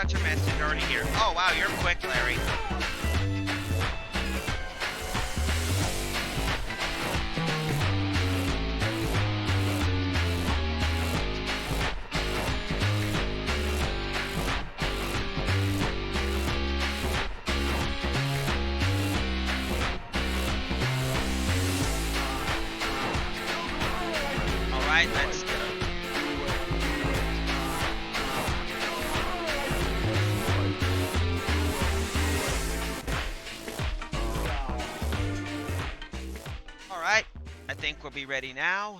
got your message already here. Oh, wow, you're quick, Larry. All right, let's go. All right, I think we'll be ready now.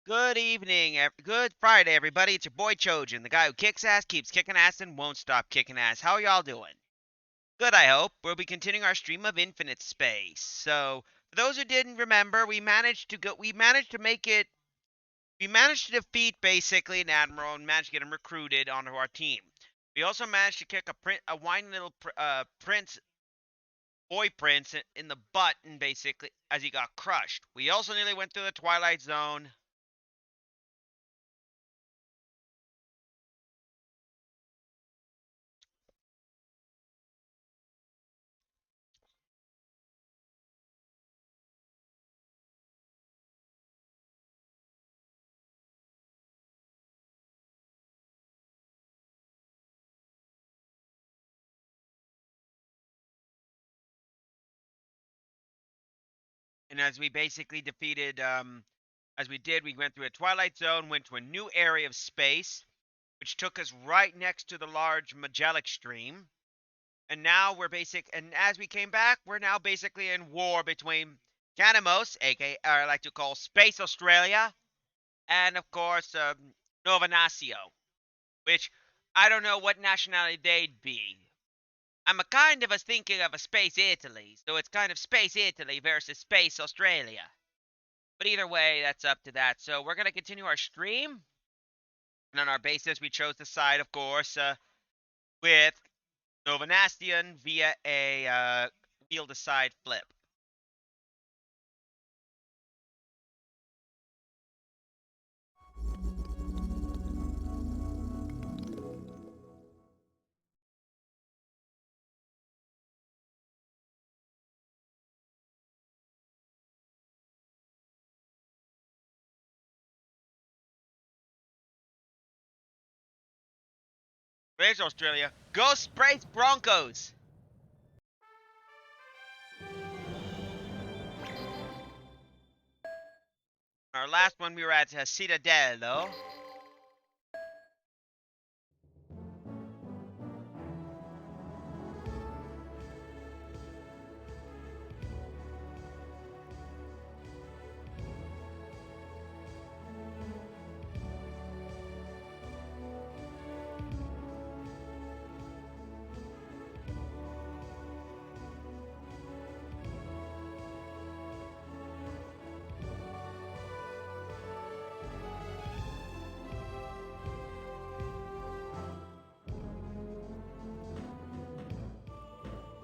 Good evening, good Friday, everybody. It's your boy Trojan, the guy who kicks ass, keeps kicking ass, and won't stop kicking ass. How y'all doing? Good, I hope. We'll be continuing our stream of Infinite Space. So, for those who didn't remember, we managed to defeat basically an admiral and managed to get him recruited onto our team. We also managed to kick a whiny little boy prince in the butt, and basically as he got crushed. We also nearly went through the Twilight Zone. And as we basically defeated, as we did, we went through a Twilight Zone, went to a new area of space, which took us right next to the large Magellic stream. And now and as we came back, we're now basically in war between Canamos, aka I like to call Space Australia, and of course, Nova Nacio, which I don't know what nationality they'd be. I'm thinking of a Space Italy, so it's kind of Space Italy versus Space Australia. But either way, that's up to that. So we're going to continue our stream. And on our basis, we chose the side, of course, with Nova Nastion via a wheel-to-side flip. Race Australia. Go Space Broncos! Our last one we were at Citadel.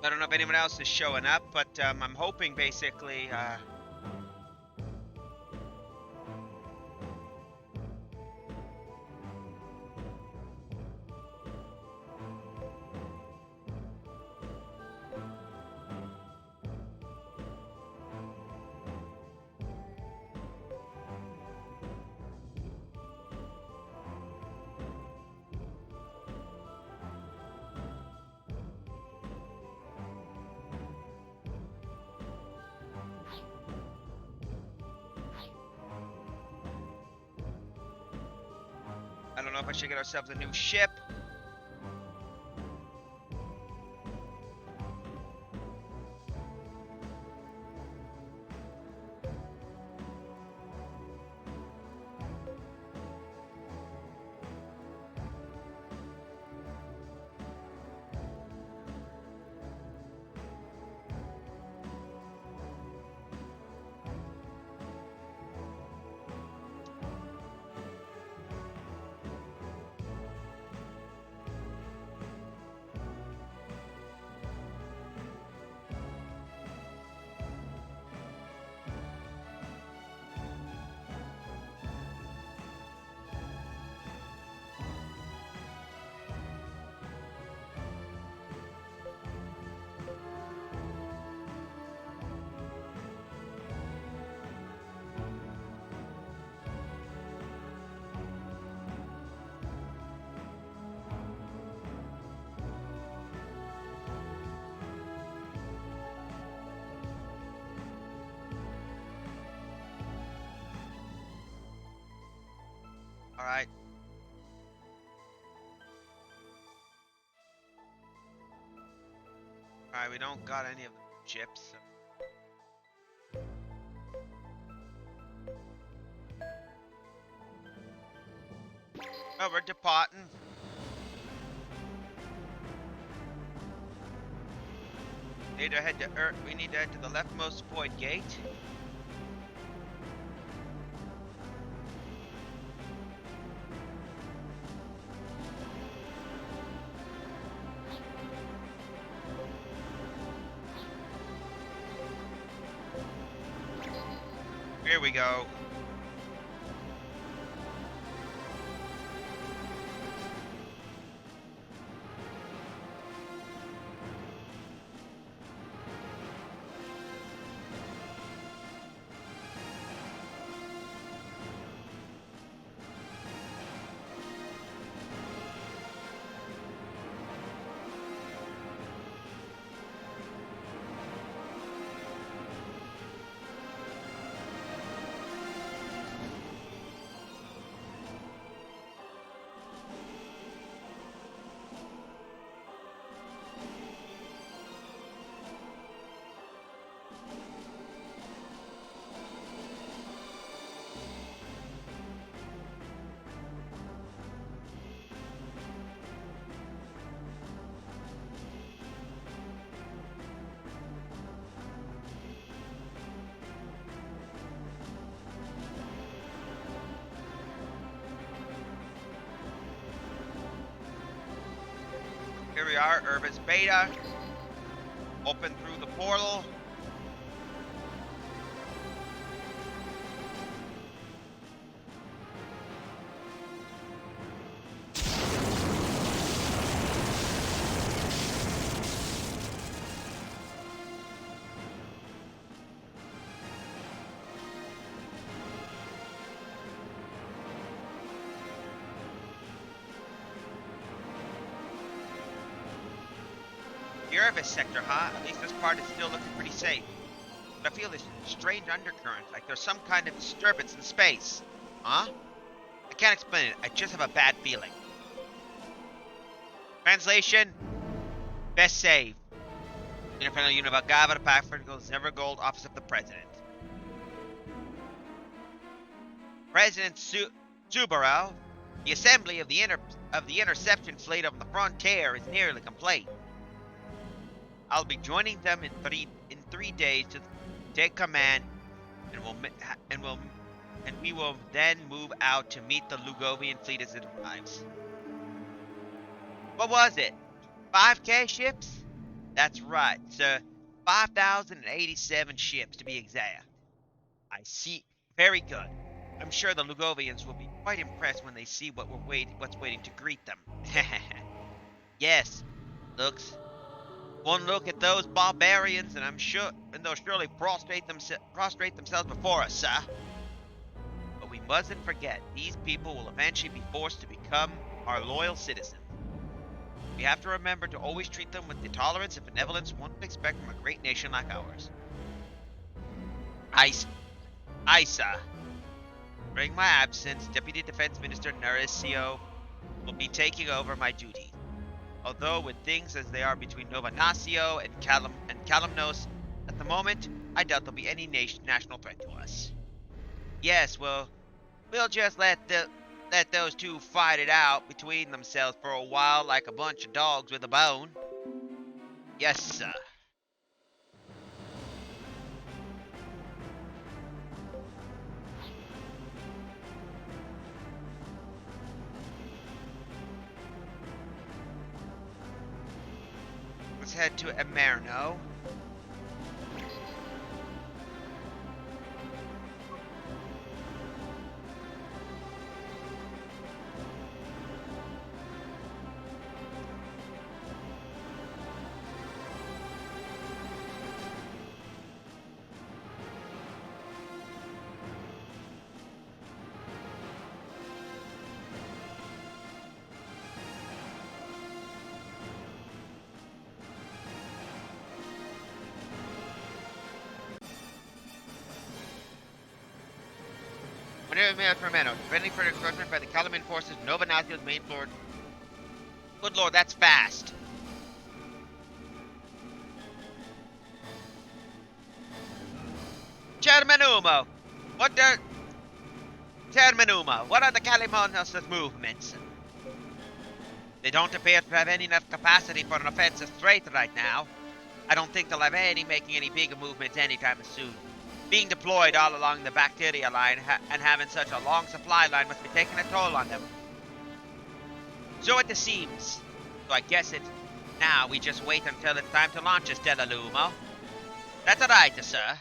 I don't know if anyone else is showing up, but I'm hoping basically I don't know if I should get ourselves a new ship. Alright. Alright, we don't got any of the ships. So. Oh, we're departing. We need to head to the leftmost void gate. Here we go. Here we are, Urbis Beta. Open through the portal. The Urbis sector, huh? At least this part is still looking pretty safe. But I feel this strange undercurrent, like there's some kind of disturbance in space. Huh? I can't explain it, I just have a bad feeling. Translation: best save. Independent unit of Agava, the Packford Gold, Never Gold, Office of the President. President Subaru, the assembly of the interception fleet of the frontier is nearly complete. I'll be joining them in 3 days to take command, and we will then move out to meet the Lugovian fleet as it arrives. What was it? 5K ships? That's right, sir. 5,087 ships to be exact. I see. Very good. I'm sure the Lugovians will be quite impressed when they see what's waiting to greet them. Yes. One look at those barbarians, and they'll surely prostrate themselves before us, sir. But we mustn't forget, these people will eventually be forced to become our loyal citizens. We have to remember to always treat them with the tolerance and benevolence one would expect from a great nation like ours. Aye, sir. During my absence, Deputy Defense Minister Narisio will be taking over my duty. Although with things as they are between Nova Nacio and Kalimnos, at the moment, I doubt there'll be any national threat to us. Yes, well, we'll just let those two fight it out between themselves for a while like a bunch of dogs with a bone. Yes, sir. Let's head to Emerno. Enemy mail from Menno. Ready for encroachment by the Kalaman forces. Nova Nathio's main lord. Good lord, that's fast. Terminuma, what are the Kalimonos' movements? They don't appear to have any enough capacity for an offensive threat right now. I don't think they'll have any making any bigger movements anytime soon. Being deployed all along the bacteria line and having such a long supply line must be taking a toll on them. So it seems. So I guess now we just wait until it's time to launch a Stella Lumo. That's right, sir.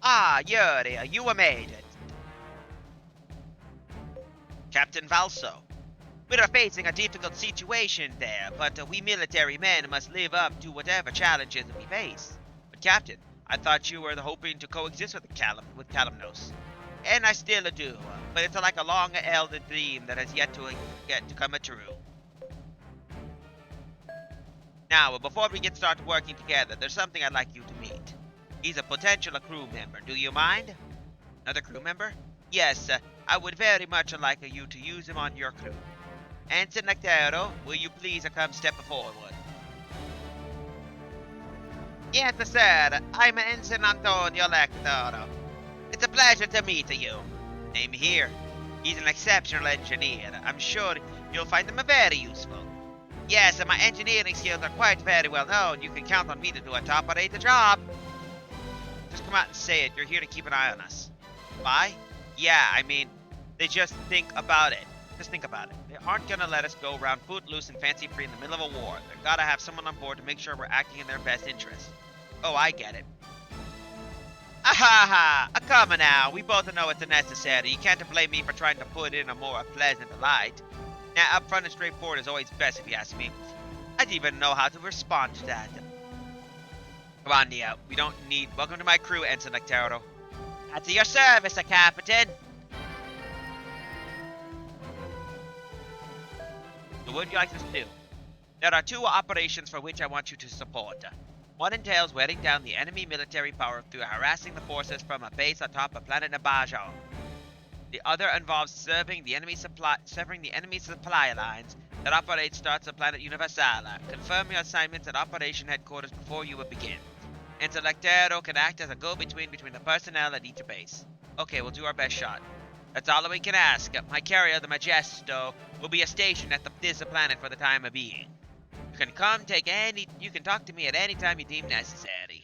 Ah, Yuri, you made it. Captain Valso. We are facing a difficult situation there, but we military men must live up to whatever challenges we face. But Captain, I thought you were hoping to coexist with Kalimnos. And I still do, but it's like a long-held dream that has yet to come true. Now, before we get started working together, there's something I'd like you to meet. He's a potential crew member. Do you mind? Another crew member? Yes, I would very much like you to use him on your crew. Ensign Nectaro, will you please come step forward? Yes, sir. I'm Ensign Antonio Lectoro. It's a pleasure to meet you. Name here. He's an exceptional engineer. I'm sure you'll find him very useful. Yes, my engineering skills are quite very well known. You can count on me to do a top-rate job. Just come out and say it. You're here to keep an eye on us. Why? Yeah, I mean, they just think about it. Just think about it. They aren't gonna let us go around footloose and fancy-free in the middle of a war. They've gotta have someone on board to make sure we're acting in their best interest. Oh, I get it. Ahaha! Come now, we both know it's necessary. You can't blame me for trying to put in a more pleasant light. Now, upfront and straightforward is always best if you ask me. I don't even know how to respond to that. Come on, Neo. We don't need... Welcome to my crew, Ensign Nectaro. At your service, Captain. So what would you like us to do? There are two operations for which I want you to support. One entails wearing down the enemy military power through harassing the forces from a base atop of planet Nabajon. The other involves severing the enemy supply lines that operate starts on planet Universala. Confirm your assignments at Operation Headquarters before you will begin. Intellectero can act as a go-between between the personnel at each base. Okay, we'll do our best shot. That's all we can ask. My carrier, the Majesto, will be stationed at this planet for the time being. You can talk to me at any time you deem necessary.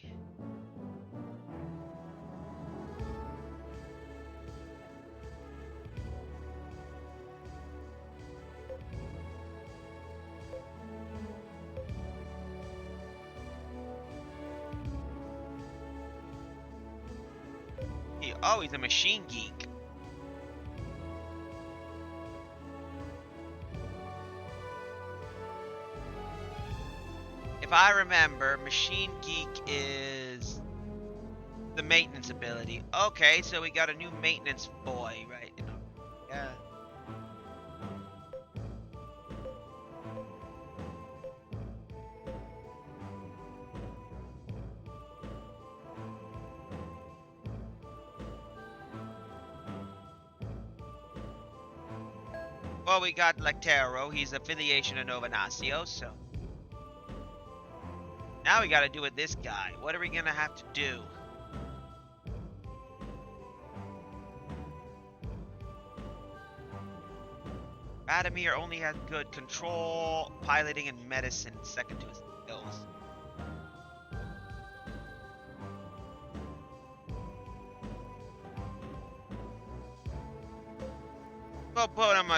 Oh, he's a machine geek. If I remember, machine geek is the maintenance ability. Okay, so we got a new maintenance boy, right? Yeah. Well, we got Lectero. He's affiliation of Nova Nacio, so... Now we gotta do with this guy. What are we gonna have to do? Adamir only has good control, piloting, and medicine second to his skills. Well, put him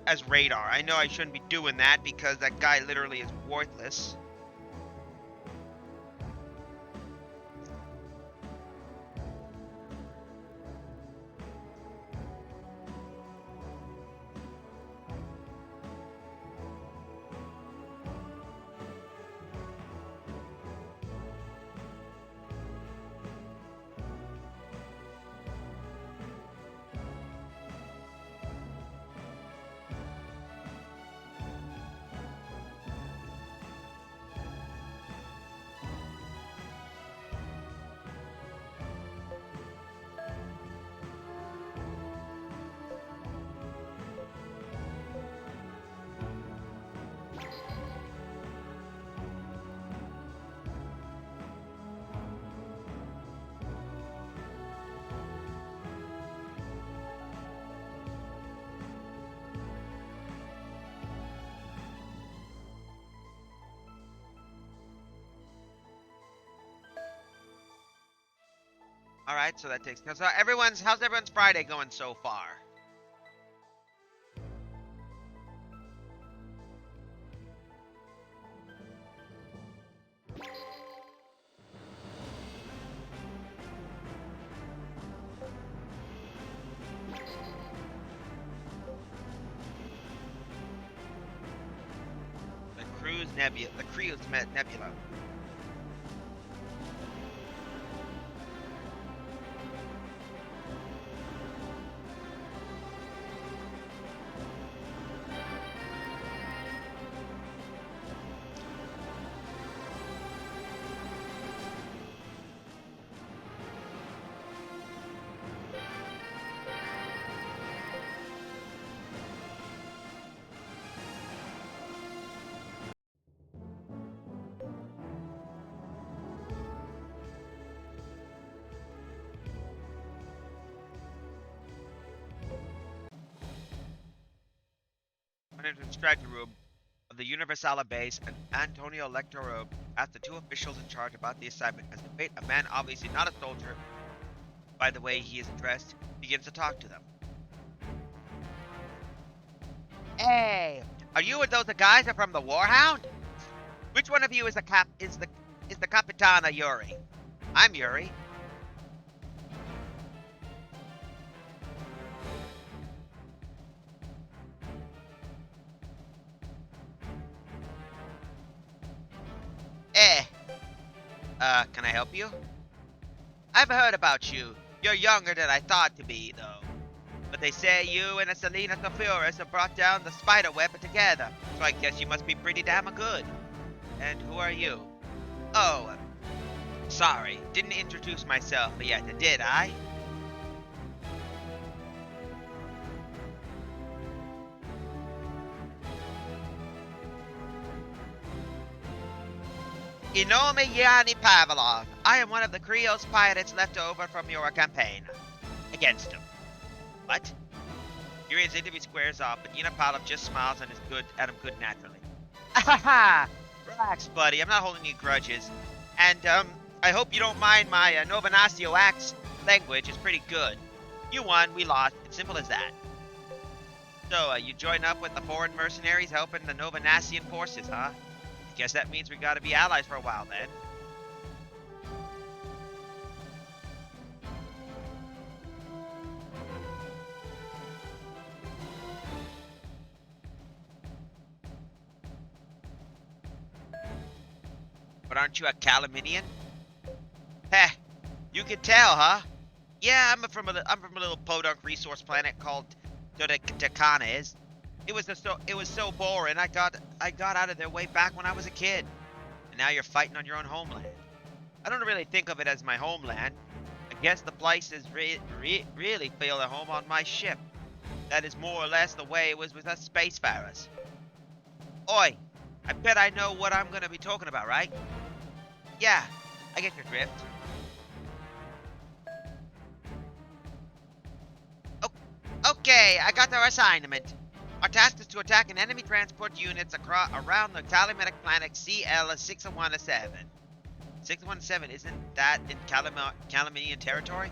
as radar. I know I shouldn't be doing that because that guy literally is worthless. All right, so that takes. So how's everyone's Friday going so far? The Cruise Nebula. Went into the strategy room of the Universala base, and Antonio Lectoro asked the two officials in charge about the assignment. As they wait, a man, obviously not a soldier, by the way he is dressed, begins to talk to them. Hey, are you and those guys are from the Warhound? Which one of you is the Capitana Yuri? I'm Yuri. Eh, can I help you? I've heard about you. You're younger than I thought to be, though. But they say you and Selena Sulfuris have brought down the spider web together, so I guess you must be pretty damn good. And who are you? Oh, sorry, didn't introduce myself yet, did I? Inome Yanni Pavlov. I am one of the Creole's pirates left over from your campaign. Against him. What? Yuri's interview squares off, but Yana Pavlov just smiles and is good at him good naturally. Ahaha! Relax, buddy. I'm not holding any grudges. And, I hope you don't mind my Novanasio axe language is pretty good. You won, we lost. It's simple as that. So, you join up with the foreign mercenaries helping the Novanasian forces, huh? Guess that means we gotta be allies for a while then. But aren't you a Calaminian? Heh, you can tell, huh? Yeah, I'm from a little podunk resource planet called Dodecanes. It was so boring. I got out of their way back when I was a kid. And now you're fighting on your own homeland. I don't really think of it as my homeland. I guess the places really feel at home on my ship. That is more or less the way it was with us spacefarers. Oi, I bet I know what I'm gonna be talking about, right? Yeah, I get your drift. Okay, I got our assignment. Our task is to attack an enemy transport units around the Calumetric planet CL-617. 617, isn't that in Calaminian territory?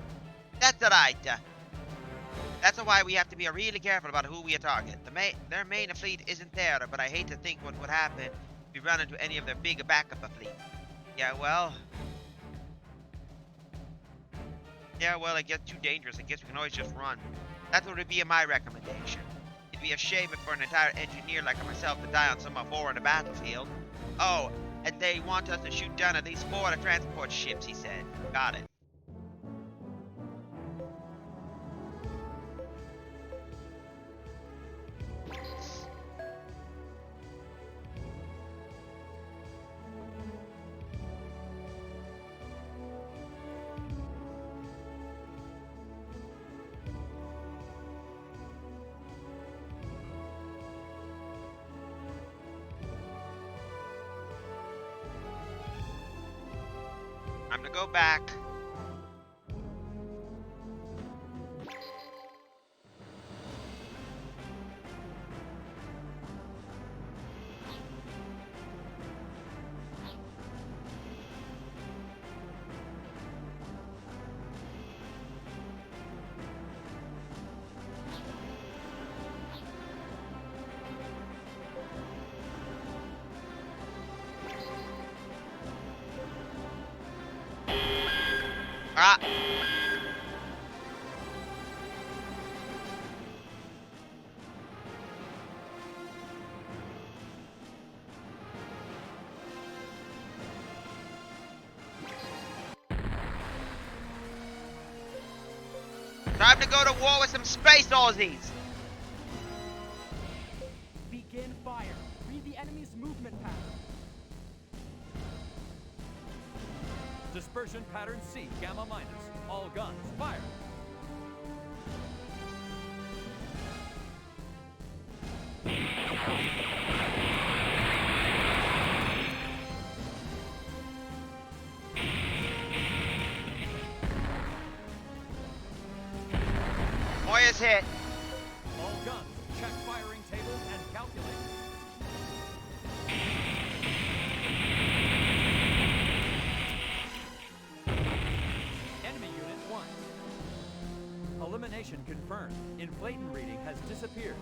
That's right. That's why we have to be really careful about who we target. Their main fleet isn't there, but I hate to think what would happen if we run into any of their big backup fleet. Yeah, well, it gets too dangerous. I guess we can always just run. That would be my recommendation. It'd be a shame for an entire engineer like myself to die on some foreign battlefield. Oh, and they want us to shoot down at least 4 of the transport ships, he said. Got it. I'm gonna go back. Ah! Time to go to war with some space Aussies! Begin fire. Read the enemy's movement pattern. Dispersion pattern C, Gamma minus. All guns, fire. Moya's hit. All guns, check firing tables and calculate. Enemy unit 1. Elimination confirmed. Inflaton reading has disappeared.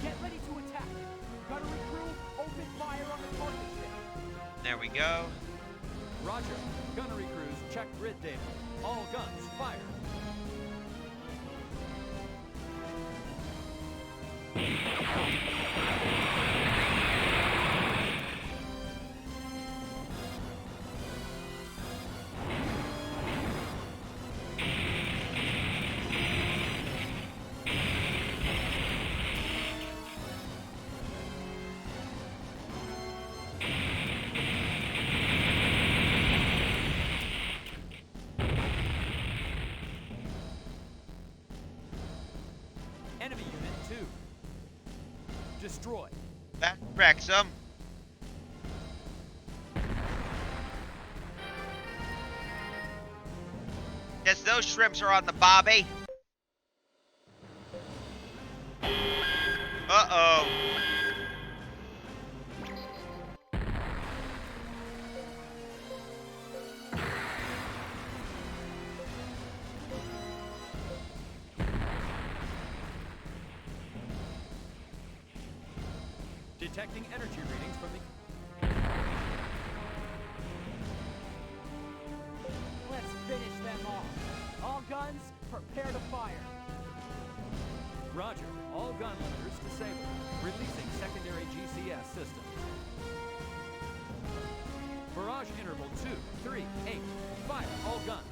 Get ready to attack. Gunnery crew, open fire on the target ship. There we go. Roger. Gunnery crews, check grid data. All guns, fire. Enemy unit 2. Destroy. That wrecks them. Guess those shrimps are on the bobby. Uh-oh. Detecting energy readings from the... Let's finish them off. All guns, prepare to fire. Roger. All gun limiters disabled. Releasing secondary GCS systems. Barrage interval 2, 3, 8. Fire all guns.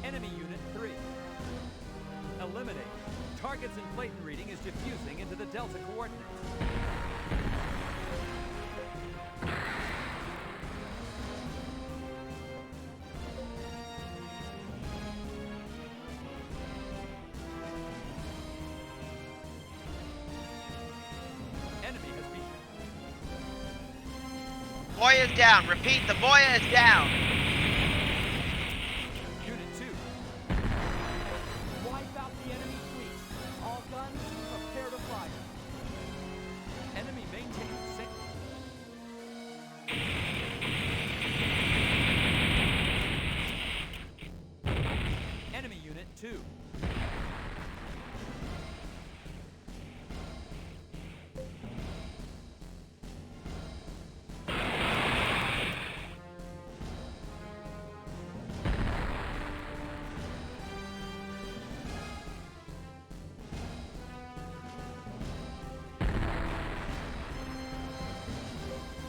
Enemy unit 3. Eliminate. Target's inflaton reading is diffusing into the delta coordinates. Enemy has been... Moya's down. Repeat, the Moya is down. Unit 2. Wipe out the enemy fleet. All guns, prepare to fire. Enemy maintains Enemy unit 2.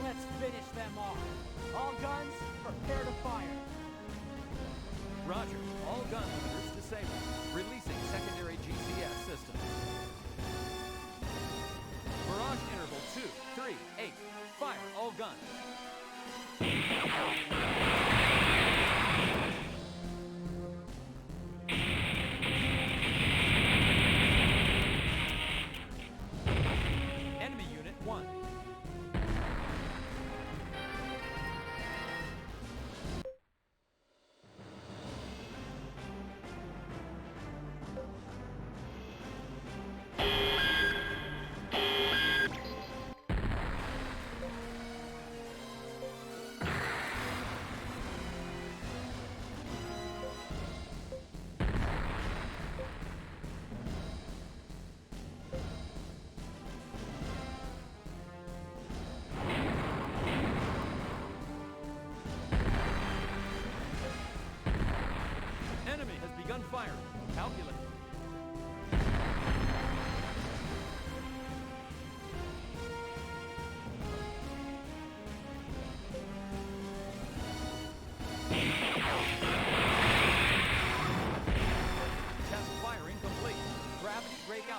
Let's finish them off. All guns, prepare to fire. Roger. All gun limiters disabled. Releasing secondary GCS systems. Barrage interval 2, 3, 8. Fire all guns.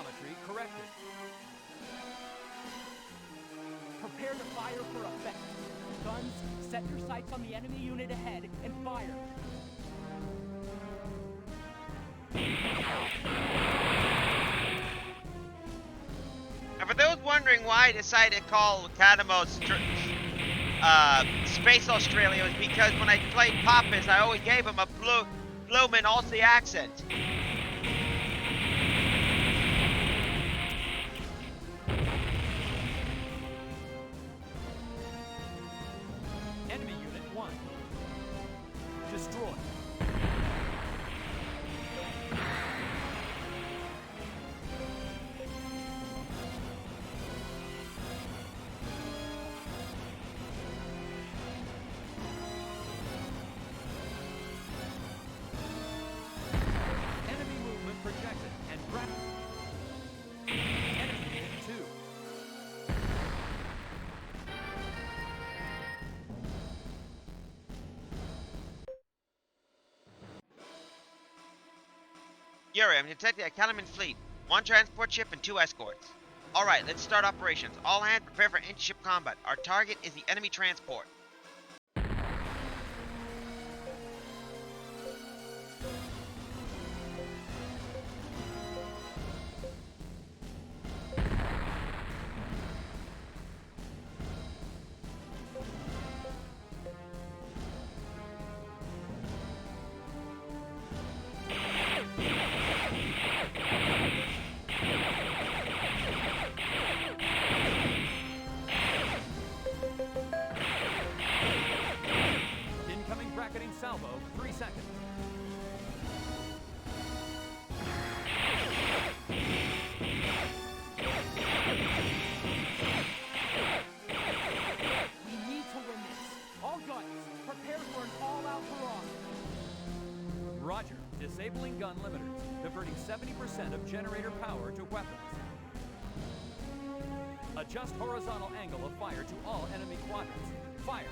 geometry corrected. Prepare to fire for effect. Guns, set your sights on the enemy unit ahead and fire. And for those wondering why I decided to call Catamos Space Australia, was because when I played Pappas, I always gave him a bloomin' Aussie accent. Enemy Unit 1. Destroy. Enemy movement projected and grab. Enemy Unit 2. Yuri, I'm detecting a Calaman fleet. 1 transport ship and 2 escorts. Alright, let's start operations. All hands prepare for inter-ship combat. Our target is the enemy transport. Incoming bracketing salvo, 3 seconds. We need to win this. All guns, prepare for an all-out barrage. Roger. Disabling gun limiters, diverting 70% of generator power to weapons. Adjust horizontal angle of fire to all enemy quadrants. Fire.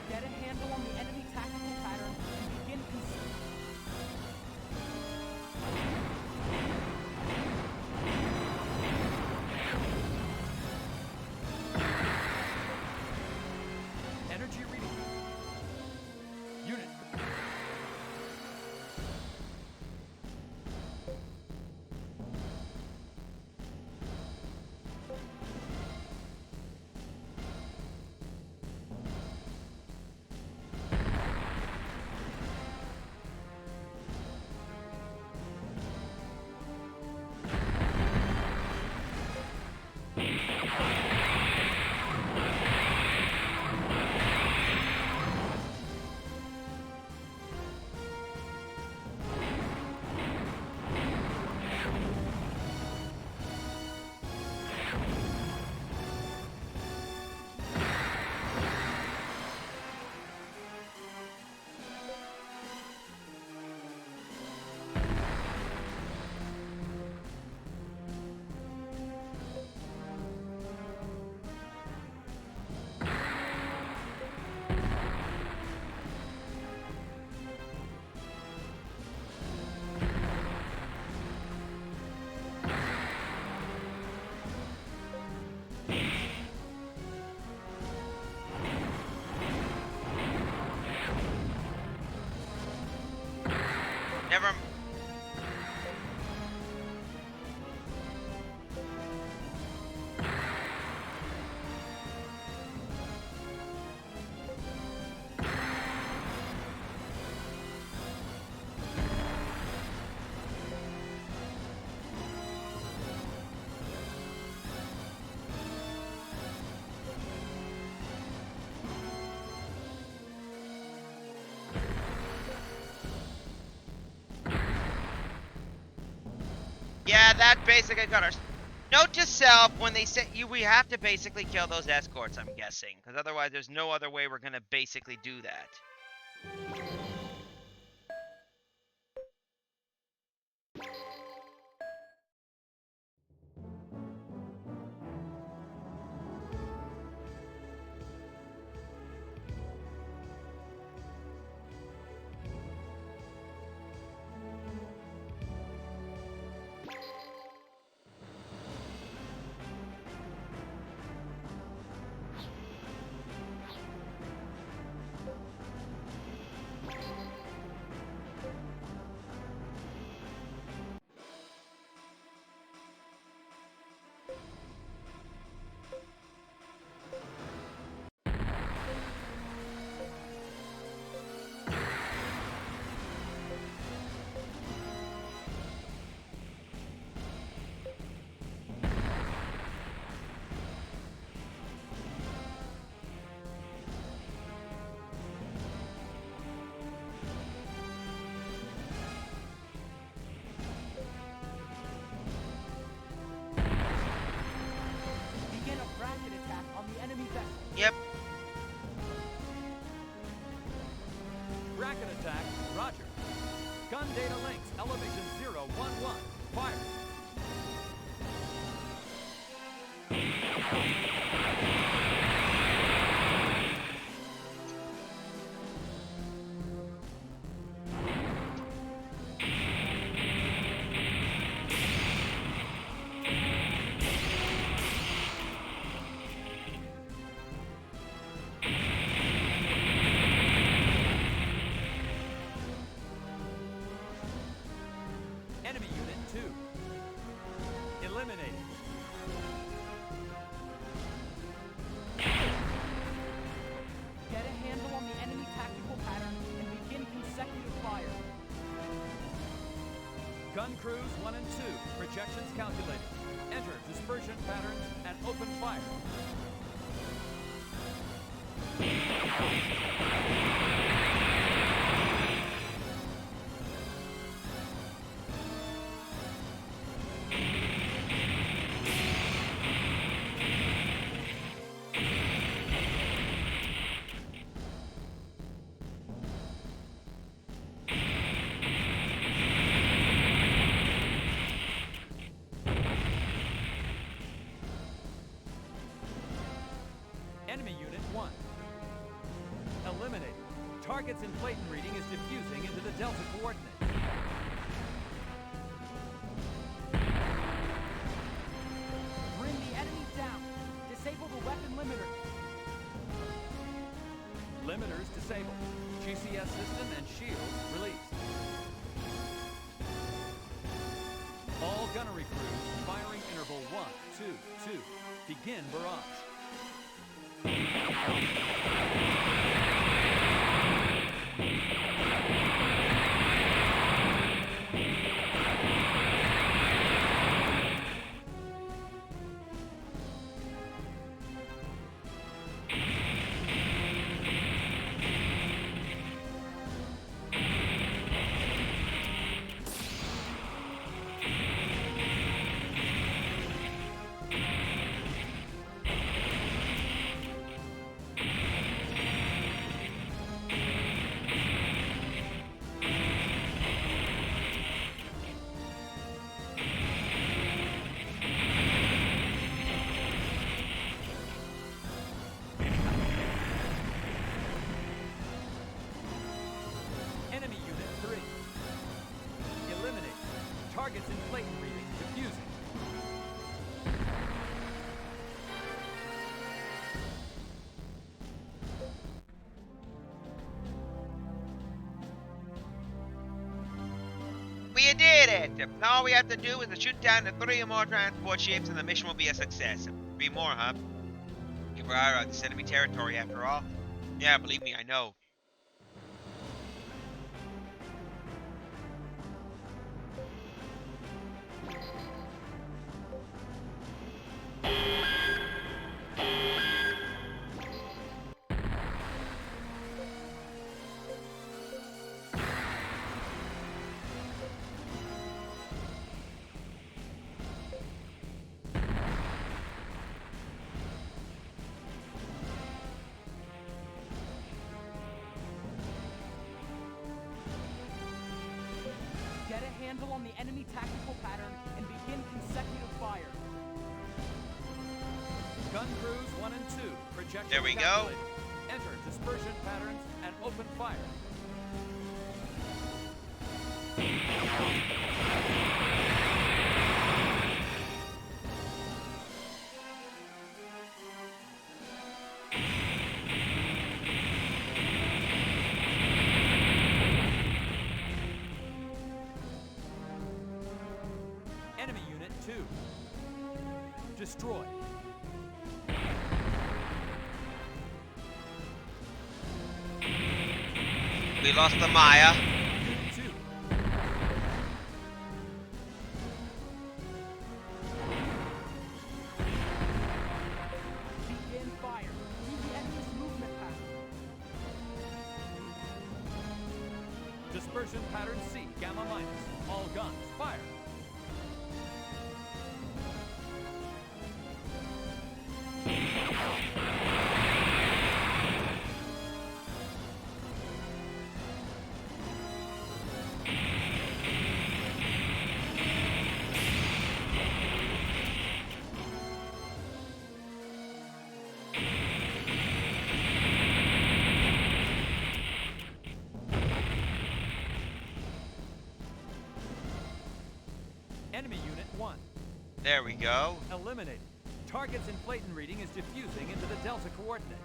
Get a handle on the enemy tactical pattern and begin Energy reading. Unit. Never. Yeah, that basically got our Note to self: when they say you, we have to basically kill those escorts. I'm guessing, because otherwise, there's no other way we're gonna basically do that. Begin a bracket attack on the enemy vessel. Yep. Bracket attack, roger. Gun data links, elevation 011. Fire. Enemy unit 2. Eliminated. Get a handle on the enemy tactical pattern and begin consecutive fire. Gun crews 1 and 2. Projections calculated. Enter dispersion patterns and open fire. Enemy unit 1. Eliminated. Target's inflaton reading is diffusing into the delta coordinates. Bring the enemies down. Disable the weapon limiters. Limiters disabled. GCS system and shields released. All gunnery crews, firing interval 1, 2, 2. Begin barrage. Enemy unit 3. Eliminated. Target's inflaton reading diffusing. We did it! All we have to do is to shoot down the 3 more transport ships and the mission will be a success. 3 more, huh? We are this enemy territory after all. Yeah, believe me, I know. toggle on the enemy tactical pattern and begin consecutive fire. Gun crews 1 and 2. Projection There we go. calculated. Enter dispersion patterns and open fire. Enemy unit 2. Destroy. We lost the Maya. Unit 2. Begin fire. See the enemy's movement pattern. Dispersion pattern C, gamma minus. All guns, fire. Enemy unit 1. There we go. Eliminated. Target's inflaton reading is diffusing into the delta coordinates.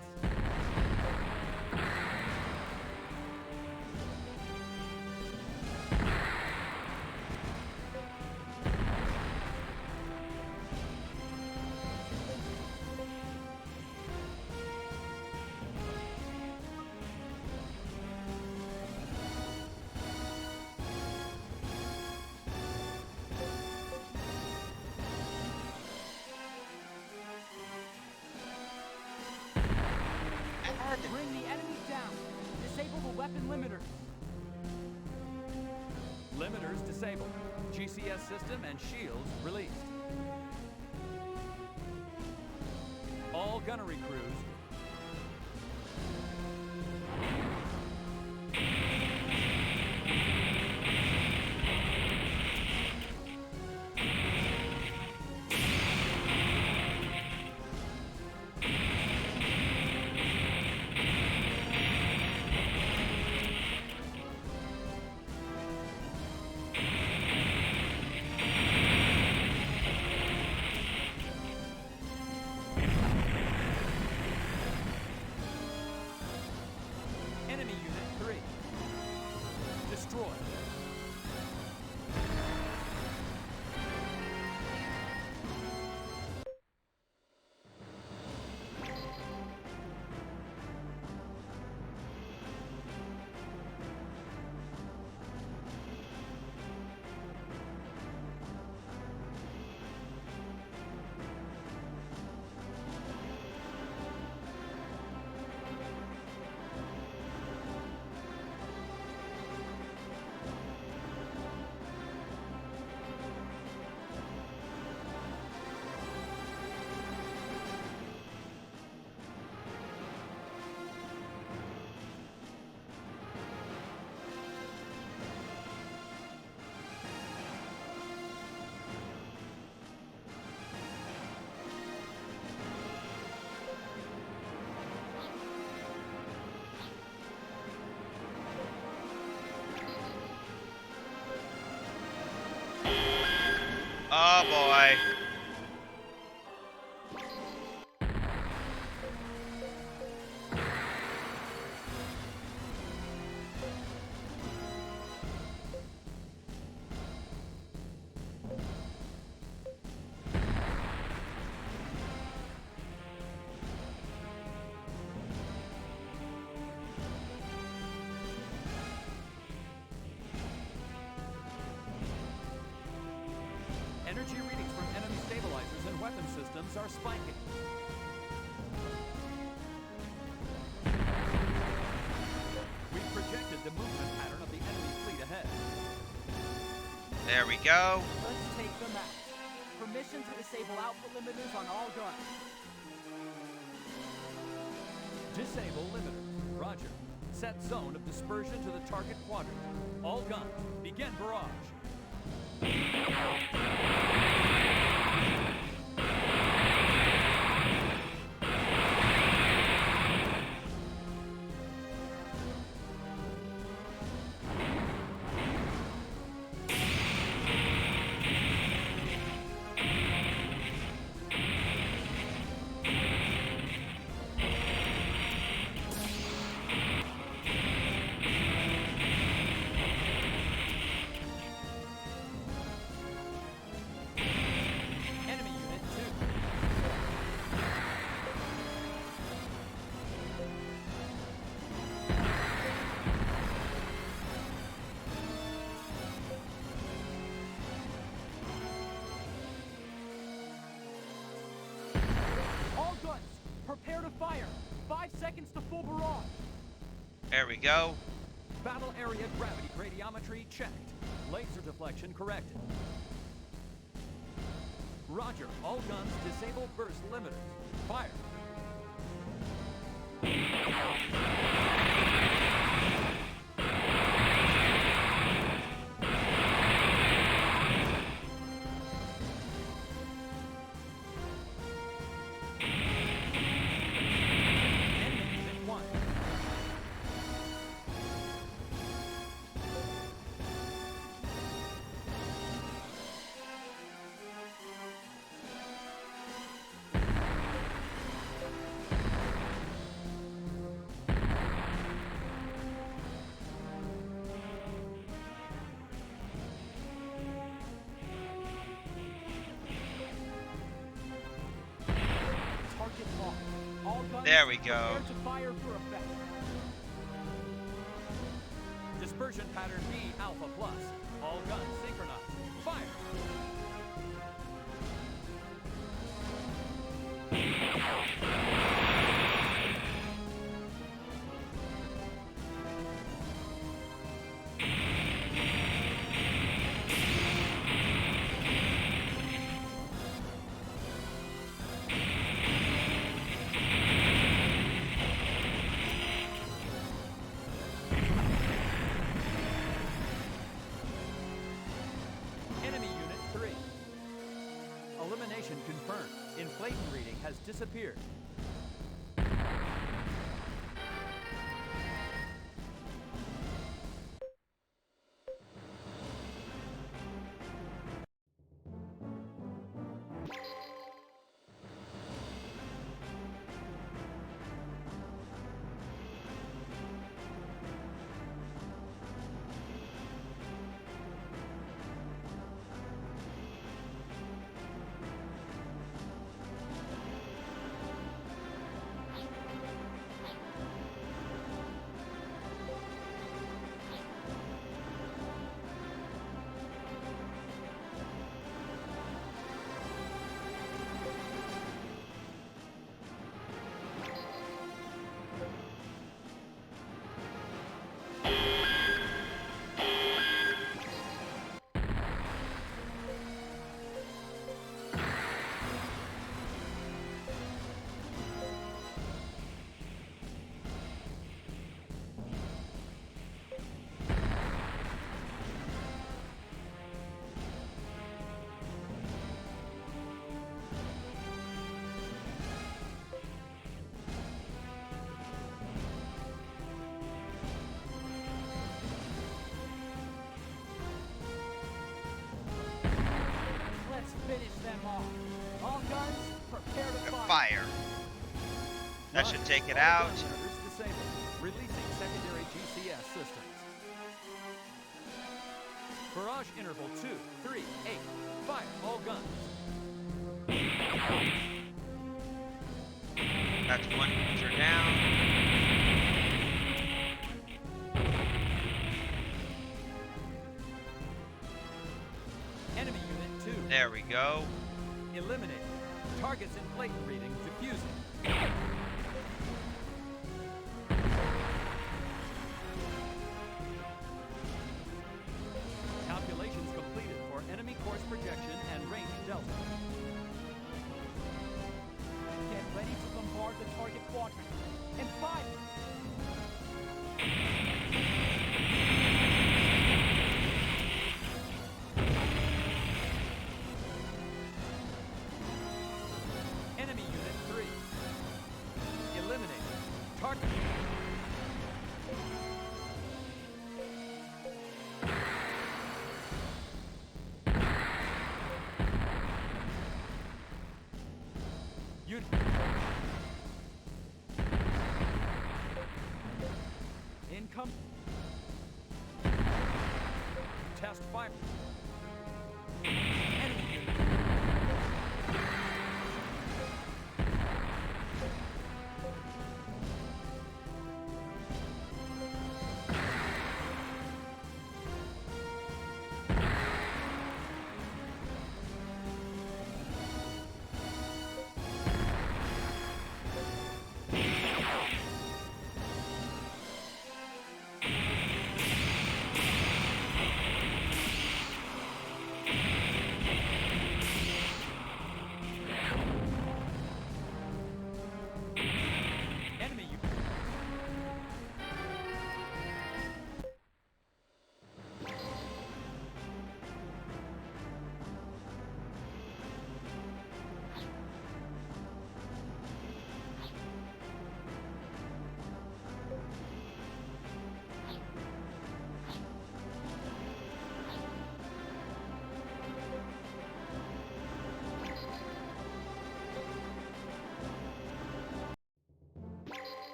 Bring the enemy down. Disable the weapon limiters. Limiters disabled. GCS system and shields released. All gunnery crews. Enemy unit 3. Destroy. Oh boy. Energy readings from enemy stabilizers and weapon systems are spiking. We've projected the movement pattern of the enemy fleet ahead. There we go. Let's take them out. Permission to disable output limiters on all guns. Disable limiters. Roger. Set zone of dispersion to the target quadrant. All guns, begin barrage. Enemy Unit 2. All guns, prepare to fire. 5 seconds to full barrage. There we go. Battle area gravity gradiometry checked. Laser deflection corrected. Roger. All guns disable burst limiters. Fire. Enemy Unit 1. Target locked. All guns, There we go. prepare to fire for effect. Dispersion pattern B Alpha Plus. All guns synchronized. Fire. Enemy Unit 3. Elimination confirmed. Inflation reading has disappeared. Let's finish them off. All guns, prepare to The fire. fire. That should Roger. take it All out. gun motors disabled. Releasing secondary GCS systems. Barrage interval 2, 3, 8. Fire all guns. That's one user down. Enemy Unit 2. There we go. Eliminated. Targets inflation reading diffusing. Calculations completed for enemy course projection and range delta. Get ready to bombard the target quadrant. And fire. Test fire. Enemy unit. Enemy unit.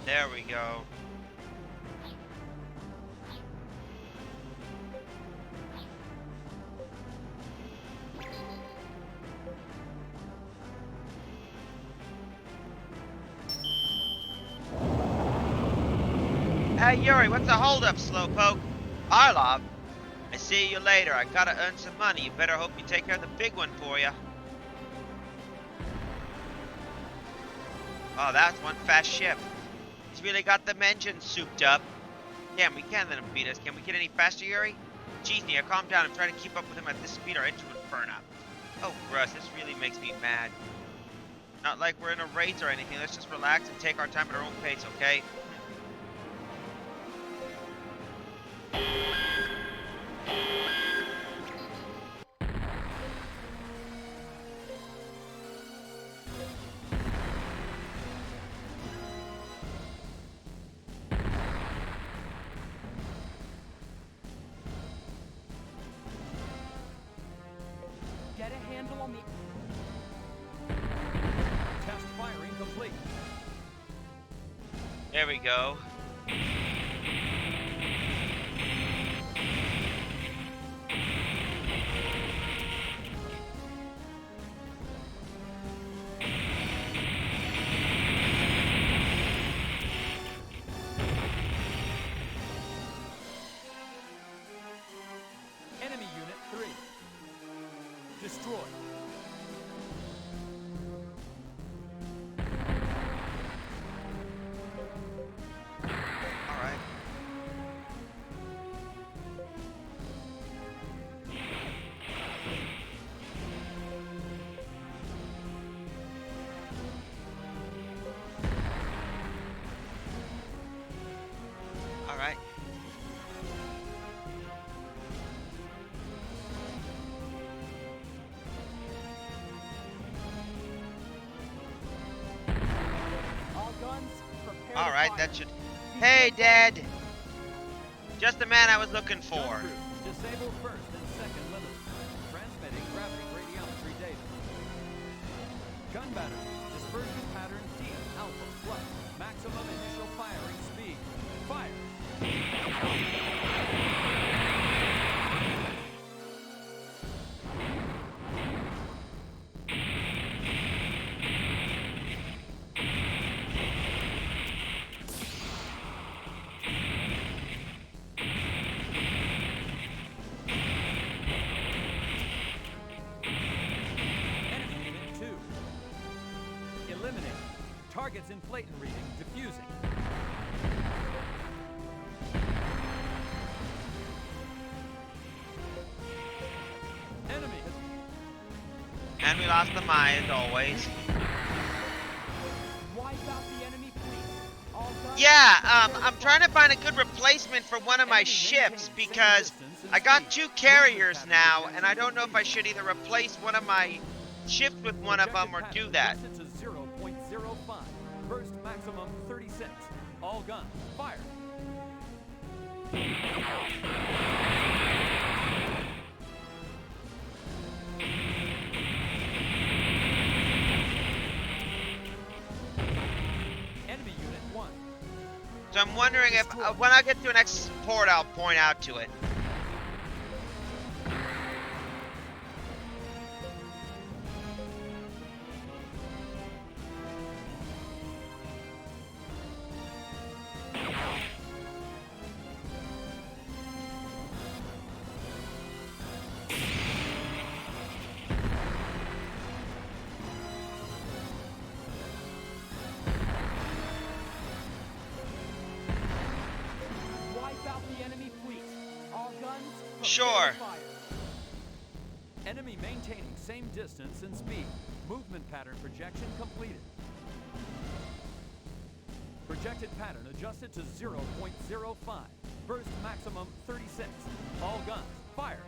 There we go. Hey Yuri, what's the holdup, Slowpoke? Arlov, I see you later. I gotta earn some money. You better hope you take care of the big one for you. Oh, that's one fast ship. He's really got them engines souped up. Damn, we can't let him beat us. Can we get any faster, Yuri? Jeez, Nia, calm down. I'm trying to keep up with him at this speed or into Inferno. Oh, Russ, this really makes me mad. Not like we're in a race or anything. Let's just relax and take our time at our own pace, okay? Get a handle on the... Test firing complete. There we go. Enemy unit 3. Destroyed. All right. All right. All guns, prepare to All right, fire. that should... Hey, Dad! Just the man I was looking for. Gun crew, disable first and second limiter. Transmitting gravity radiometry data. Gun battery, dispersion pattern D, alpha, plus. Maximum initial firing speed. Fire! Enemy unit 2. Eliminate. Targets inflating reading diffusing. Enemy. And we lost the Maya, as always. Wipe out the enemy fleet. All guns, Yeah, prepare to I'm trying to fire. find a good replacement for one of my Enemy ships maintains same because distance and I got speed. 2 carriers Movement now, pattern and I don't know if I should either replace one of my ships with one of them or Projected do pattern that. adjusted to 0.05. Burst maximum 36. All guns, fire. Enemy unit 1. So I'm wondering if when I get to an next port, I'll point out to it. Sure. Fire. Enemy maintaining same distance and speed. Movement pattern projection completed. Projected pattern adjusted to 0.05. Burst maximum 36. All guns, fire.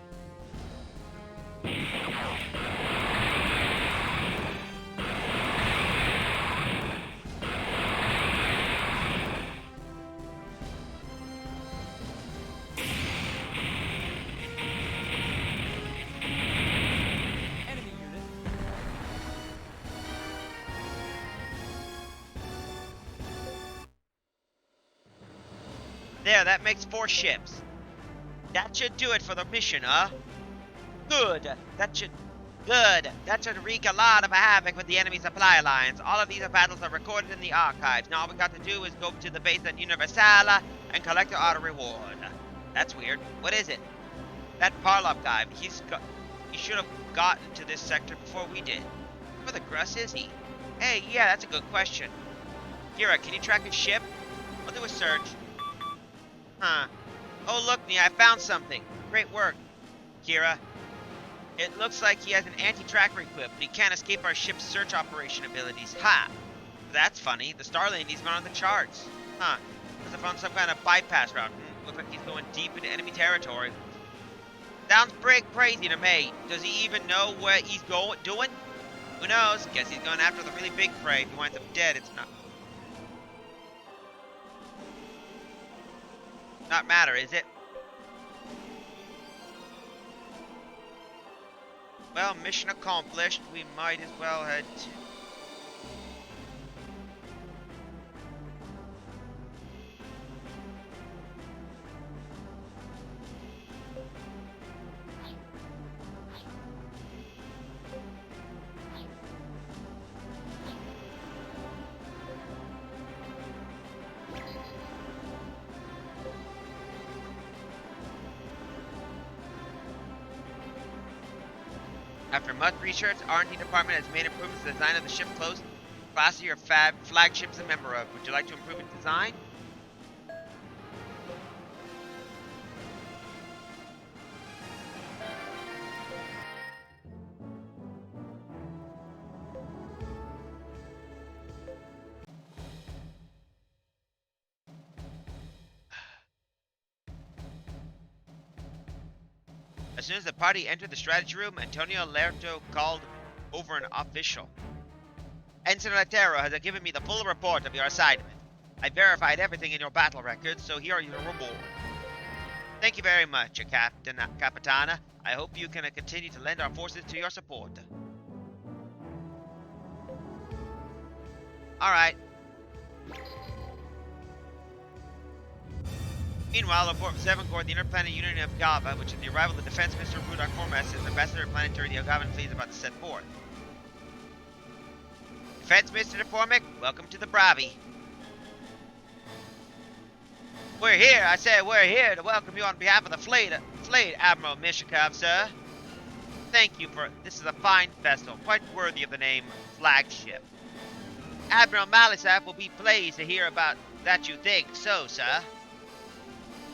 Enemy unit. There, that makes 4 ships. That should do it for the mission, huh? Good. Good. That should wreak a lot of havoc with the enemy supply lines. All of these battles are recorded in the archives. Now all we got to do is go to the base at Universala and collect the auto reward. That's weird. What is it? That Parlov guy, he should have gotten to this sector before we did. Where the Gruss is he? Hey, yeah, that's a good question. Kira, can you track his ship? I'll do a search. Huh. Oh, look, Nia, I found something. Great work, Kira. It looks like he has an anti-tracker equipped, but he can't escape our ship's search operation abilities. Ha! That's funny. The star lane, he's gone on the charts. Huh. Must have found some kind of bypass route. Looks like he's going deep into enemy territory. Sounds pretty crazy to me. Does he even know what he's doing? Who knows? Guess he's going after the really big prey. If he winds up dead, it's not matter, is it? Well, mission accomplished. We might as well head to... After much research, R&D department has made improvements to the design of the ship close class your flagships a member of. Would you like to improve its design? As soon as the party entered the strategy room, Antonio Lerto called over an official. Ensign Latero has given me the full report of your assignment. I verified everything in your battle records, so here are your rewards. Thank you very much, Capitana. I hope you can continue to lend our forces to your support. Alright. Meanwhile, report from 7 Corps, the Interplanet Union of Gava, which is the arrival of the Defense Minister Rudolf Kormes as ambassador of planetary the Algavan fleet is about to set forth. Defense Minister DeFormic, welcome to the Bravi. We're here, I said we're here to welcome you on behalf of the fleet, Admiral Mishakov, sir. Thank you for, this is a fine vessel, quite worthy of the name flagship. Admiral Malisaf will be pleased to hear about that you think so, sir.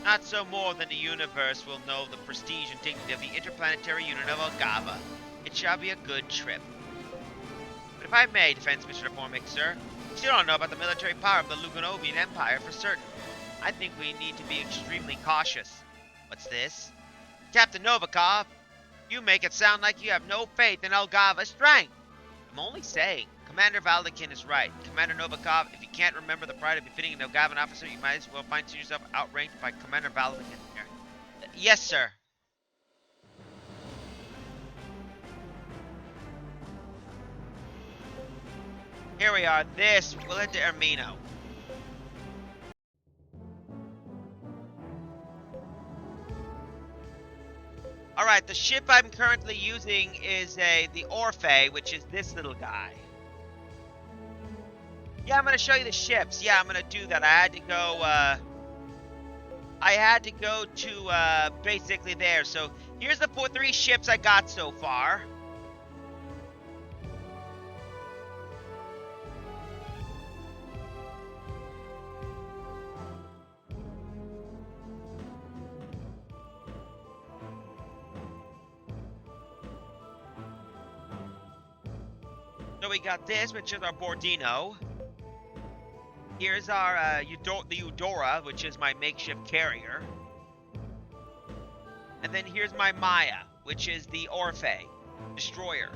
Not so more than the universe will know the prestige and dignity of the Interplanetary Union of Algava. It shall be a good trip. But if I may, Defense Mr. DeFormic, sir, we still don't know about the military power of the Luganovian Empire for certain. I think we need to be extremely cautious. What's this? Captain Novikov, you make it sound like you have no faith in Algava's strength. I'm only saying. Commander Valdekin is right. Commander Novikov, if you can't remember the pride of befitting an Algavan officer, you might as well find yourself outranked by Commander Valdekin here. Yes, sir. Here we are. We'll head to Ermino. Alright, the ship I'm currently using is the Orphe, which is this little guy. Yeah, I'm gonna show you the ships. Yeah, I'm gonna do that. I had to go to basically there. So here's the 3 ships I got so far. So we got this, which is our Bordino. Here's our the Eudora, which is my makeshift carrier. And then here's my Maya, which is the Orphe destroyer.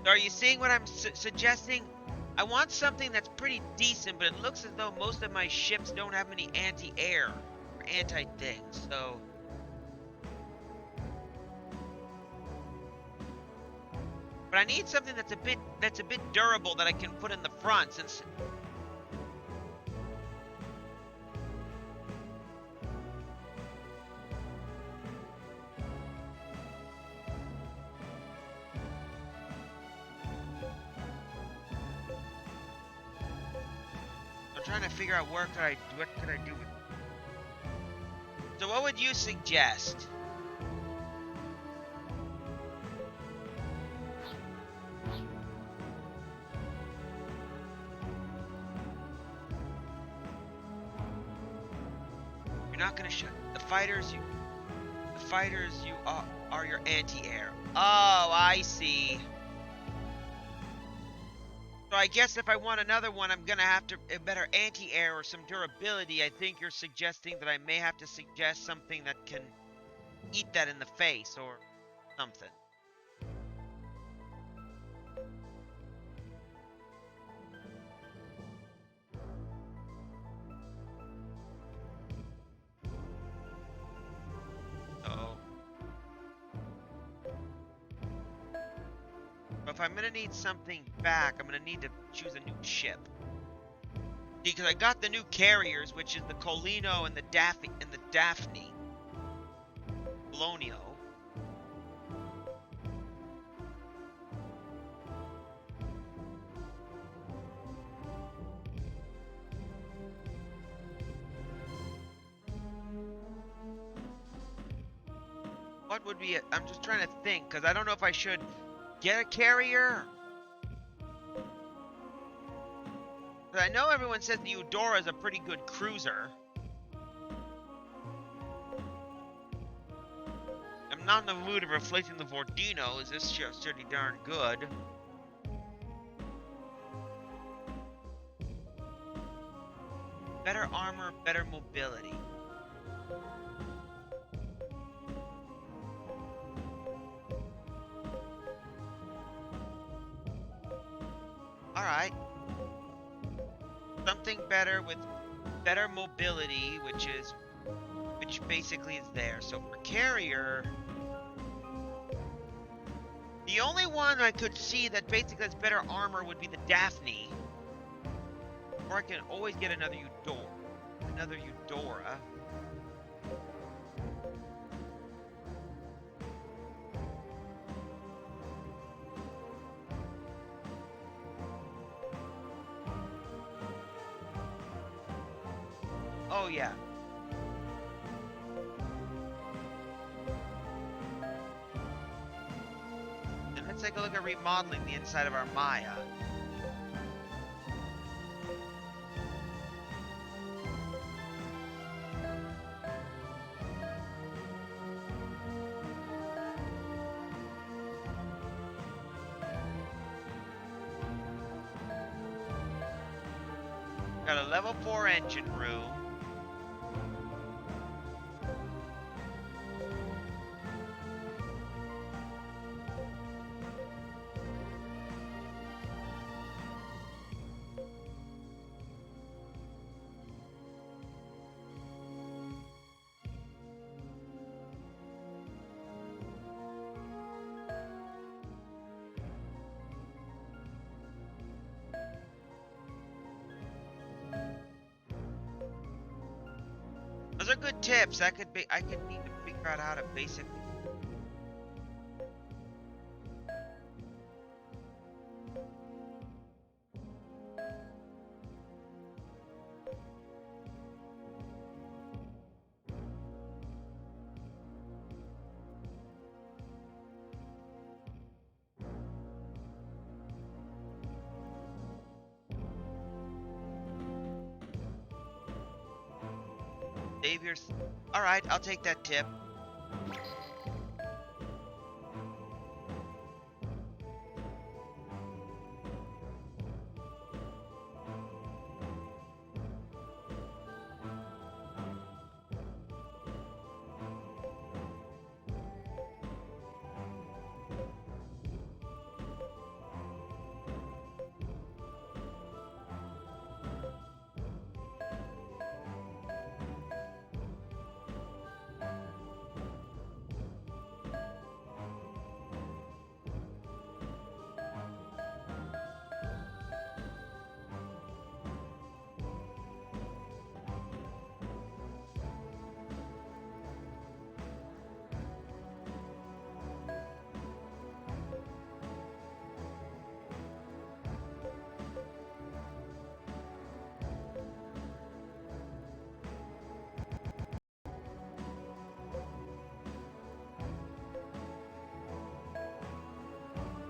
So are you seeing what I'm suggesting? I want something that's pretty decent, but it looks as though most of my ships don't have any anti-air or anti-things, so... But I need something that's a bit durable that I can put in the front, since... trying to figure out what could I do with. So what would you suggest? You're not gonna shoot the fighters. You are your anti-air. Oh, I see. So I guess if I want another one, I'm gonna have to a better anti-air or some durability. I think you're suggesting that I may have to suggest something that can eat that in the face or something. So if I'm gonna need something back, I'm gonna need to choose a new ship. Because I got the new carriers, which is the Colino and the Daphne. Colonio. What would be it? I'm just trying to think, because I don't know if I should get a carrier. But I know everyone says the Eudora is a pretty good cruiser. I'm not in the mood of replacing the Bordino, as this ship's pretty darn good. Better armor, better mobility. Alright. Something better with better mobility, which basically is there. So for carrier, the only one I could see that basically has better armor would be the Daphne. Or I can always get another Eudora. Oh yeah. And let's take a look at remodeling the inside of our Maya. Got a level 4 engine room. Those are good tips. I could need to figure out how to basically. Save your... Alright, I'll take that tip.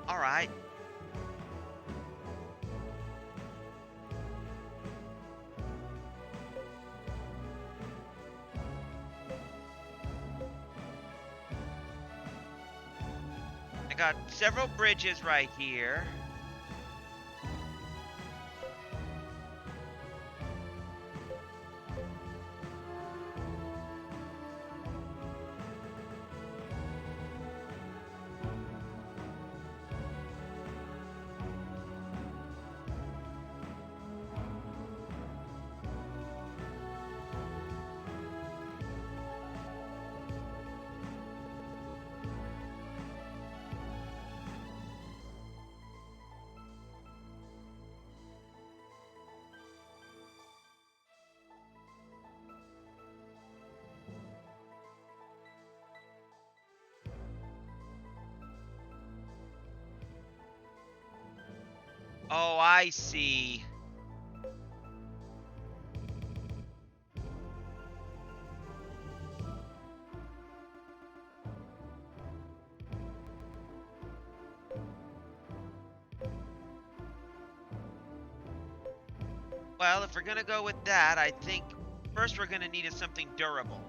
Alright. I got several bridges right here. Oh, I see. Well, if we're gonna go with that, I think first we're gonna need is something durable.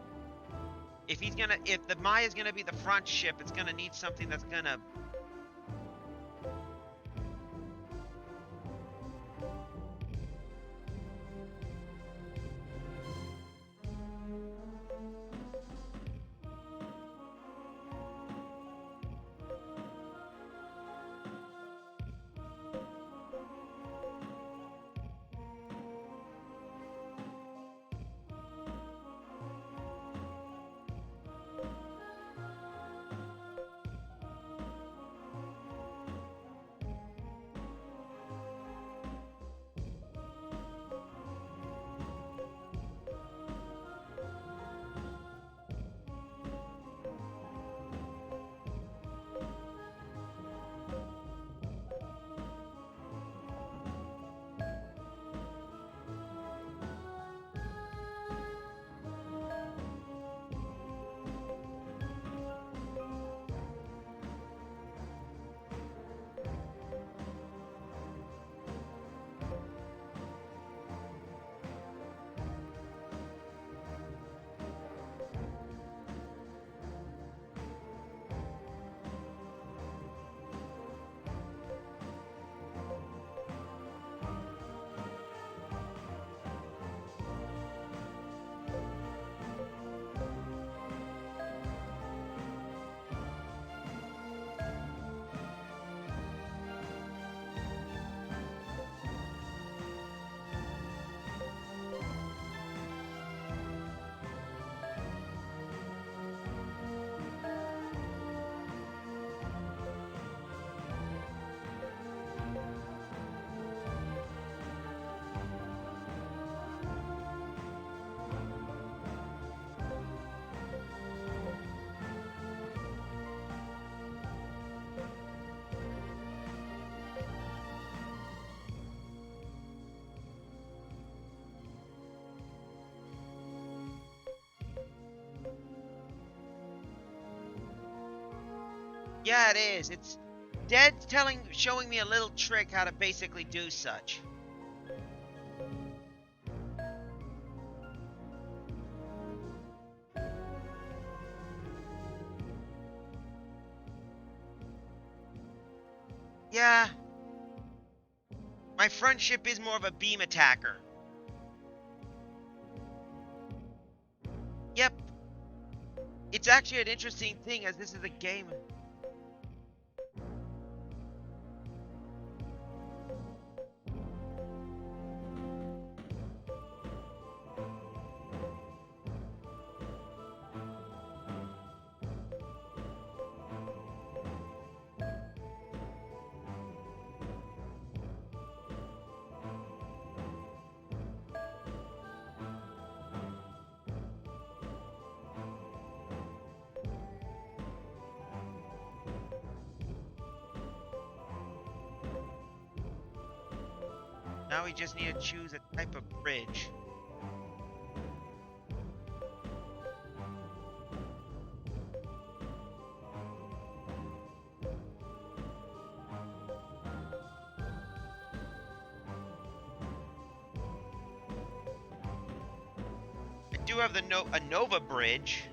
If the Maya's gonna be the front ship, it's gonna need something that's gonna... Yeah, it is. It's Dead showing me a little trick how to basically do such. Yeah, my front ship is more of a beam attacker. Yep, it's actually an interesting thing as this is a game. Now we just need to choose a type of bridge. I do have a Nova bridge.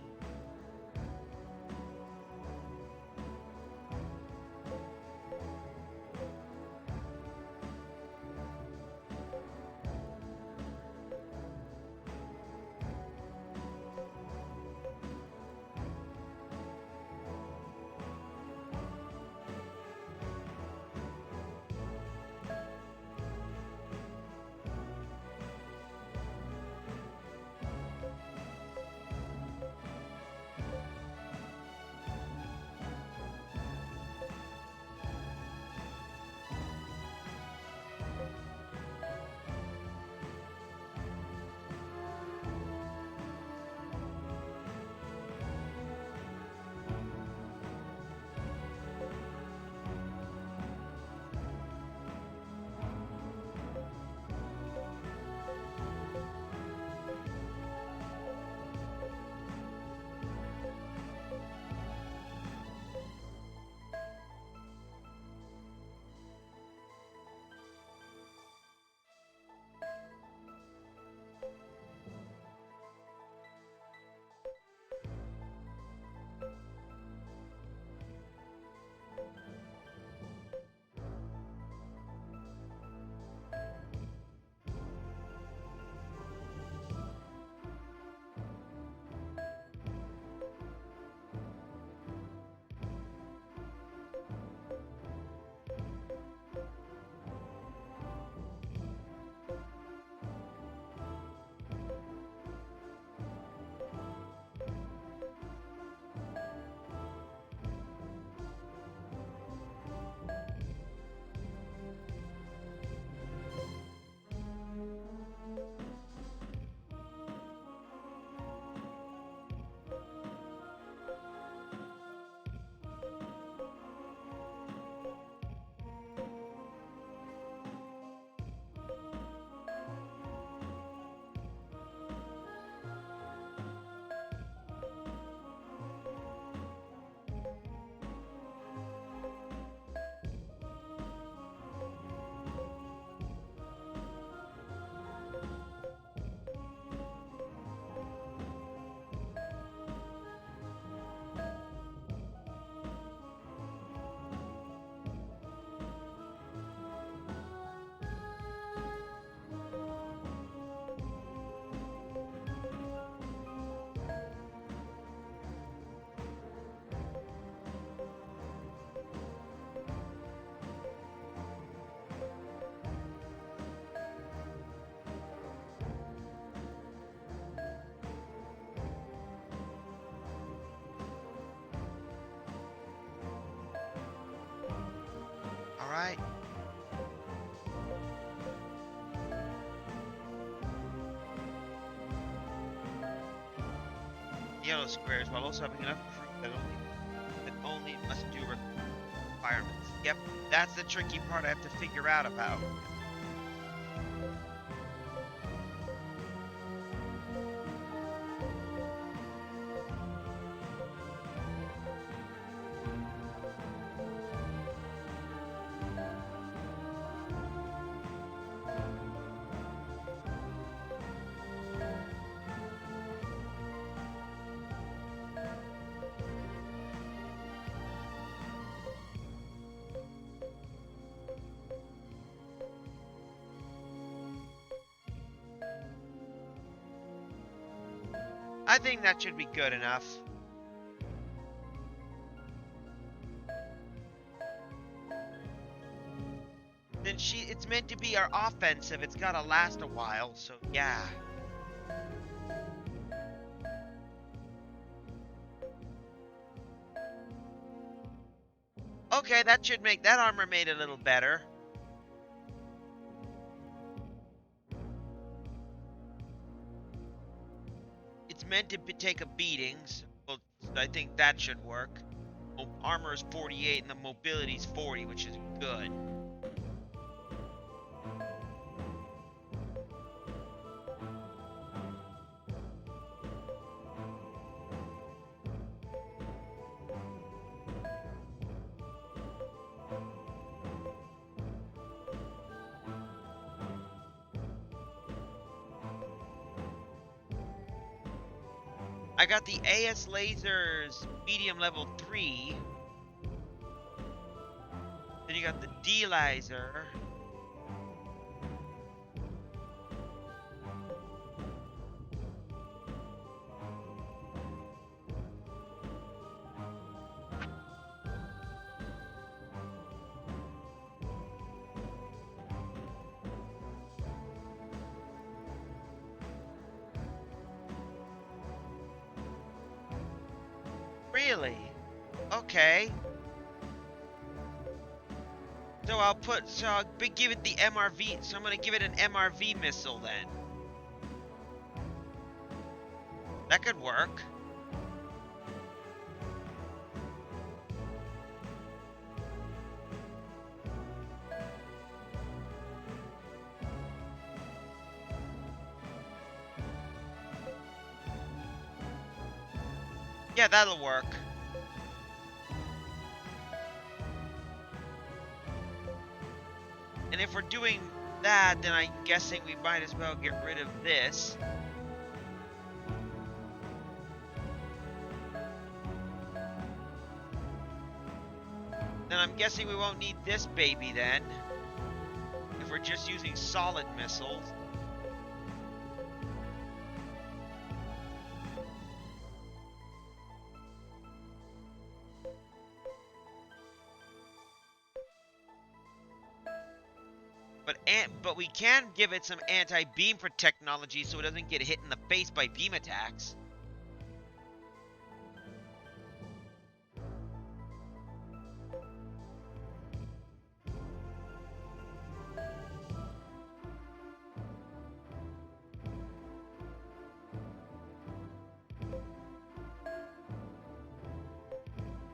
All right. Yellow squares while also having enough proof that only must do requirements. Yep, that's the tricky part I have to figure out about. I think that should be good enough. Then it's meant to be our offensive. It's gotta last a while, so yeah. Okay, that should make that armor made a little better. It's meant to take a beating, so I think that should work. Armor is 48 and the mobility is 40, which is good. I got the AS lasers medium level 3. Then you got the D laser. Really? Okay. So I'll give it the MRV, so I'm gonna give it an MRV missile then. That could work. Yeah, that'll work. And if we're doing that, then I'm guessing we might as well get rid of this. Then I'm guessing we won't need this baby then, if we're just using solid missiles. But we can give it some anti-beam technology so it doesn't get hit in the face by beam attacks.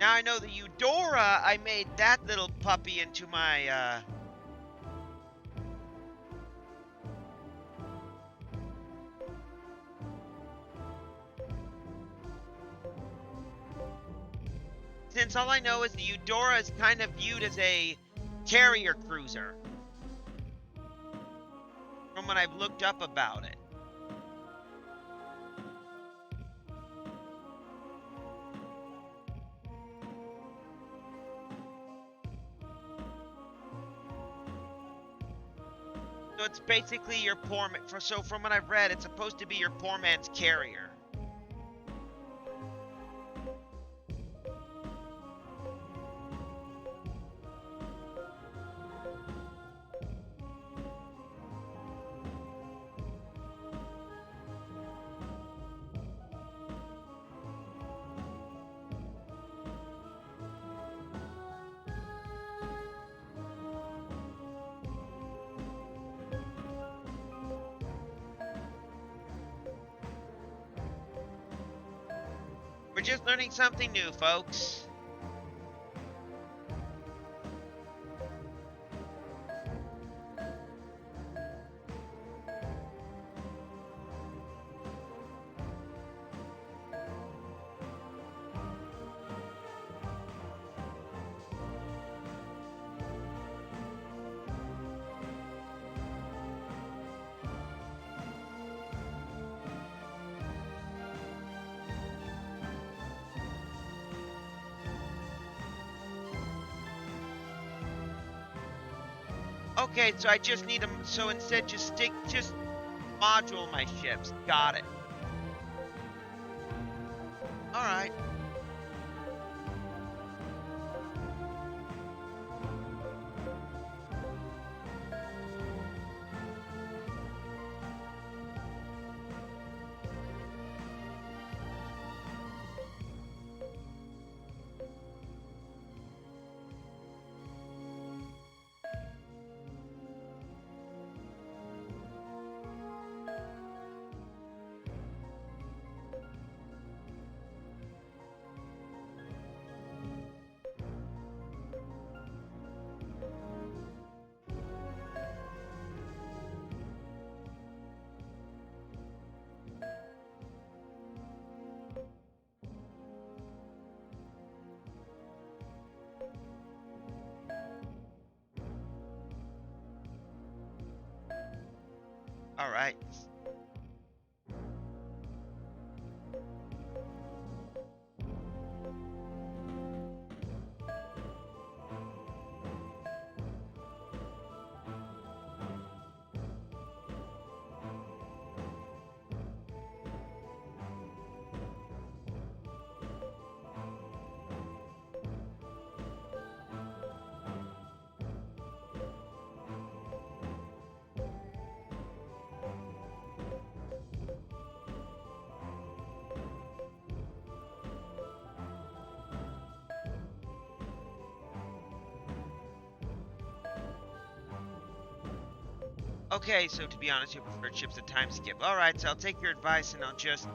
Now I know the Eudora, I made that little puppy into my, since all I know is the Eudora is kind of viewed as a carrier cruiser, from what I've looked up about it. So it's basically your poor man. So from what I've read, it's supposed to be your poor man's carrier. We're just learning something new, folks. Okay, so I just need them. So instead, just module my ships. Got it. All right. All right. Okay, so to be honest, your preferred ship's a time skip. All right, so I'll take your advice and I'll just.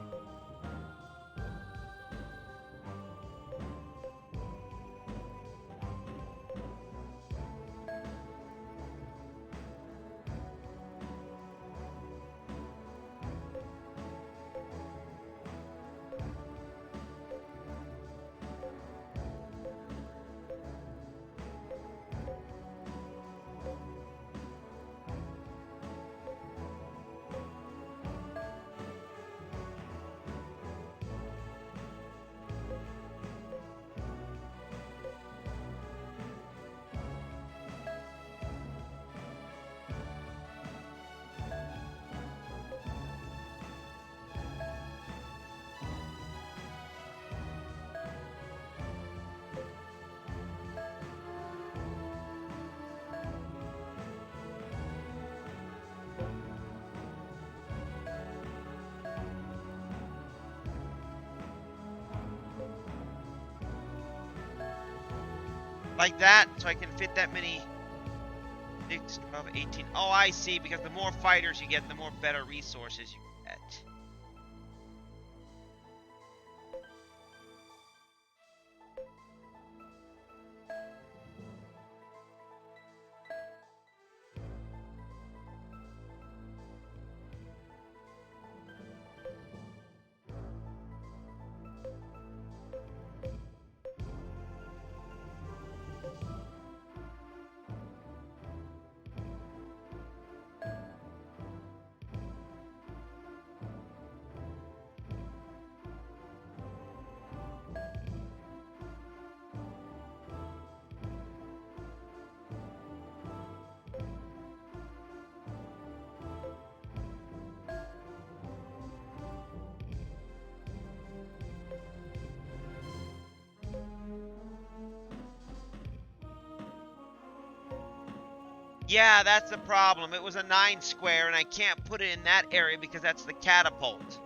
Like that, so I can fit that many. 6, 12, 18. Oh, I see, because the more fighters you get, the more better resources you get. Yeah, that's the problem. It was a 9 square, and I can't put it in that area because that's the catapult.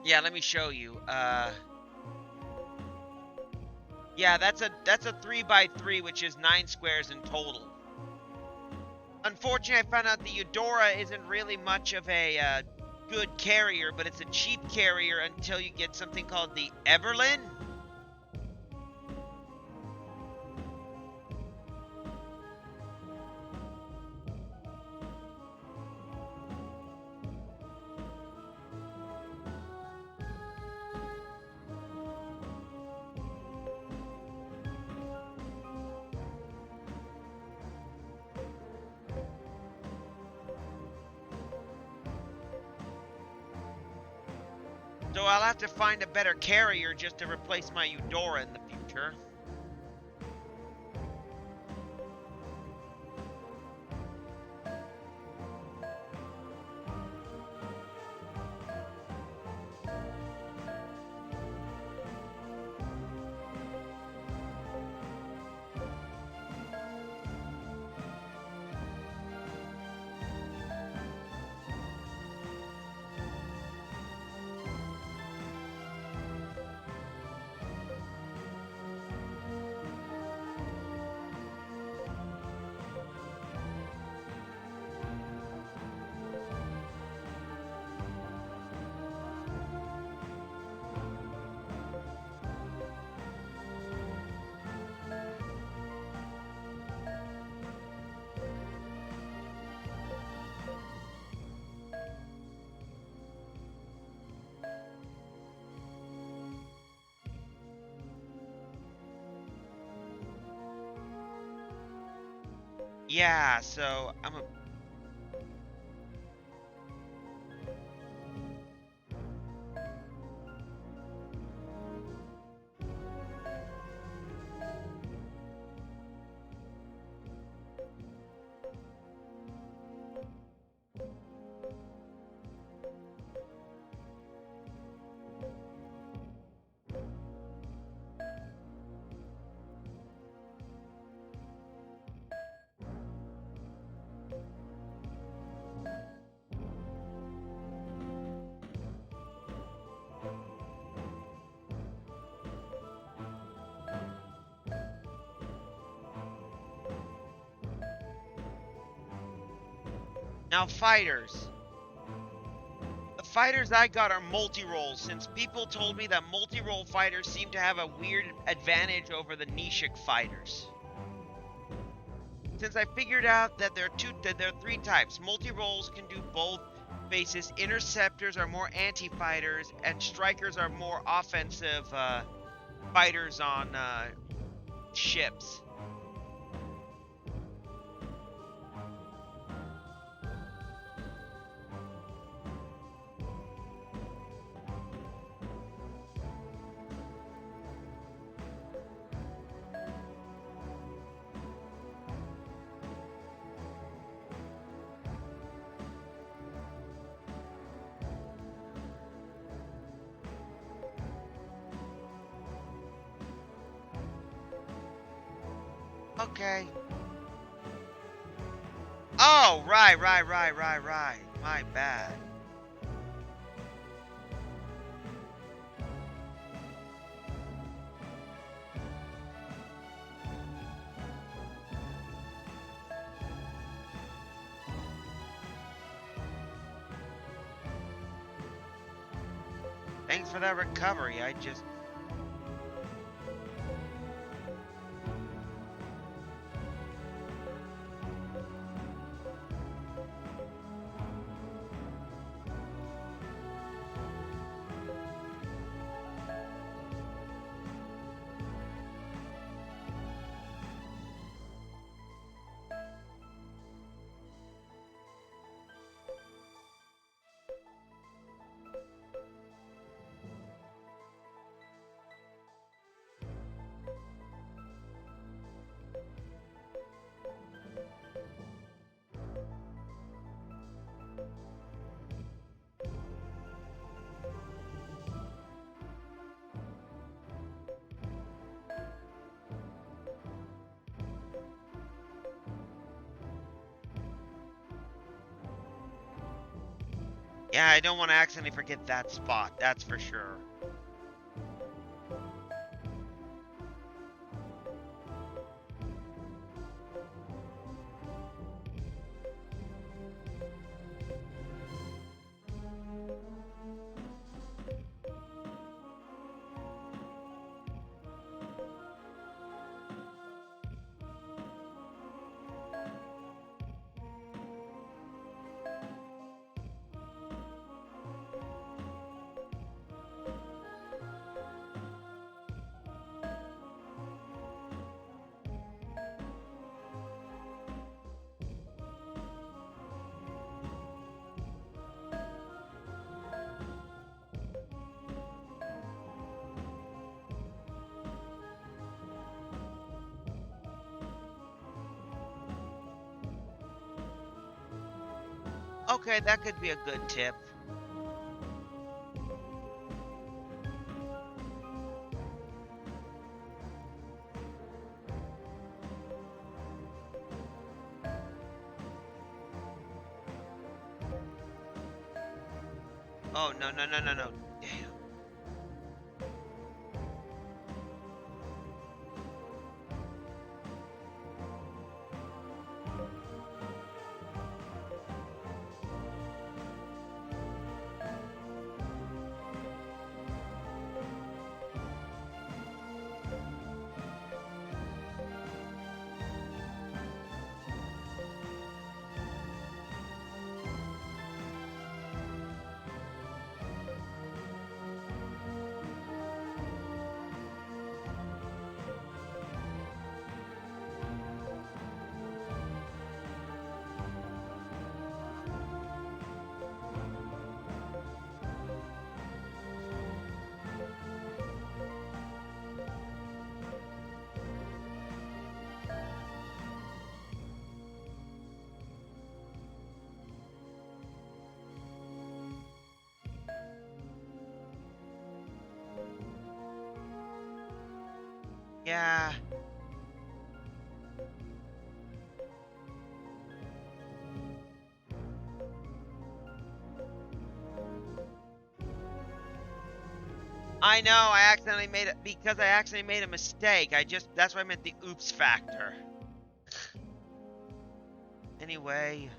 Yeah, let me show you. Yeah, that's a 3 by 3, which is 9 squares in total. Unfortunately, I found out the Eudora isn't really much of a good carrier, but it's a cheap carrier until you get something called the Everlyn. So I'll have to find a better carrier just to replace my Eudora in the future. Yeah, so I'm a now fighters. The fighters I got are multi-roles, since people told me that multi-role fighters seem to have a weird advantage over the Nishik fighters. Since I figured out that there are three types. Multi-roles can do both faces. Interceptors are more anti-fighters, and strikers are more offensive fighters on ships. Okay. Oh, right. My bad. Thanks for that recovery. I just... Yeah, I don't want to accidentally forget that spot, that's for sure. Okay, that could be a good tip. Oh, no. Damn. Yeah. I know, I accidentally made it because I accidentally made a mistake. That's why I meant the oops factor. Anyway.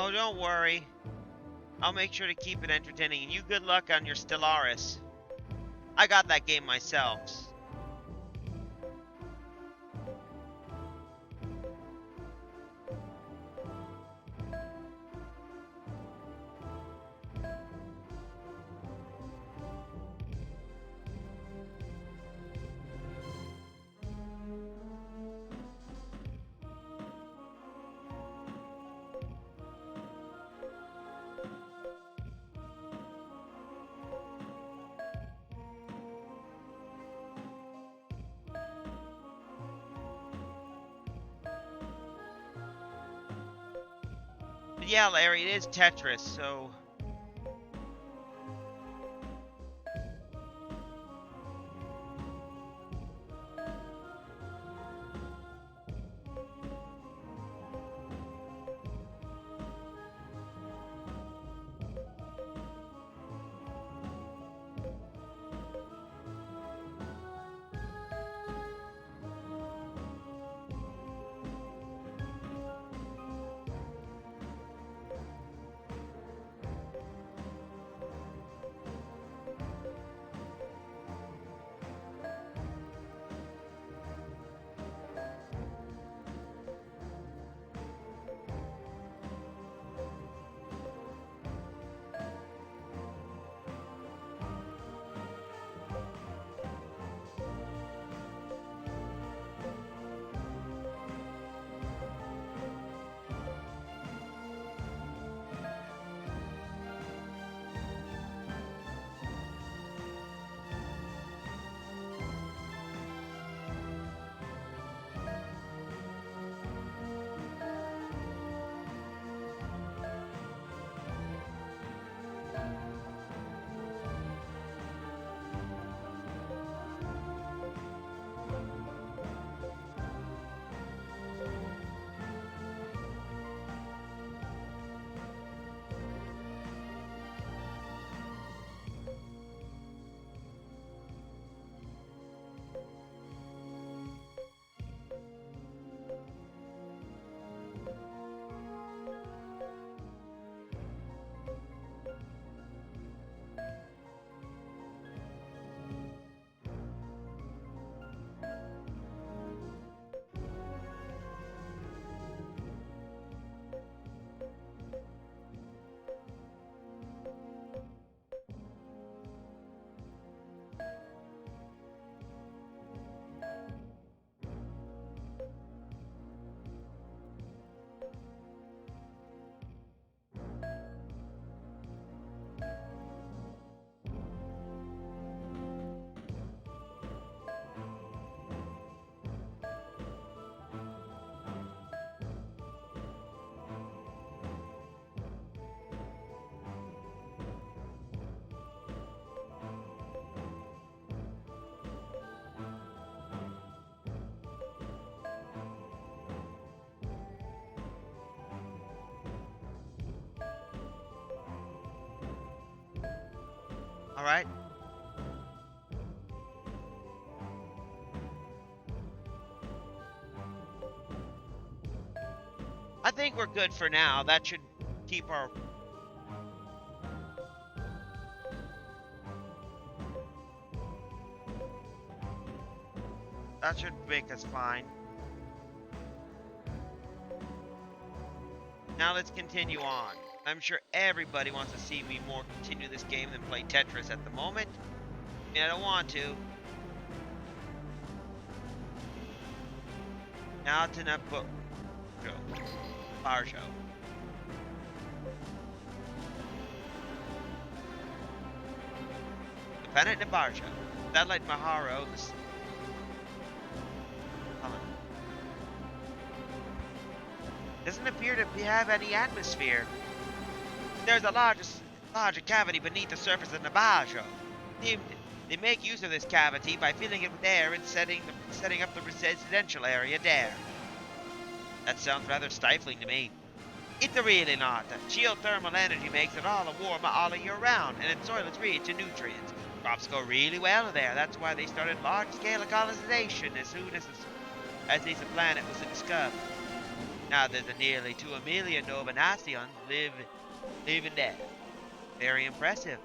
Oh, don't worry. I'll make sure to keep it entertaining. And you good luck on your Stellaris. I got that game myself. But yeah, Larry, it is Tetris, so... Alright? I think we're good for now. That should keep our... That should make us fine. Now let's continue on. I'm sure everybody wants to see me more continue this game than play Tetris at the moment. I mean, I don't want to. Now to Napo... Bar show. The planet Nabarjo. Satellite Maharo. Doesn't appear to have any atmosphere. There's a larger cavity beneath the surface of Nabarjo. They make use of this cavity by filling it with air and setting up the residential area there. That sounds rather stifling to me. It's really not. Geothermal energy makes it all warm all year round, and its soil is rich in nutrients. Crops go really well there. That's why they started large-scale colonization as soon as this planet was discovered. Now there's nearly 2 million Nova Nations living there. Very impressive.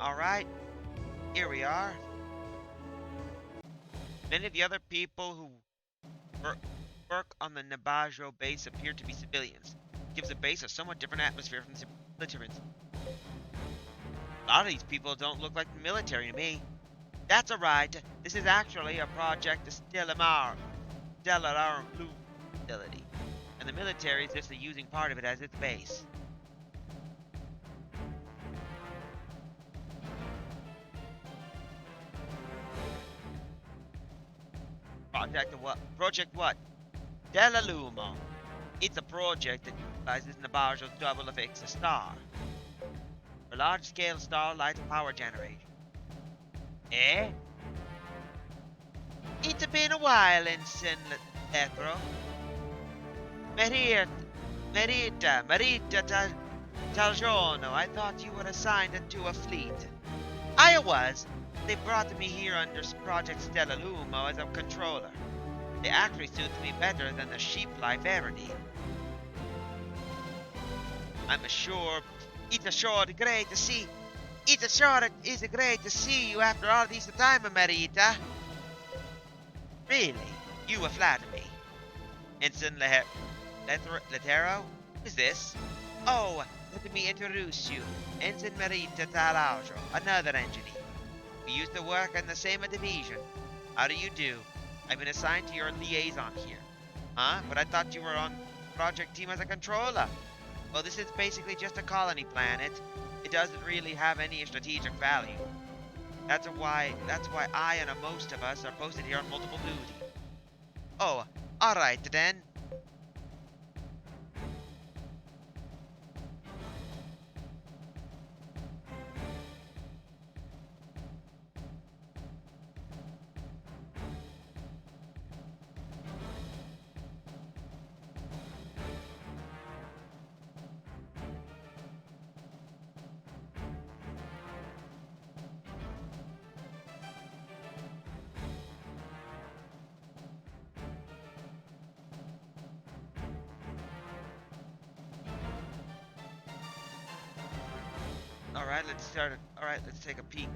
Alright, here we are. Many of the other people who work on the Nabajo base appear to be civilians. It gives the base a somewhat different atmosphere from the militarism. A lot of these people don't look like the military to me. That's alright. This is actually a project Stellar Blue facility, and the military is just using part of it as its base. Project what? Della Lumo. It's a project that utilizes Nabarjo's double affix star for large-scale starlight power generation. Eh? It's been a while in San Letro. Marita Talgiorno. I thought you were assigned to a fleet. I was. They brought me here under Project Stella Lumo as a controller. They actually suits me better than the sheep life ever did. I'm sure it's sure great to see. It's sure it is great to see you after all this time, Marita. Really, you will flatter me. Ensign Letero? Who's this? Oh, let me introduce you. Ensign Marita Talaujo, another engineer. We used to work in the same division. How do you do? I've been assigned to your liaison here. Huh? But I thought you were on project team as a controller. Well, this is basically just a colony planet. It doesn't really have any strategic value. That's why I and most of us are posted here on multiple duty. Oh, alright then. Alright, let's start it. Alright, let's take a peek.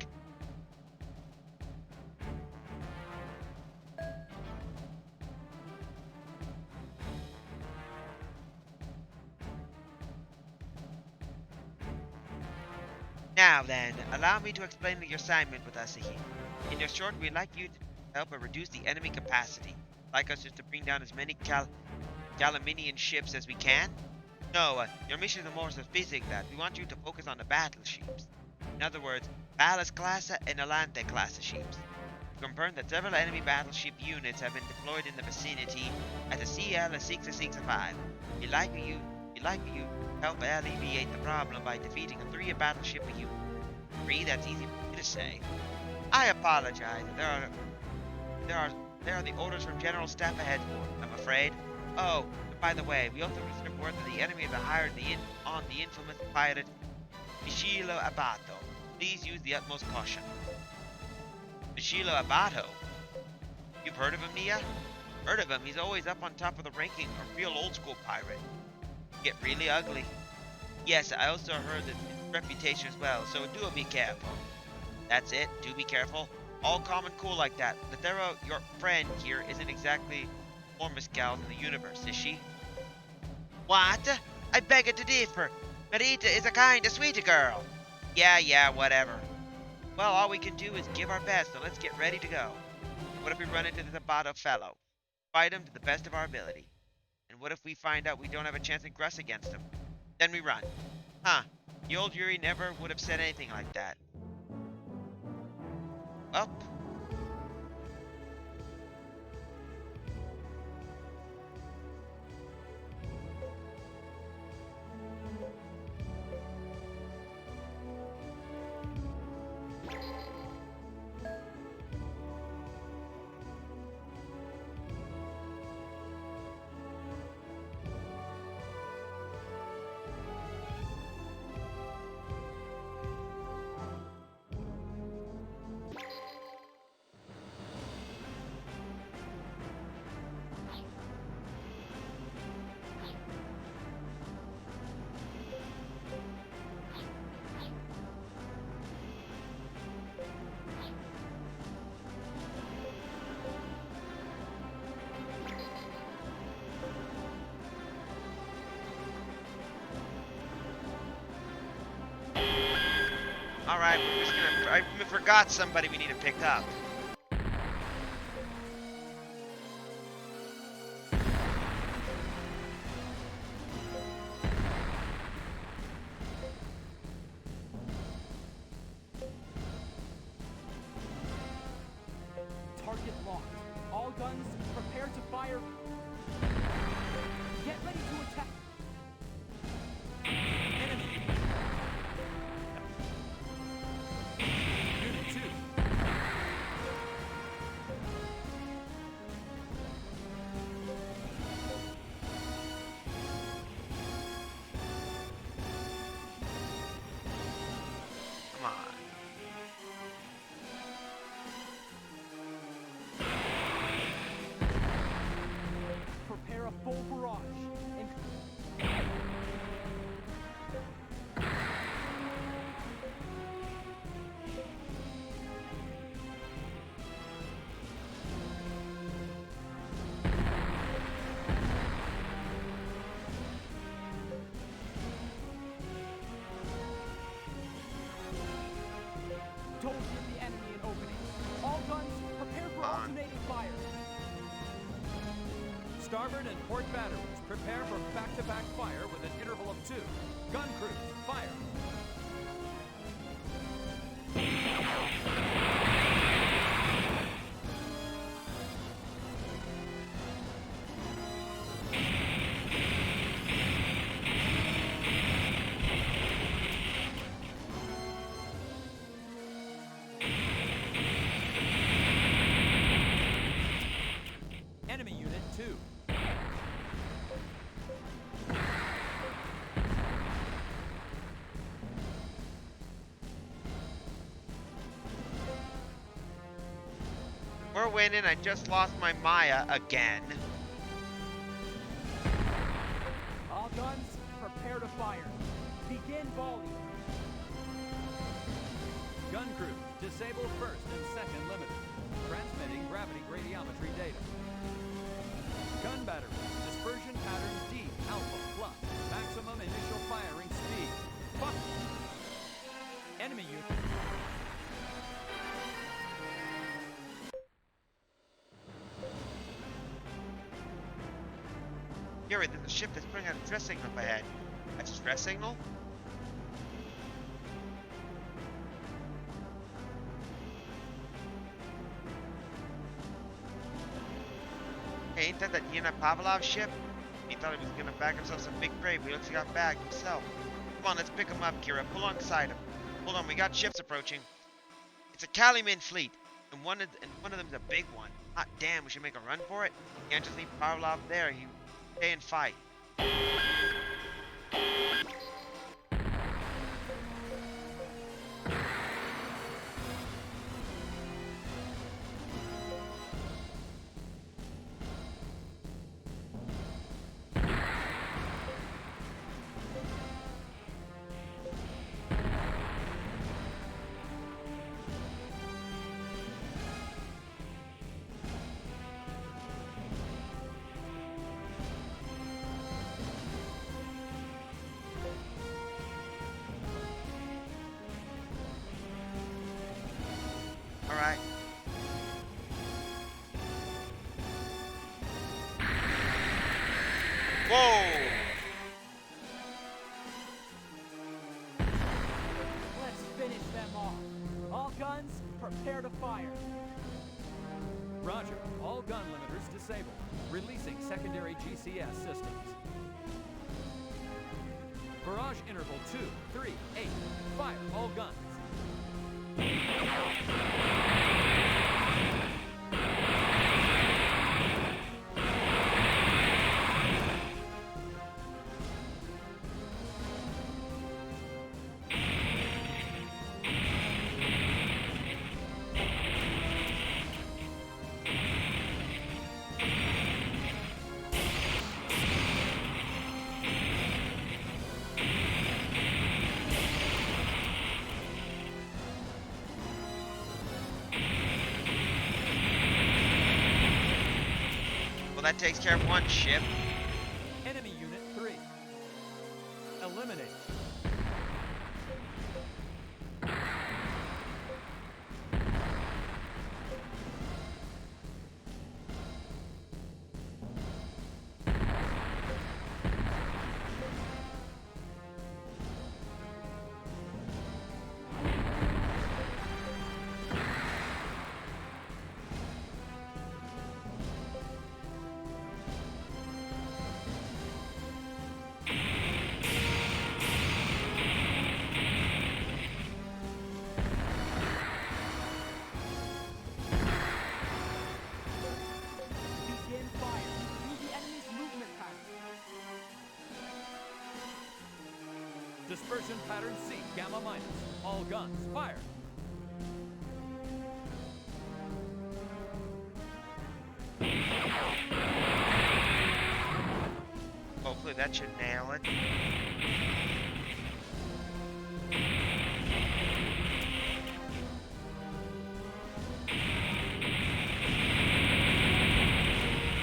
Now then, allow me to explain your assignment with us here. In short, we'd like you to help reduce the enemy capacity. Like us just to bring down as many Galaminian ships as we can? No, your mission is more sophisticated than that. We want you to focus on the battleships. In other words, Ballast class and Alante class ships. Confirmed that several enemy battleship units have been deployed in the vicinity at the CL-665. You help alleviate the problem by defeating a 3 battleship unit. 3, that's easy for me to say. I apologize. There are there are the orders from General Staff ahead for, I'm afraid. Oh, by the way, we also received word that the enemy has hired on the infamous pirate Michilo Abato. Please use the utmost caution. Michilo Abato? You've heard of him, Nia? Heard of him, he's always up on top of the ranking, a real old school pirate. Get really ugly. Yes, I also heard that his reputation as well, so do be careful. That's it, do be careful. All calm and cool like that. Lethero, your friend here, isn't exactly the warmest gal in the universe, is she? What? I beg to differ. Marita is a kind of sweet girl. Yeah, whatever. Well, all we can do is give our best, so let's get ready to go. What if we run into this Abato fellow? Fight him to the best of our ability. And what if we find out we don't have a chance at Gruss against him? Then we run. Huh. The old Yuri never would have said anything like that. Well. Alright, we're just gonna... I forgot somebody we need to pick up. Target locked. All guns, prepare to fire. Get ready to attack. Enemy. Unit 2. Come on. Prepare a full barrage. And don't give the enemy an opening. All guns, prepare for alternating fire. Starboard and port batteries, prepare for back-to-back fire with an interval of 2. Gun crews, fire. Enemy unit 2. We're winning. I just lost my Maya again. All guns, prepare to fire. Begin volley. Gun crew, disable first and second limiter. Transmitting gravity gradiometry data. Gun battery, dispersion pattern D, alpha, plus. Maximum initial firing speed. Fuck. Enemy unit. Yuri, there's a ship that's putting out a stress signal up ahead. A stress signal? said that he and that Pavlov ship, he thought he was gonna bag himself some big prey, but he looks like he got bagged himself. Come on, let's pick him up, Kira. Pull alongside him. Hold on, we got ships approaching. It's a Kaliman fleet, and one of them's a big one. Hot damn, we should make a run for it. Can't just leave Pavlov there. He stay and fight. All right. Whoa! Let's finish them off. All guns, prepare to fire. Roger. All gun limiters disabled. Releasing secondary GCS systems. Barrage interval 2, 3, 8. Fire all guns. Well, that takes care of one ship. Enemy unit 3. Eliminate. Begin fire. Use the enemy's movement pattern. Dispersion pattern C, gamma minus. All guns, fire. Hopefully that should nail it.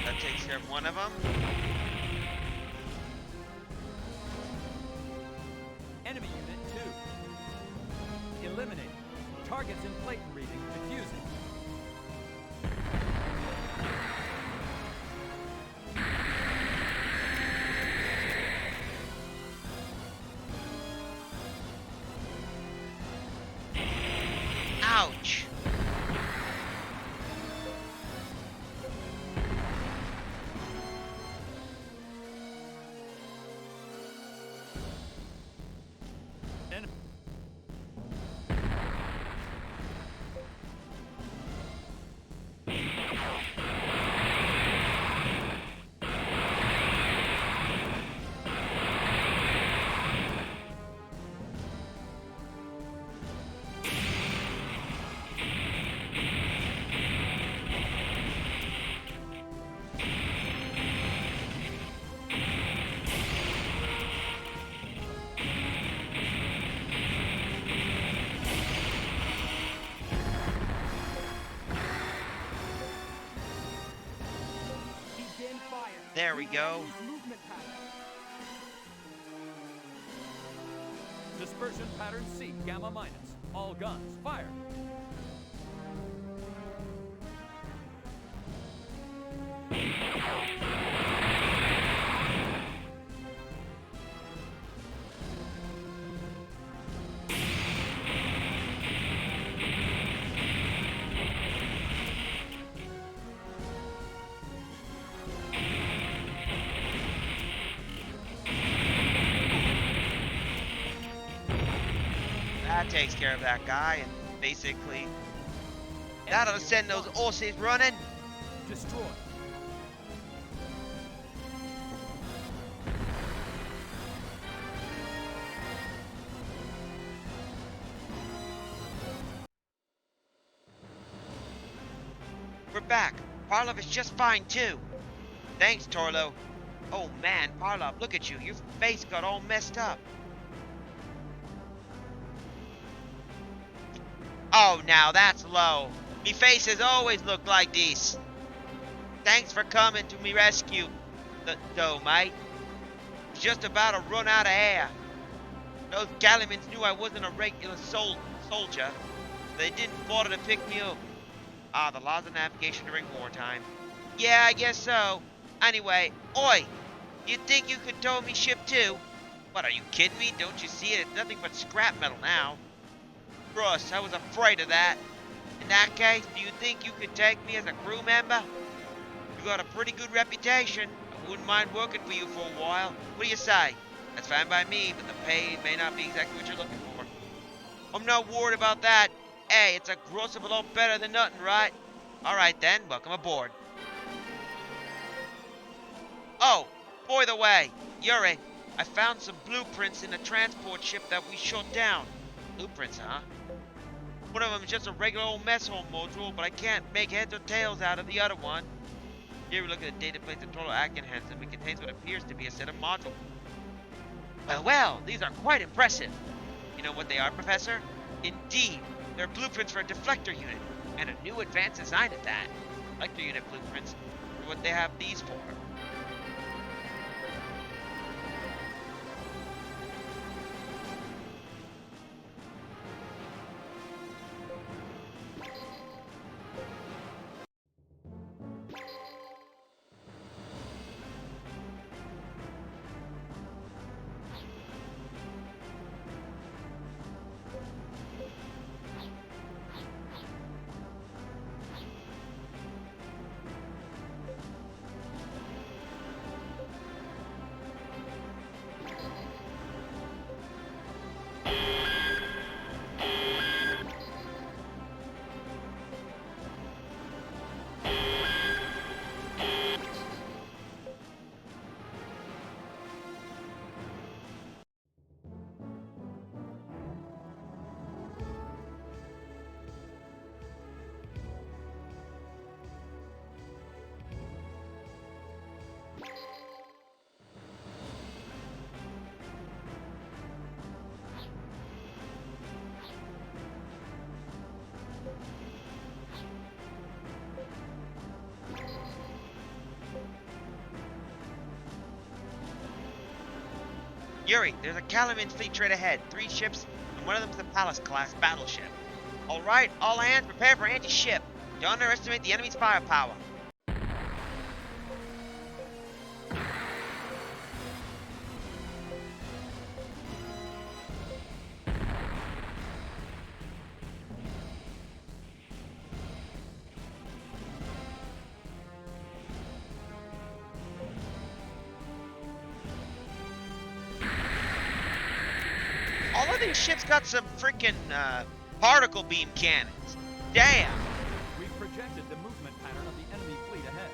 That takes care of one of them. Enemy unit 2. Eliminate. Targets in plate reading, diffusing. Ouch! En- Begin fire. There we Use the go. enemy's movement pattern. Dispersion pattern C, gamma minus. All guns, fire. takes care of that guy, and basically that'll Enemy send unit those lost. horses running. Destroy. We're back. Parlov is just fine too. Thanks, Torlo. Oh man, Parlov, look at you. Your face got all messed up. Oh, now that's low. Me face has always looked like this. Thanks for coming to me rescue, though, mate. Was just about to run out of air. Those Gallimans knew I wasn't a regular soldier, so they didn't bother to pick me up. Ah, the laws of navigation during wartime. Yeah, I guess so. Anyway, oi! You think you could tow me ship too? What, are you kidding me? Don't you see it? It's nothing but scrap metal now. Russ, I was afraid of that. In that case, do you think you could take me as a crew member? You got a pretty good reputation. I wouldn't mind working for you for a while. What do you say? That's fine by me, but the pay may not be exactly what you're looking for. I'm not worried about that. Hey, it's a gross of a lot better than nothing, right? Alright then, welcome aboard. Oh, by the way, Yuri, I found some blueprints in a transport ship that we shot down. Blueprints, huh? One of them is just a regular old mess hall module, but I can't make heads or tails out of the other one. Here we look at the data plates of Total Atkinson, which contains what appears to be a set of modules. Well, these are quite impressive. You know what they are, Professor? Indeed, they're blueprints for a deflector unit, and a new advanced design at that. Deflector unit blueprints are what they have these for. Yuri, there's a Calaman fleet straight ahead. 3 ships, and one of them's a Palace-class battleship. Alright, all hands prepare for anti-ship. Don't underestimate the enemy's firepower. All of these ships got some freaking particle beam cannons. Damn! We've projected the movement pattern of the enemy fleet ahead.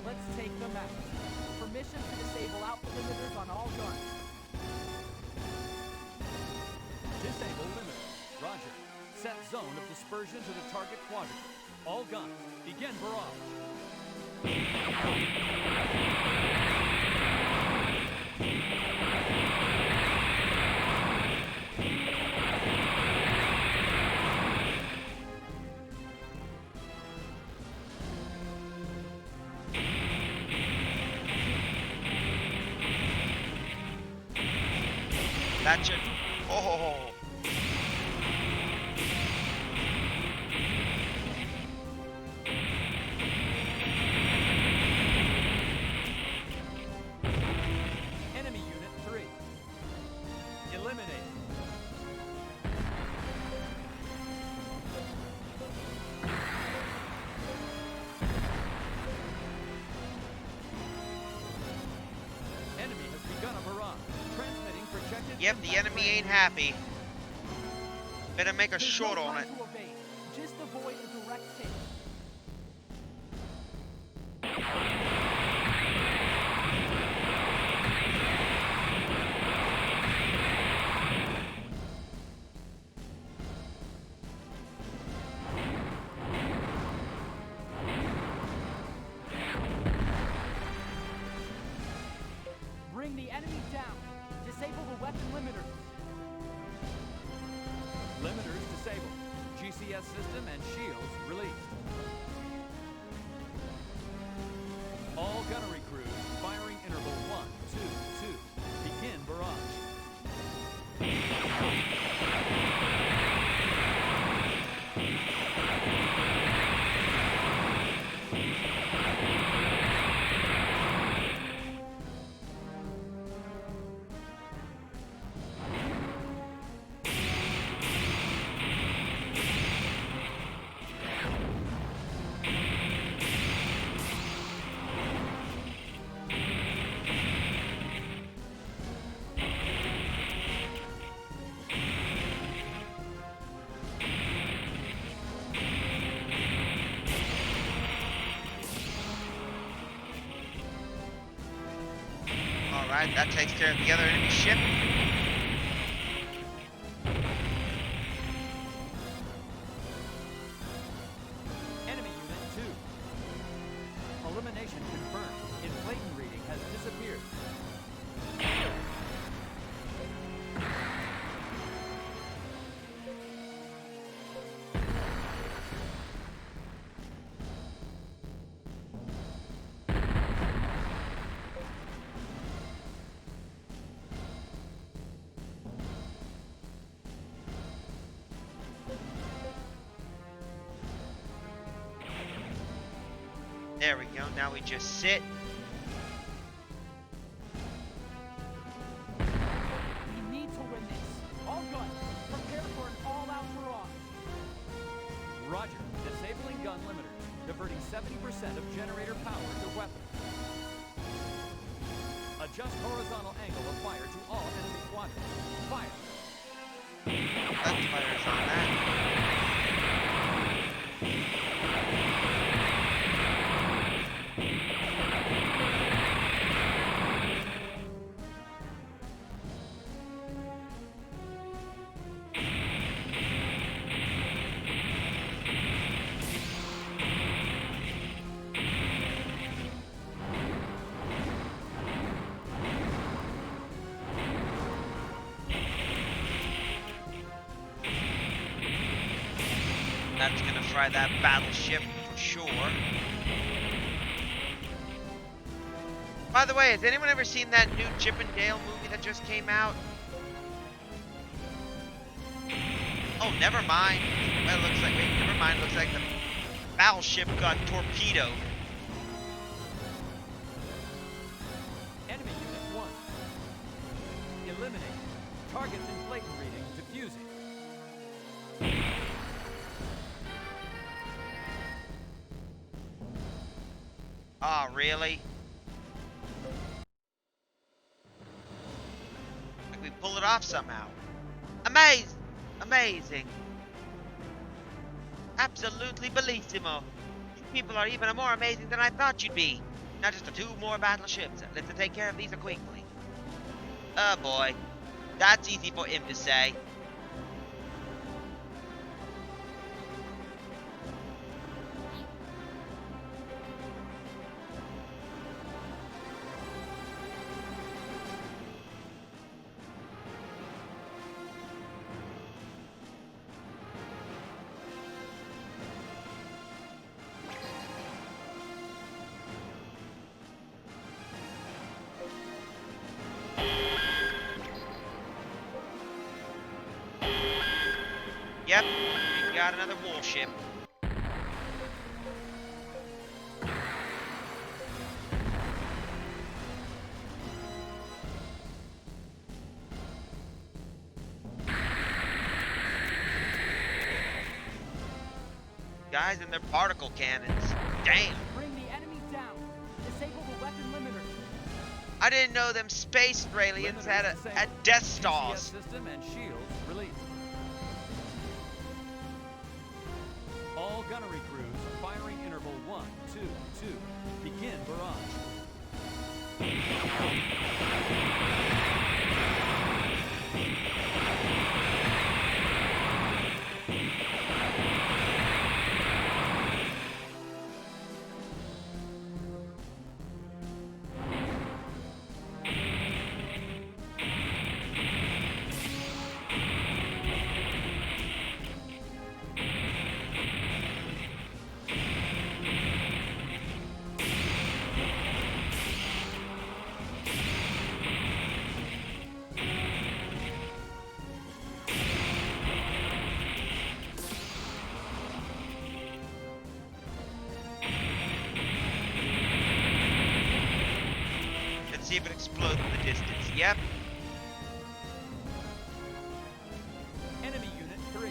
Let's take them out. Permission to disable output limiters on all guns. Disable limiter. Roger. Set zone of dispersion to the target quadrant. All guns, begin barrage. That should... Oh! Enemy unit 3. Eliminated. Enemy has begun a barrage. Transmitting projected Yep, the enemy ain't happy. Better make a There's short no on time it. to evade. Just avoid a direct hit. Bring the enemy down. Disable the weapon limiters. Limiters disabled. GCS system and shields released. All gunnery crews, firing interval 1, 2, 2. Begin barrage. Alright, that takes care of the other enemy ship. Enemy Unit 2. Elimination confirmed. Inflaton reading has disappeared. There we go. Now we just sit. We need to win this. All guns, prepare for an all-out barrage. Roger. Disabling gun limiters. Diverting 70% of generator power to weapons. Adjust horizontal angle of fire to all enemy quadrants. Fire. That fire's on that. That's gonna fry that battleship for sure. By the way, has anyone ever seen that new Chip and Dale movie that just came out? Oh, never mind. Well, it looks like, wait, never mind. Looks like the battleship got torpedoed. Enemy Unit 1. Eliminate. Target's inflaton reading diffusing. Ah, really? Like we pull it off somehow. Amazing! Amazing! Absolutely bellissimo! You people are even more amazing than I thought you'd be. Now just 2 more battleships. Let's take care of these quickly. Oh boy. That's easy for him to say. Yep, we got another warship. Guys and their particle cannons. Damn. Bring the enemy down. Disable the weapon limiters. I didn't know them space aliens had Limiters disabled. had death TCS stars. system and shields released. All gunnery crews, firing interval 1, 2, 2. Begin barrage. Let's see if it explodes in the distance. Yep. Enemy unit 3.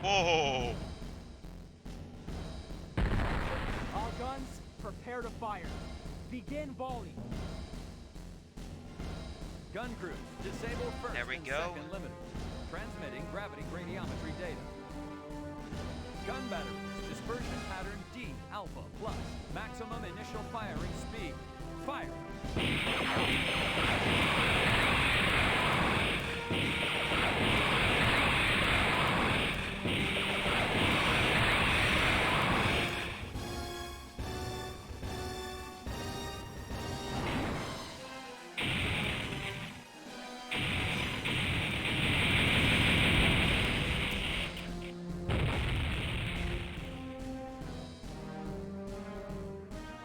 Whoa. All guns, prepare to fire. Begin volley. Gun crews, disable first There we and go. second limiters. Transmitting gravity gradiometry data. Gun batteries, dispersion pattern D alpha plus. Maximum initial firing speed. Fire.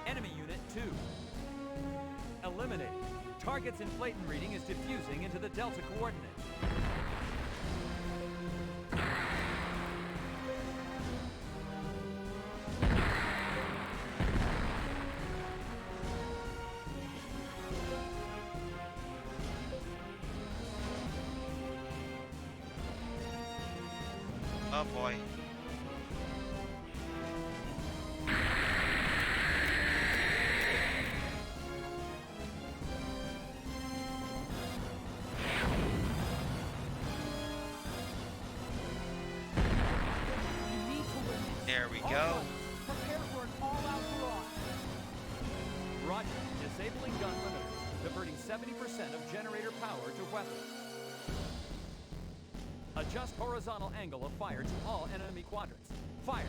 Enemy unit 2. Eliminated. Target's inflaton reading is diffusing into the delta coordinates. Oh boy. You need to win this. There we All go. guns, prepare for an all-out barrage. Roger. Disabling gun limiters, diverting 70% of generator power to weapons. Adjust horizontal angle of fire to all enemy quadrants. Fire.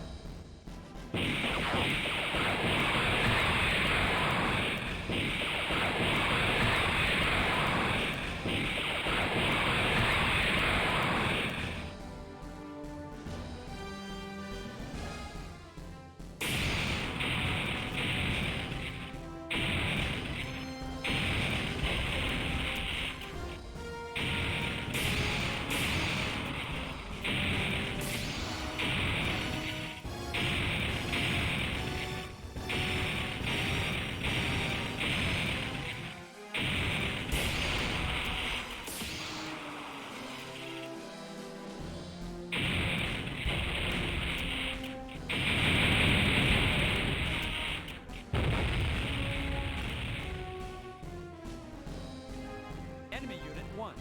Enemy unit 1.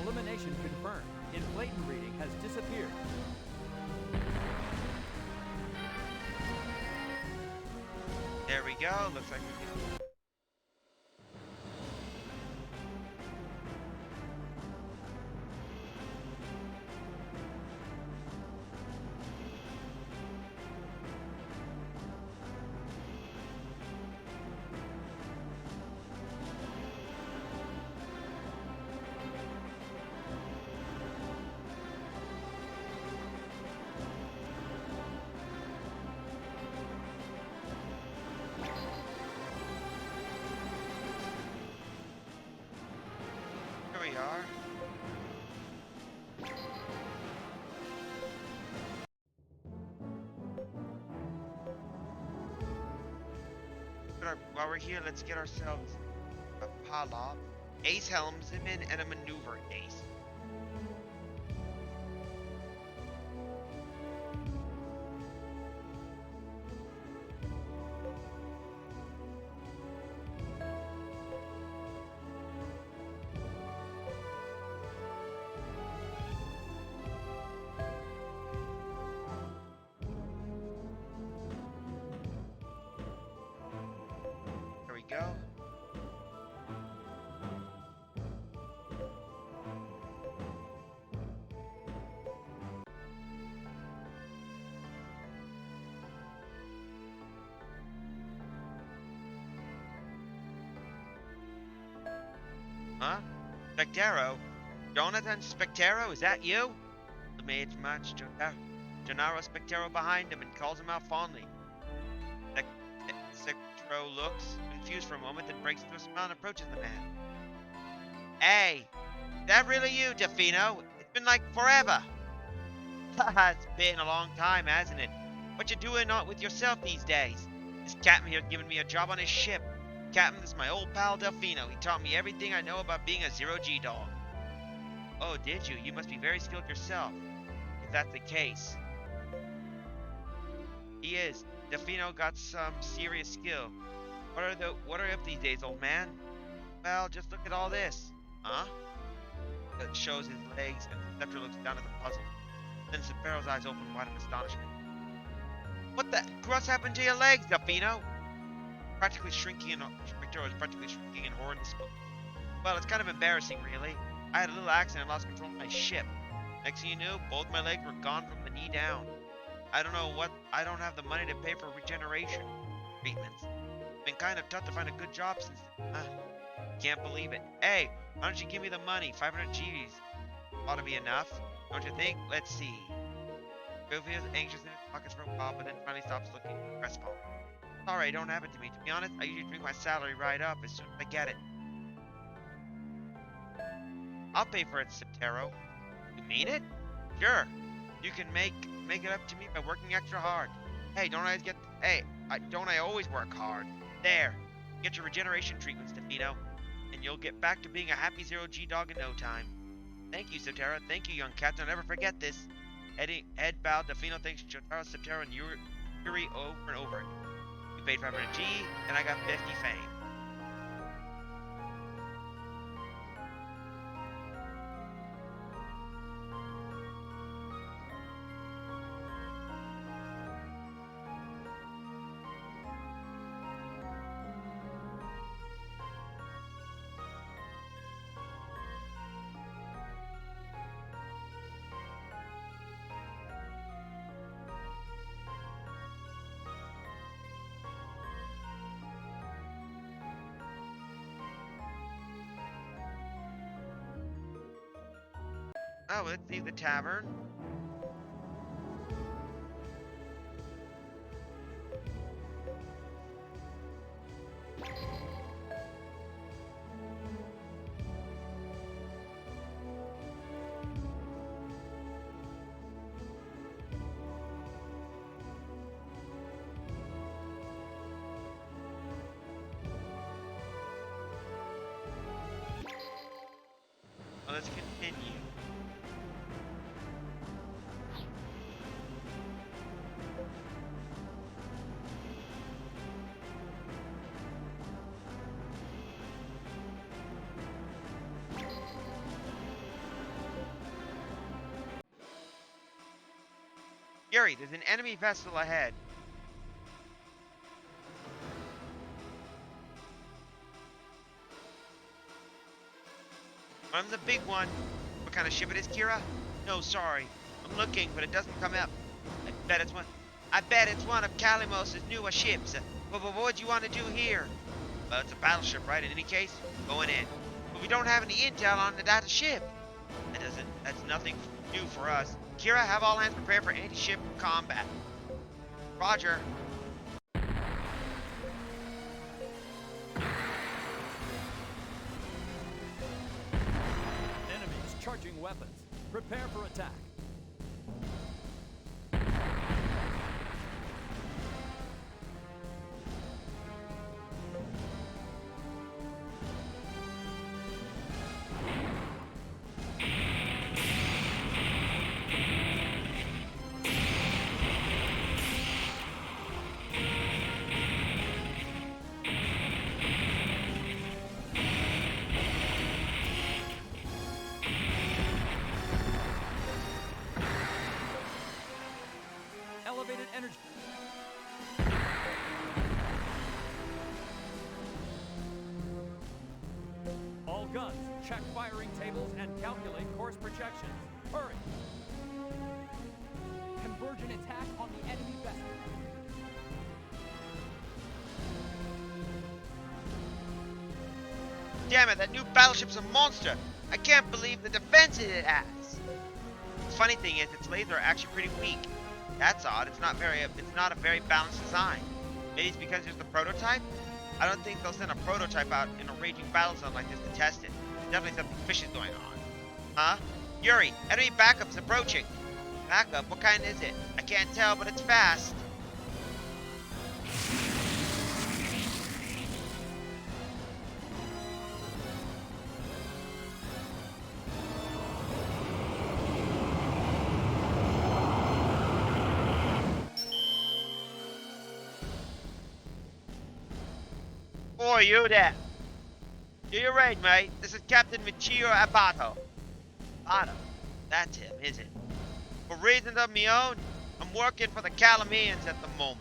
Elimination confirmed. Inflaton reading has disappeared. There we go. Looks like we can. Here we are. while we're here, let's get ourselves a Palop, Ace Helmsman, and a Maneuver Ace. There we go. Huh? Spectero? Jonathan Spectero, is that you? The mage matched Gennaro Spectero behind him and calls him out fondly. Spectero looks confused for a moment, then breaks into a smile and approaches the man. Hey, is that really you, Defino? It's been like forever. It's been a long time, hasn't it? What you doing out with yourself these days? This captain here giving me a job on his ship. Captain, this is my old pal Delfino. He taught me everything I know about being a zero-G dog. Oh, did you? You must be very skilled yourself. If that's the case. He is. Delfino got some serious skill. What are you up these days, old man? Well, just look at all this. Huh? It shows his legs, and the scepter looks down at the puzzle. Then Sparrow's eyes open wide in astonishment. What the cross happened to your legs, Delfino? Spectero is practically shrinking in horror and dismay. Well, it's kind of embarrassing, really. I had a little accident and lost control of my ship. Next thing you knew, both my legs were gone from the knee down. I don't have the money to pay for regeneration treatments. It's been kind of tough to find a good job since then. Can't believe it. Hey, why don't you give me the money? 500 G's ought to be enough, don't you think? Let's see. Bill feels anxious in his pockets for a while, but then finally stops looking crestfallen. Sorry, don't have it to me. To be honest, I usually drink my salary right up as soon as I get it. I'll pay for it, Septero. You mean it? Sure. You can make it up to me by working extra hard. Hey, don't I always work hard? There. Get your regeneration treatments, Defino, and you'll get back to being a happy zero-G dog in no time. Thank you, Septero. Thank you, young captain. I'll never forget this. Head bowed. Defino thanks Jotaro, Septero, and Yuri over and over again. You paid 500 G, and I got 50 fame. Oh, let's see the tavern. Well, let's continue. Yuri, there's an enemy vessel ahead. I'm the big one. What kind of ship it is, Kira? No, sorry. I'm looking, but it doesn't come up. I bet it's one of Kalimos' newer ships. But what do you want to do here? Well, it's a battleship, right? In any case, going in. But we don't have any intel on that ship. That's nothing new for us. Kira, have all hands prepare for anti-ship combat. Roger. Enemies charging weapons. Prepare for attack. elevated energy. All guns, check firing tables and calculate course projections. Hurry! Convergent attack on the enemy vessel. Damn it, that new battleship's a monster. I can't believe the defenses it has. The funny thing is, its lasers are actually pretty weak. That's odd. It's not a very balanced design. Maybe it's because it's the prototype? I don't think they'll send a prototype out in a raging battle zone like this to test it. Definitely something fishy going on. Huh? Yuri, enemy backup's approaching. Backup? What kind is it? I can't tell, but it's fast. Boy, you there. You're right, mate. This is Captain Michio Abato. Abato? That's him, is it? For reasons of my own, I'm working for the Calamians at the moment.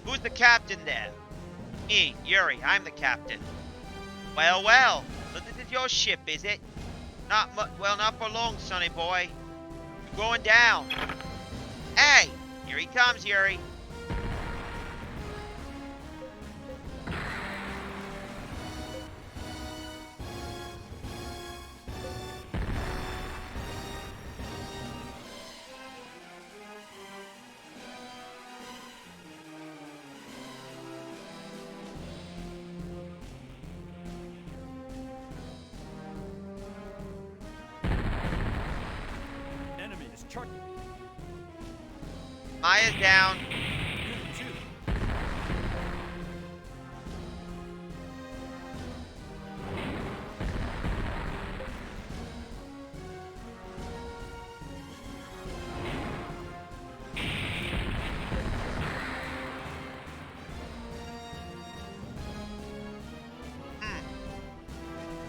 Who's the captain there? Me, Yuri, I'm the captain. Well, well, so this is your ship, is it? Well, not for long, sonny boy. You're going down. Hey, here he comes, Yuri. Enemy is charging. Maya's down. Unit 2.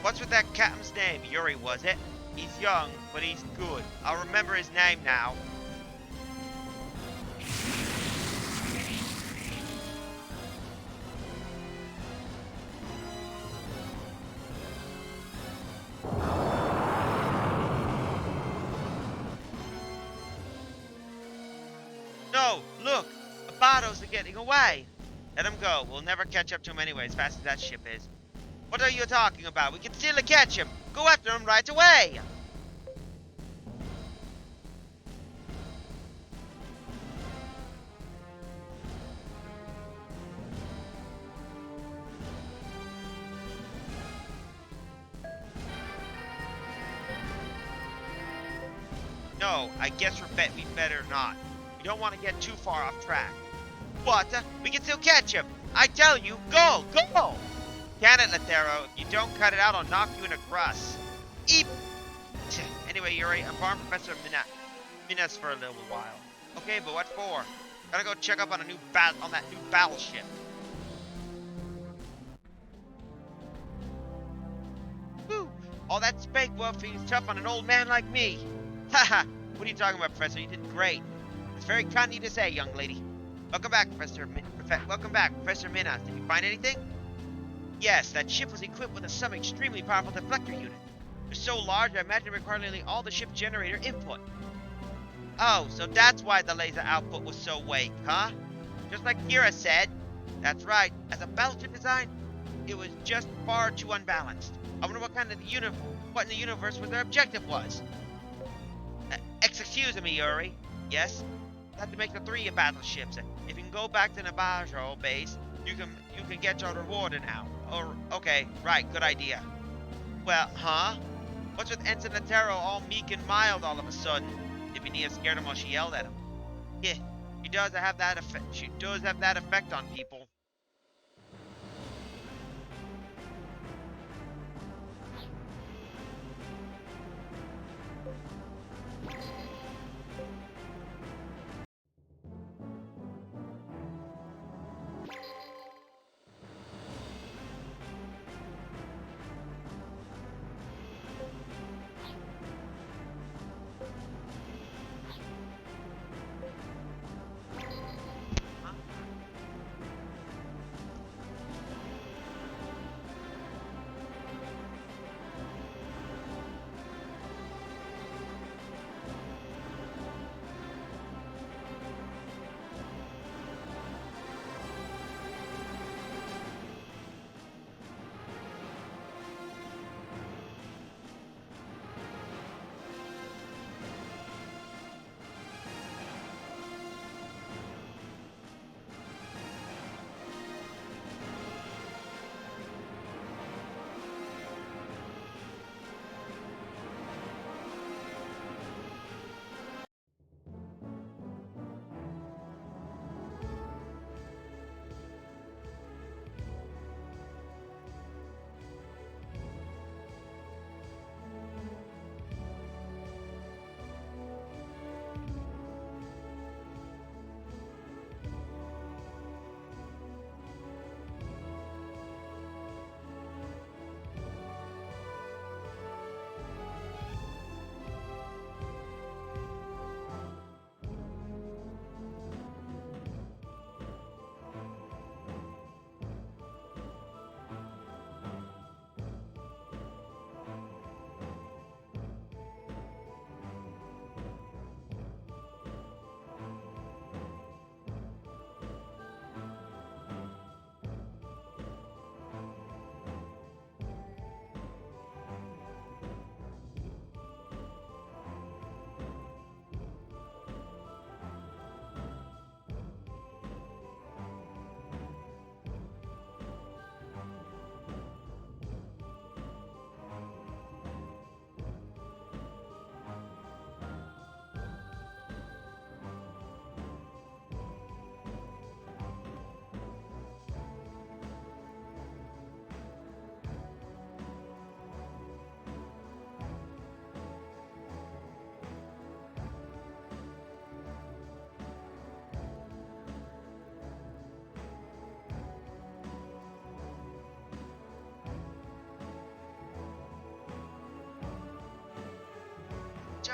What's with that captain's name? Yuri, was it? He's young, but he's good. I'll remember his name now. No, look! Abatos are getting away! Let him go. We'll never catch up to him anyway, as fast as that ship is. What are you talking about? We can still catch him! Go after him right away! No, I guess we better not. We don't want to get too far off track. But we can still catch him! I tell you, go! Go! Can it, Lathero? If you don't cut it out, I'll knock you in a crust. Eep! Anyway, Yuri, I'm borrowing Professor Minas for a little while. Okay, but what for? Gotta go check up on that new battleship. Whew! All that spank work feels tough on an old man like me. Haha! What are you talking about, Professor? You did great. It's very kind of you to say, young lady. Welcome back, Professor Minas. Did you find anything? Yes, that ship was equipped with some extremely powerful deflector unit. They're so large, I imagine it required nearly all the ship's generator input. Oh, so that's why the laser output was so weak, huh? Just like Kira said. That's right. As a battleship design, it was just far too unbalanced. I wonder what in the universe their objective was. Excuse me, Yuri. Yes? I have to make the 3 battleships. If you can go back to Navajo base, you can get your reward now. Or okay, right, good idea. Well, huh? What's with Ensign Latero all meek and mild all of a sudden? If Nia scared him while she yelled at him. Yeah, she does have that effect. She does have that effect on people.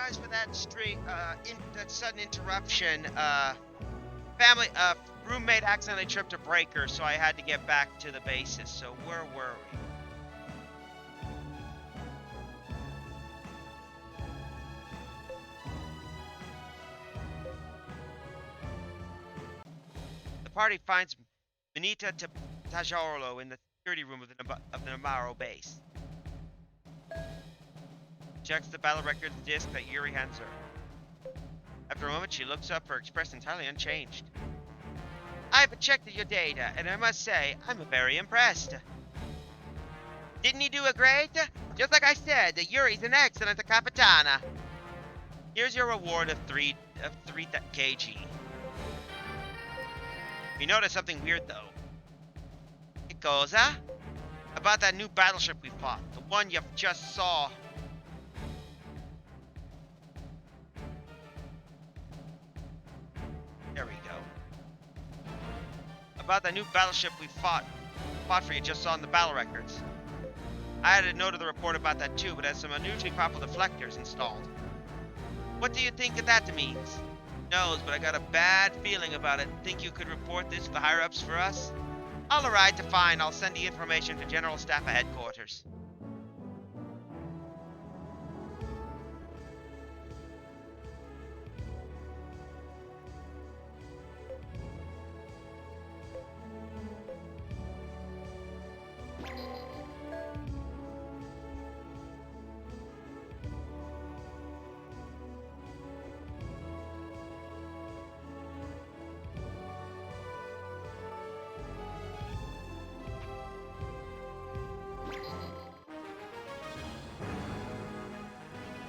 apologize for that that sudden interruption. Roommate accidentally tripped a breaker, so I had to get back to the bases. So where were we? The party finds Benita Tajorlo in the security room of the Navarro base. Checks the battle records disc that Yuri hands her. After a moment, she looks up, her expression entirely unchanged. I've checked your data, and I must say, I'm very impressed. Didn't he do a great? Just like I said, Yuri's an excellent Capitana. Here's your reward of 3 kg. You notice something weird, though. It goes, huh? About that new battleship we fought, the one you just saw. There we go. About that new battleship we fought for you just saw in the battle records. I had a note of the report about that too, but it has some unusually powerful deflectors installed. What do you think that means? Knows, but I got a bad feeling about it. Think you could report this to the higher-ups for us? All right, fine. I'll send the information to General Staff at headquarters.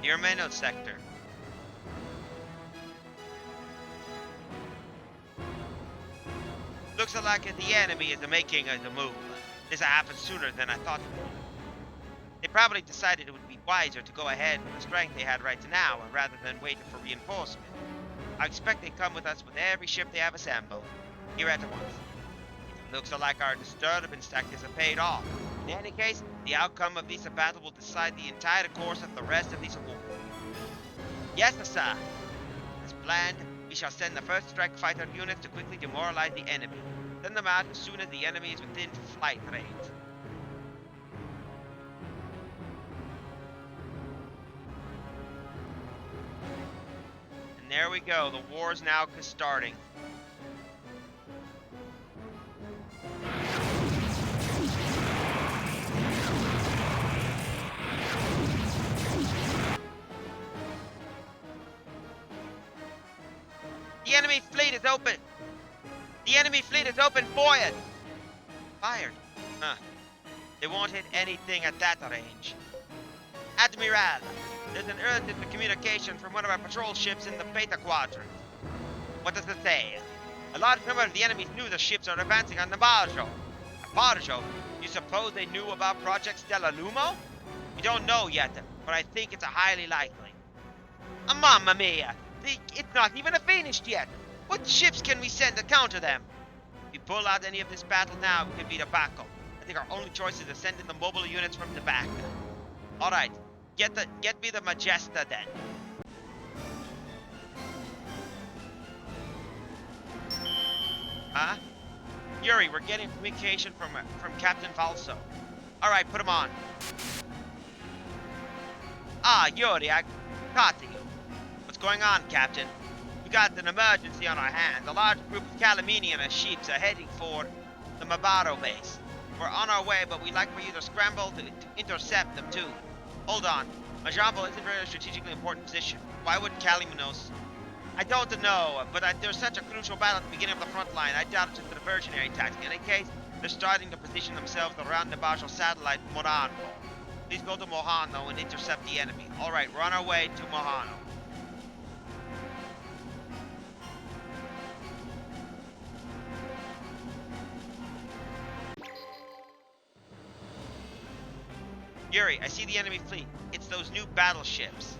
Near Meno sector. Looks like the enemy is making a move. This happened sooner than I thought it would. They probably decided it would be wiser to go ahead with the strength they had right now, rather than wait for reinforcement. I expect they come with us with every ship they have assembled. Here at once. It looks like our disturbance tactics have paid off. In any case, the outcome of this battle will decide the entire course of the rest of this war. Yes, sir. As planned, we shall send the first strike fighter units to quickly demoralize the enemy. Send them out as soon as the enemy is within flight range. And there we go. The war is now starting. The enemy fleet is open. The enemy fleet is open. Fired. Fired. Huh. They won't hit anything at that range. Admiral, there's an urgent communication from one of our patrol ships in the Beta Quadrant. What does it say? A large number of the enemy's news ships are advancing on Navarro. Navarro? You suppose they knew about Project Stella Lumo? We don't know yet, but I think it's highly likely. Mamma mia! It's not even finished yet! What ships can we send to counter them? If we pull out any of this battle now, we could beat a Baco. I think our only choice is to send in the mobile units from the back. Alright, get me the Majesta then. Huh? Yuri, we're getting communication from Captain Valso. Alright, put him on. Ah, Yuri, I got to you. What's going on, Captain? We got an emergency on our hands. A large group of Calaminian ships are heading for the Mabaro base. We're on our way, but we'd like for you to scramble to intercept them too. Hold on. Majambo isn't very strategically important position. Why would Kaliminos? I don't know, but there's such a crucial battle at the beginning of the front line. I doubt it's a diversionary tactic. In any case, they're starting to position themselves around the Navarro satellite Morano. Please go to Mohano and intercept the enemy. Alright, we're on our way to Mohano. Yuri, I see the enemy fleet. It's those new battleships.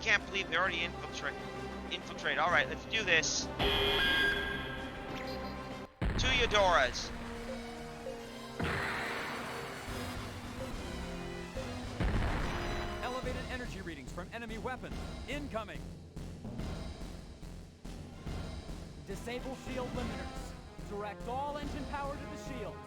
can't believe they already infiltrate. All right, let's do this. 2 Eudoras. Elevated energy readings from enemy weapons. Incoming. Disable shield limiters. Direct all engine power to the shields.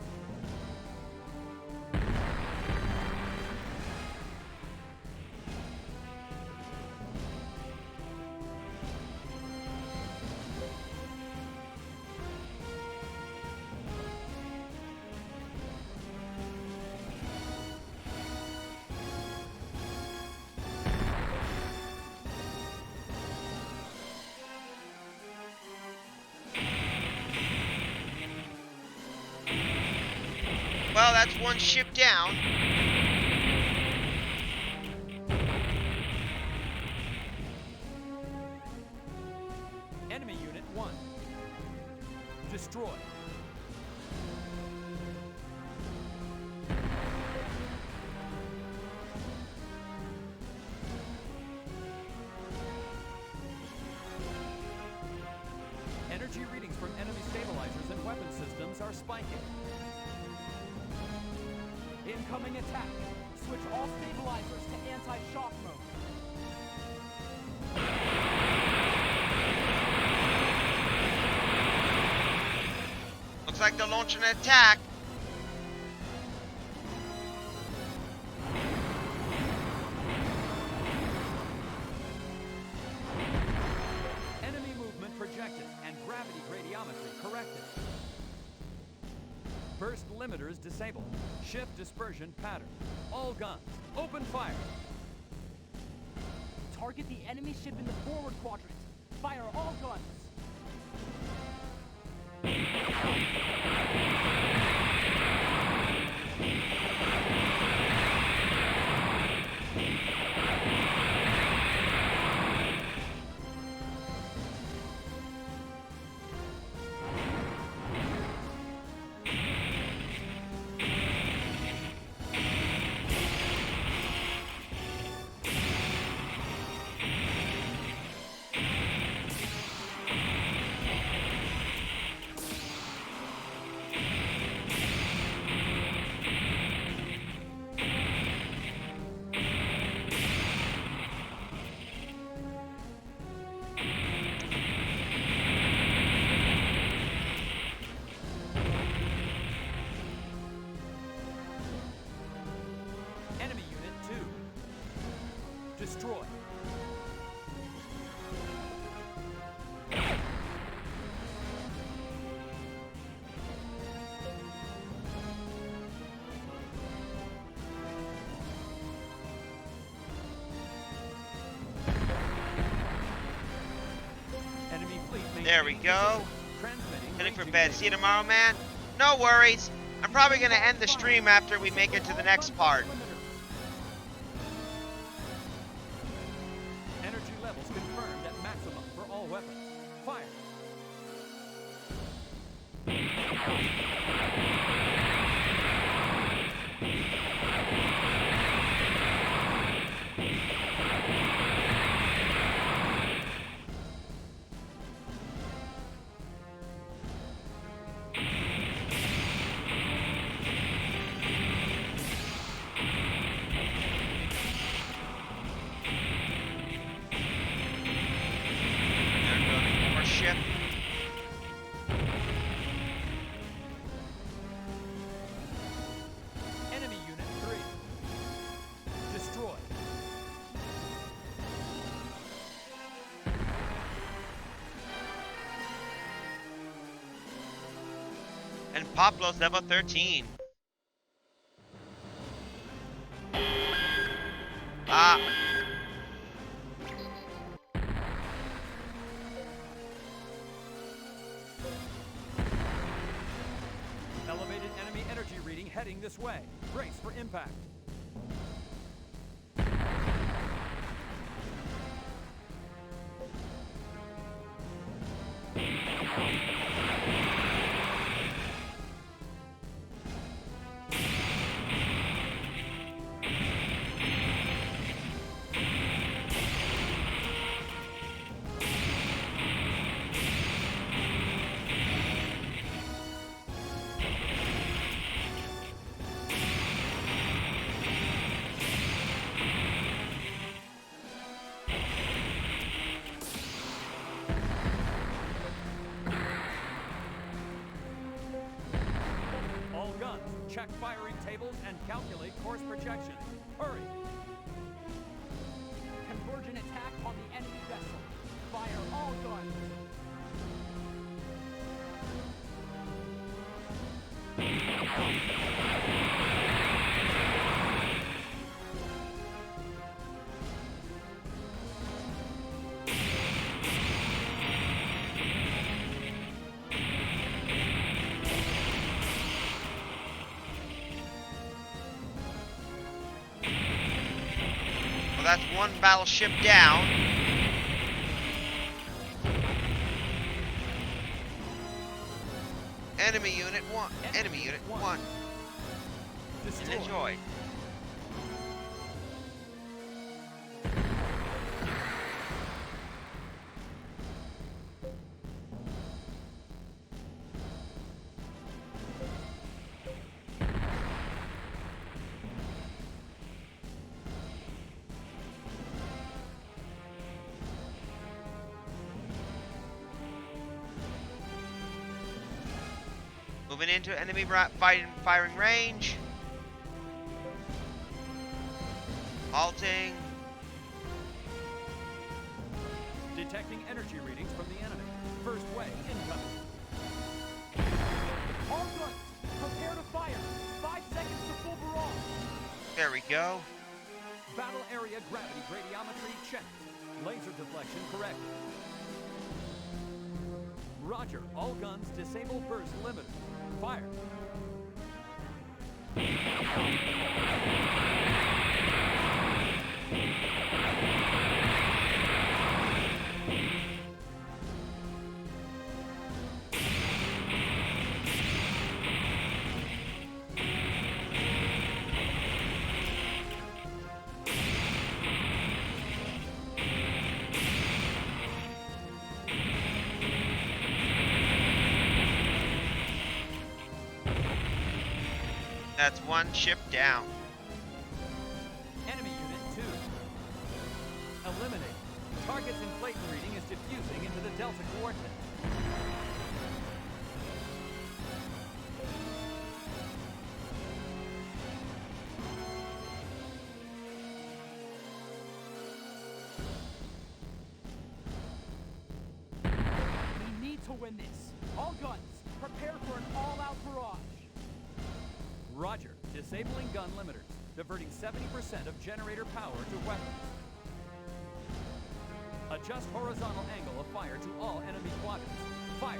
Well, that's one ship down. Enemy Unit 1. Destroy. Energy readings from enemy stabilizers and weapon systems are spiking. Incoming attack. Switch all stabilizers to anti-shock mode. Looks like they're launching an attack. Enemy movement projected and gravity radiometry corrected. Burst limiters disabled. Shift dispersion pattern. All guns, open fire. Target the enemy ship in the forward quadrant. Fire all guns. Enemy Unit 2. Destroy. Enemy fleet There we maintaining go. position. Transmitting Heading for ranging bed. data. See you tomorrow, man. No worries. I'm probably going to end the stream after we make it to the next part. Energy levels confirmed at maximum for all weapons. Fire. They're building more ship. Enemy Unit 3. Destroy. And Pablo's level 13. Ah. Elevated enemy energy reading heading this way. Brace for impact. Check firing tables and calculate course projections. Hurry! Convergent attack on the enemy vessel. Fire all guns. Well, that's one battleship down. Enemy unit 1. Enemy unit 1. Destroy. Enjoy. Moving into enemy firing range. Halting. Detecting energy readings from the enemy. First wave incoming. All guns, prepare to fire. 5 seconds to full barrage. There we go. Battle area gravity radiometry checked. Laser deflection corrected. Roger. All guns disable burst limiter. Fire. That's one ship down. Enemy unit 2. Eliminate. Target's inflation reading is diffusing into the delta coordinate. We need to win this. All guns, prepare for an all-out barrage. Roger. Disabling gun limiters. Diverting 70% of generator power to weapons. Adjust horizontal angle of fire to all enemy quadrants. Fire.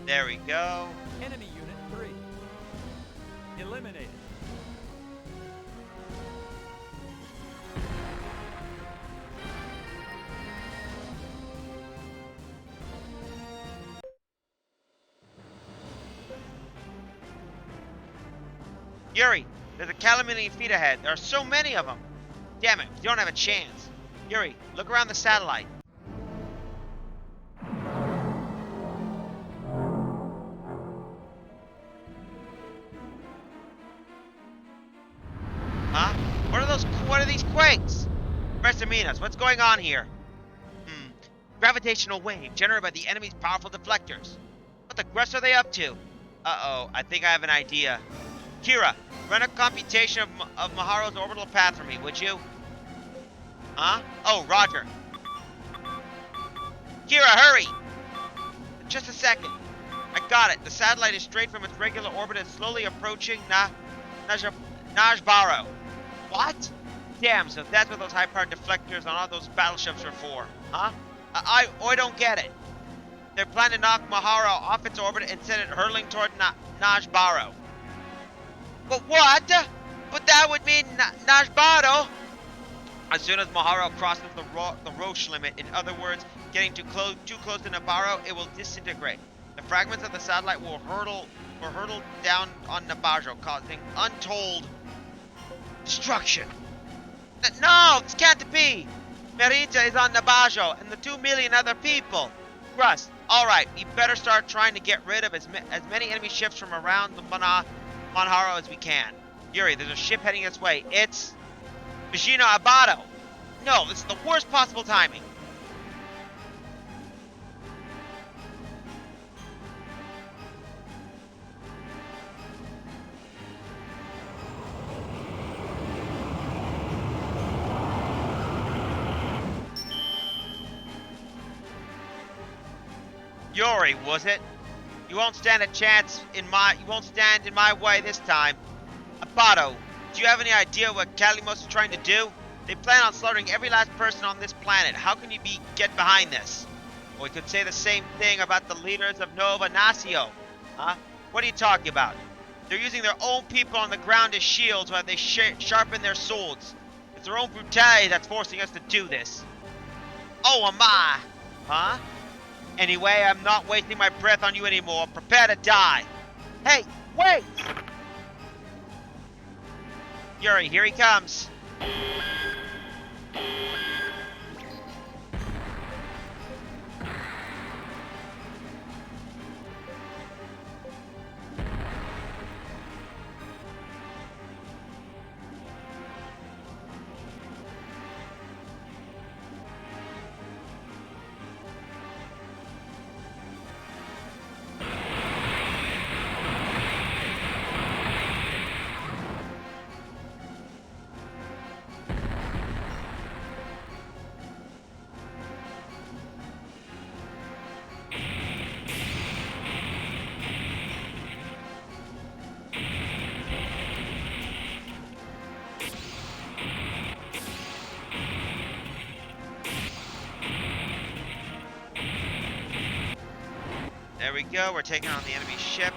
There we go. Enemy unit 3. Eliminated. Yuri, there's a Calamity feet ahead. There are so many of them. Damn it, you don't have a chance. Yuri, look around the satellite. Huh? What are these quakes? Pressaminas, what's going on here? Gravitational wave generated by the enemy's powerful deflectors. What the gress are they up to? Uh-oh, I think I have an idea. Kira, run a computation of Maharo's orbital path for me, would you? Huh? Oh, Roger. Kira, hurry! Just a second. I got it. The satellite is straight from its regular orbit and slowly approaching Najbaro. What? Damn, so that's what those high-powered deflectors on all those battleships are for, huh? I don't get it. They're planning to knock Maharo off its orbit and send it hurtling toward Najbaro. But what? But that would mean Najbaro. As soon as Maharo crosses the Roche limit, in other words, getting too close to Nabarro, it will disintegrate. The fragments of the satellite will hurtle down on Nabarro, causing untold destruction. No, this can't be! Merita is on Nabajo and the 2 million other people. Russ, alright, we better start trying to get rid of as many enemy ships from around the Monharo as we can. Yuri, there's a ship heading this way. It's Vagina Abado. No, this is the worst possible timing. Yuri, was it? You won't stand in my way this time. Abato, do you have any idea what Kalimos is trying to do? They plan on slaughtering every last person on this planet. How can you get behind this? Or we could say the same thing about the leaders of Nova Nacio. Huh? What are you talking about? They're using their own people on the ground as shields while they sharpen their swords. It's their own brutality that's forcing us to do this. Oh, am I? Huh? Anyway, I'm not wasting my breath on you anymore. Prepare to die. Hey, wait! Yuri, here he comes. There we go, we're taking on the enemy ship.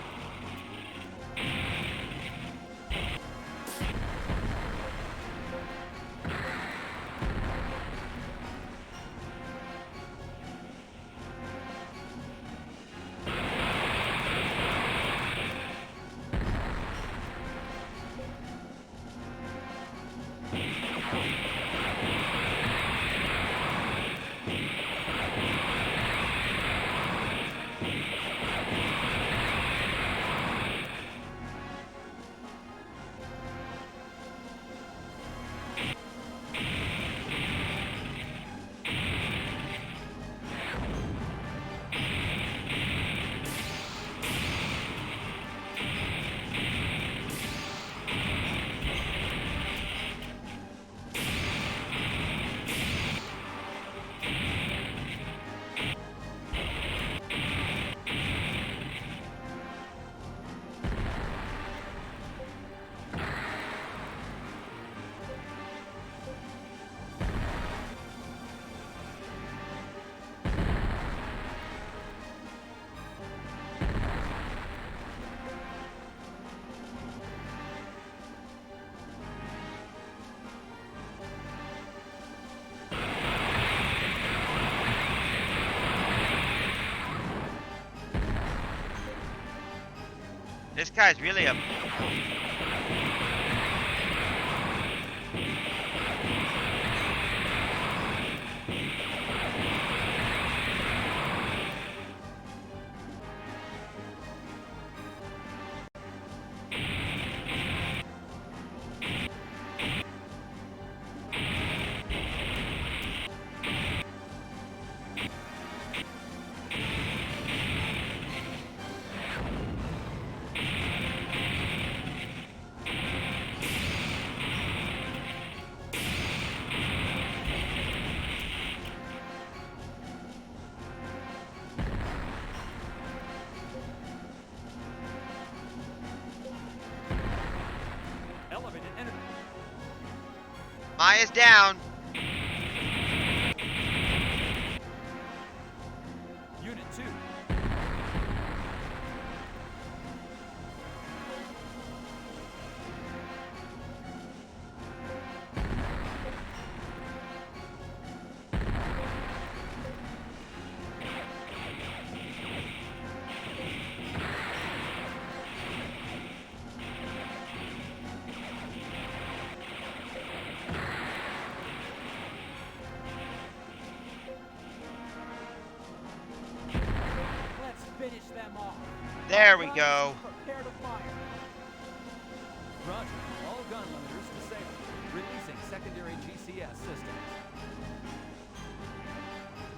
This guy's really a... Elevated energy. Maya's down. Unit 2. There we go. Prepare to fire. Roger. All gun limiters disabled. Releasing secondary GCS systems.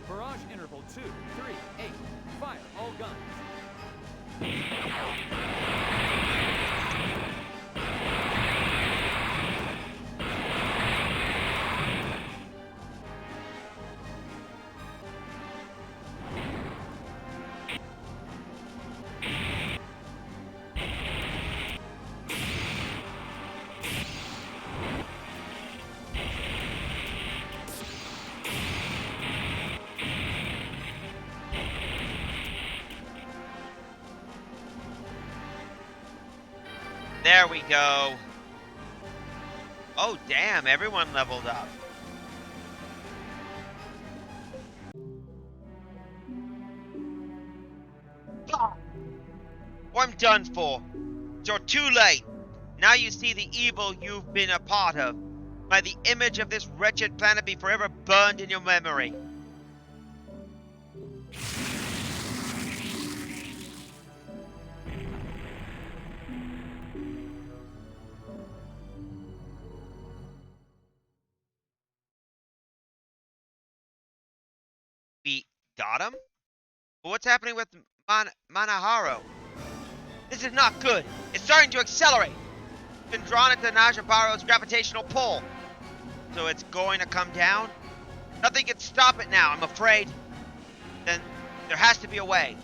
Barrage interval 2, 3, 8. Fire all guns. There we go. Oh, damn, everyone leveled up. I'm done for. You're too late. Now you see the evil you've been a part of. May the image of this wretched planet be forever burned in your memory. We got him? But what's happening with Manaharo? This is not good. It's starting to accelerate. It's been drawn into Najabaro's gravitational pull. So it's going to come down? Nothing can stop it now, I'm afraid. Then there has to be a way.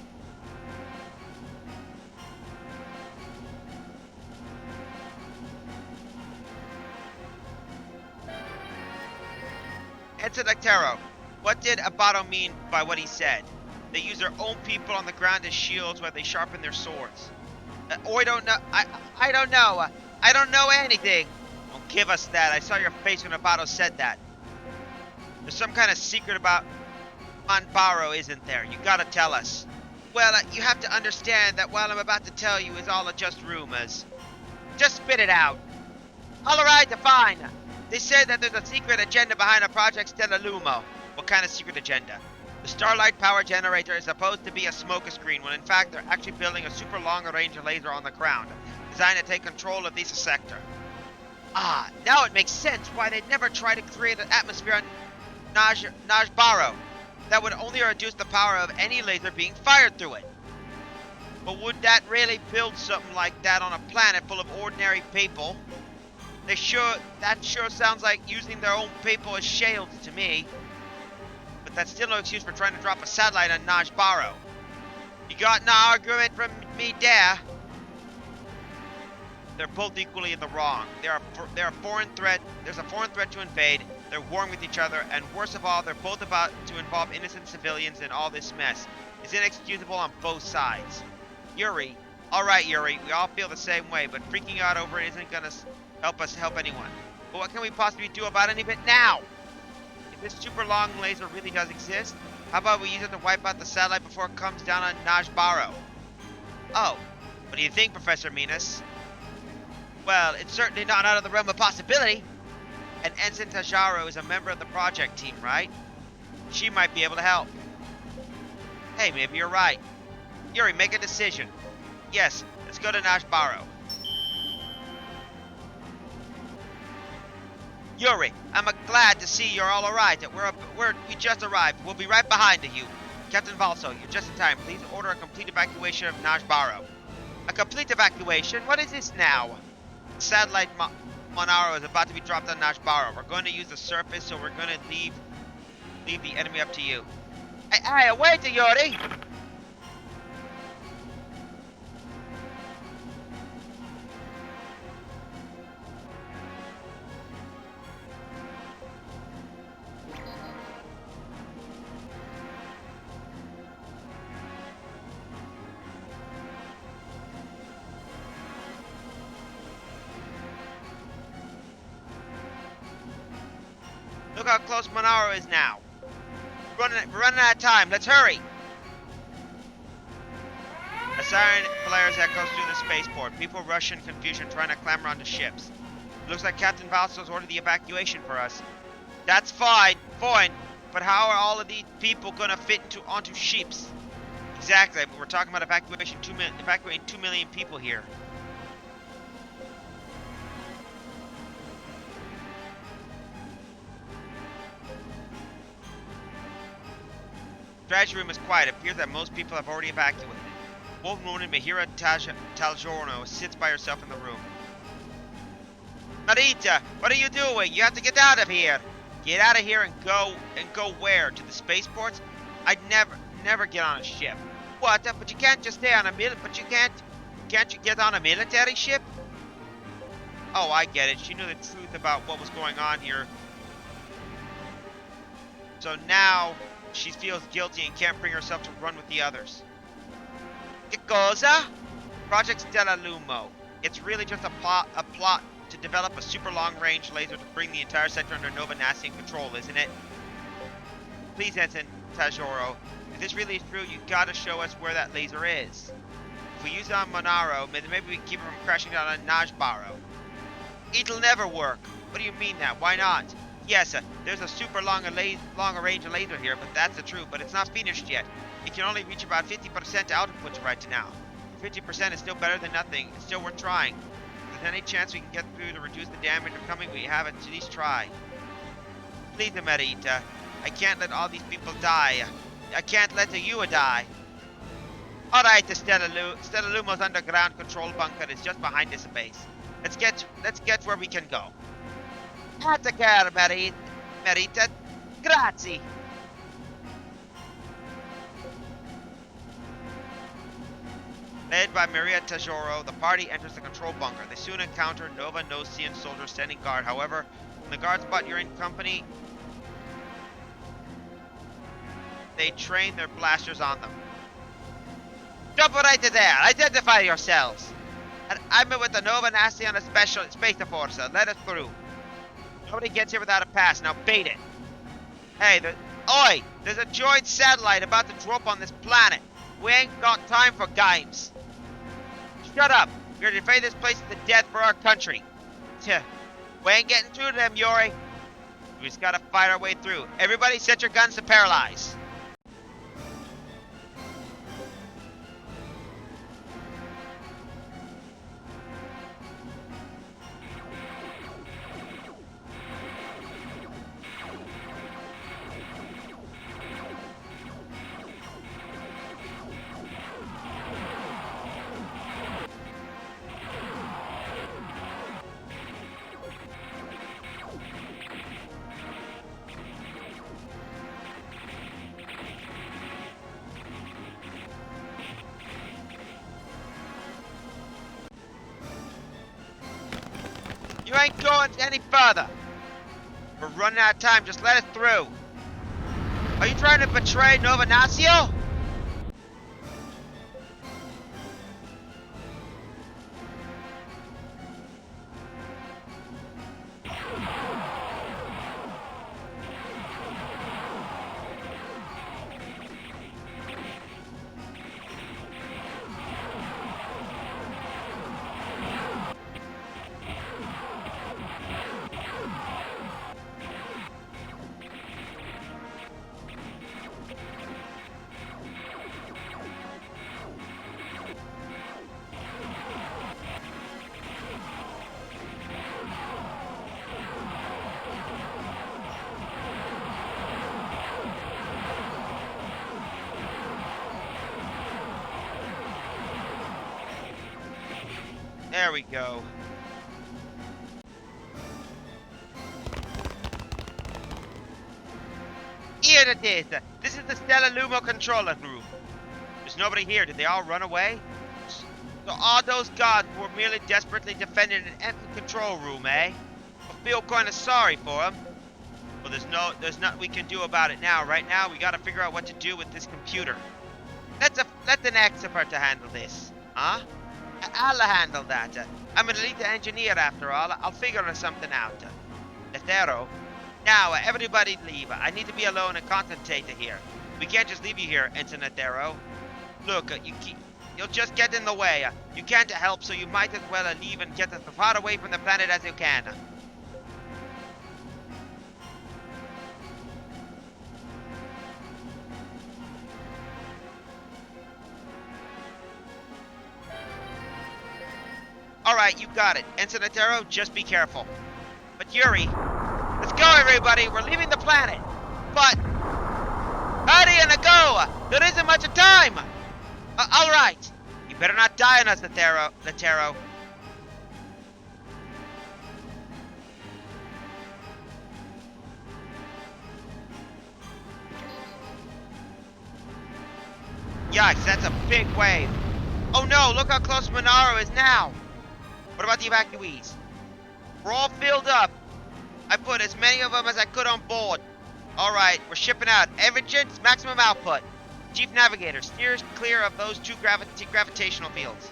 Ensign Nectero, what did Abato mean by what he said? They use their own people on the ground as shields while they sharpen their swords. I don't know. I don't know. I don't know anything. Don't give us that. I saw your face when Abato said that. There's some kind of secret about Manbaro, isn't there? You gotta tell us. Well, you have to understand that what I'm about to tell you is all just rumors. Just spit it out. Alright, fine. They said that there's a secret agenda behind a Project Stella Lumo. What kind of secret agenda? The Starlight power generator is supposed to be a smokescreen, when in fact they're actually building a super long-range laser on the ground, designed to take control of this sector. Ah, now it makes sense why they'd never try to create an atmosphere on Najbaro that would only reduce the power of any laser being fired through it. But would that really build something like that on a planet full of ordinary people? That sure sounds like using their own people as shields to me. But that's still no excuse for trying to drop a satellite on Najbaro. You got no argument from me there? They're both equally in the wrong. They're a foreign threat. There's a foreign threat to invade. They're warring with each other, and worst of all, they're both about to involve innocent civilians in all this mess. It's inexcusable on both sides. Yuri, alright Yuri, we all feel the same way, but freaking out over it isn't gonna help us help anyone. But what can we possibly do about any of it now? If this super long laser really does exist, how about we use it to wipe out the satellite before it comes down on Najbaro? Oh, what do you think, Professor Minas? Well, it's certainly not out of the realm of possibility. And Ensign Tajaro is a member of the project team, right? She might be able to help. Hey, maybe you're right. Yuri, make a decision. Yes, let's go to Najbaro. Yuri, I'm glad to see you're all alright. We just arrived. We'll be right behind you. Captain Valso, you're just in time. Please order a complete evacuation of Najbaro. A complete evacuation? What is this now? Satellite Monaro is about to be dropped on Najbaro. We're going to use the surface, so we're going to leave the enemy up to you. Hey, wait, Yuri! Look how close Monaro is now. We're running out of time. Let's hurry. A siren flares echoes through the spaceport. People rush in confusion, trying to clamber onto ships. It looks like Captain Valso's ordered the evacuation for us. That's fine. But how are all of these people gonna fit onto ships? Exactly, but we're talking about evacuating 2 million people here. Strategy room is quiet. It appears that most people have already evacuated. One woman, Mahira Taljorno, sits by herself in the room. Marita, what are you doing? You have to get out of here. Get out of here and go where? To the spaceports? I'd never get on a ship. What? But you can't just stay on a but you can't you get on a military ship? Oh, I get it. She knew the truth about what was going on here. So now she feels guilty and can't bring herself to run with the others. Que cosa? Project Stella Lumo. It's really just a plot to develop a super long-range laser to bring the entire sector under Nova Nassian control, isn't it? Please, Ensign Tajoro, if this really is true, you gotta show us where that laser is. If we use it on Monaro, maybe we can keep it from crashing down on Najbaro. It'll never work. What do you mean that? Why not? Yes, there's a super long-range laser here, but that's the truth. But it's not finished yet. It can only reach about 50% output right now. 50% is still better than nothing. It's still worth trying. If there's any chance we can get through to reduce the damage of coming, we have it at least try. Please, Emerita. I can't let all these people die. I can't let you die. Alright, the Stella Lumo's underground control bunker is just behind this base. Let's get where we can go. Attaccare, Merita. Grazie. Led by Maria Tajoro, the party enters the control bunker. They soon encounter Nova Nosian soldiers standing guard. However, when the guards spot you're in company, they train their blasters on them. Jump right there! Identify yourselves! I'm with the Nova Nassian Special Space Force. Let us through. Nobody gets here without a pass. Now bait it. Hey, oi! There's a droid satellite about to drop on this planet. We ain't got time for games. Shut up! We're gonna defend this place to the death for our country. We ain't getting through to them, Yori. We just gotta fight our way through. Everybody set your guns to paralyze. You ain't going any further. We're running out of time. Just let us through. Are you trying to betray Nova Nacio? There we go. Here it is. This is the Stella Lumo controller room. There's nobody here. Did they all run away? So all those guards were merely desperately defending an empty control room, eh? I feel kind of sorry for them. Well, there's nothing we can do about it now. Right now, we gotta figure out what to do with this computer. Let an expert to handle this, huh? I'll handle that. I'm an elite engineer after all. I'll figure something out. Netero. Now, everybody leave. I need to be alone and concentrate here. We can't just leave you here, Ensign Netero. Look, you'll just get in the way. You can't help, so you might as well leave and get as far away from the planet as you can. Alright, you got it. Ensign Atero, just be careful. But Yuri, let's go everybody, we're leaving the planet. But, hurry and a go! There isn't much time! Alright. You better not die on us, Latero. Yikes, that's a big wave. Oh no, look how close Monaro is now. What about the evacuees? We're all filled up. I put as many of them as I could on board. Alright, we're shipping out. Engines, maximum output. Chief Navigator, steer us clear of those two gravitational fields.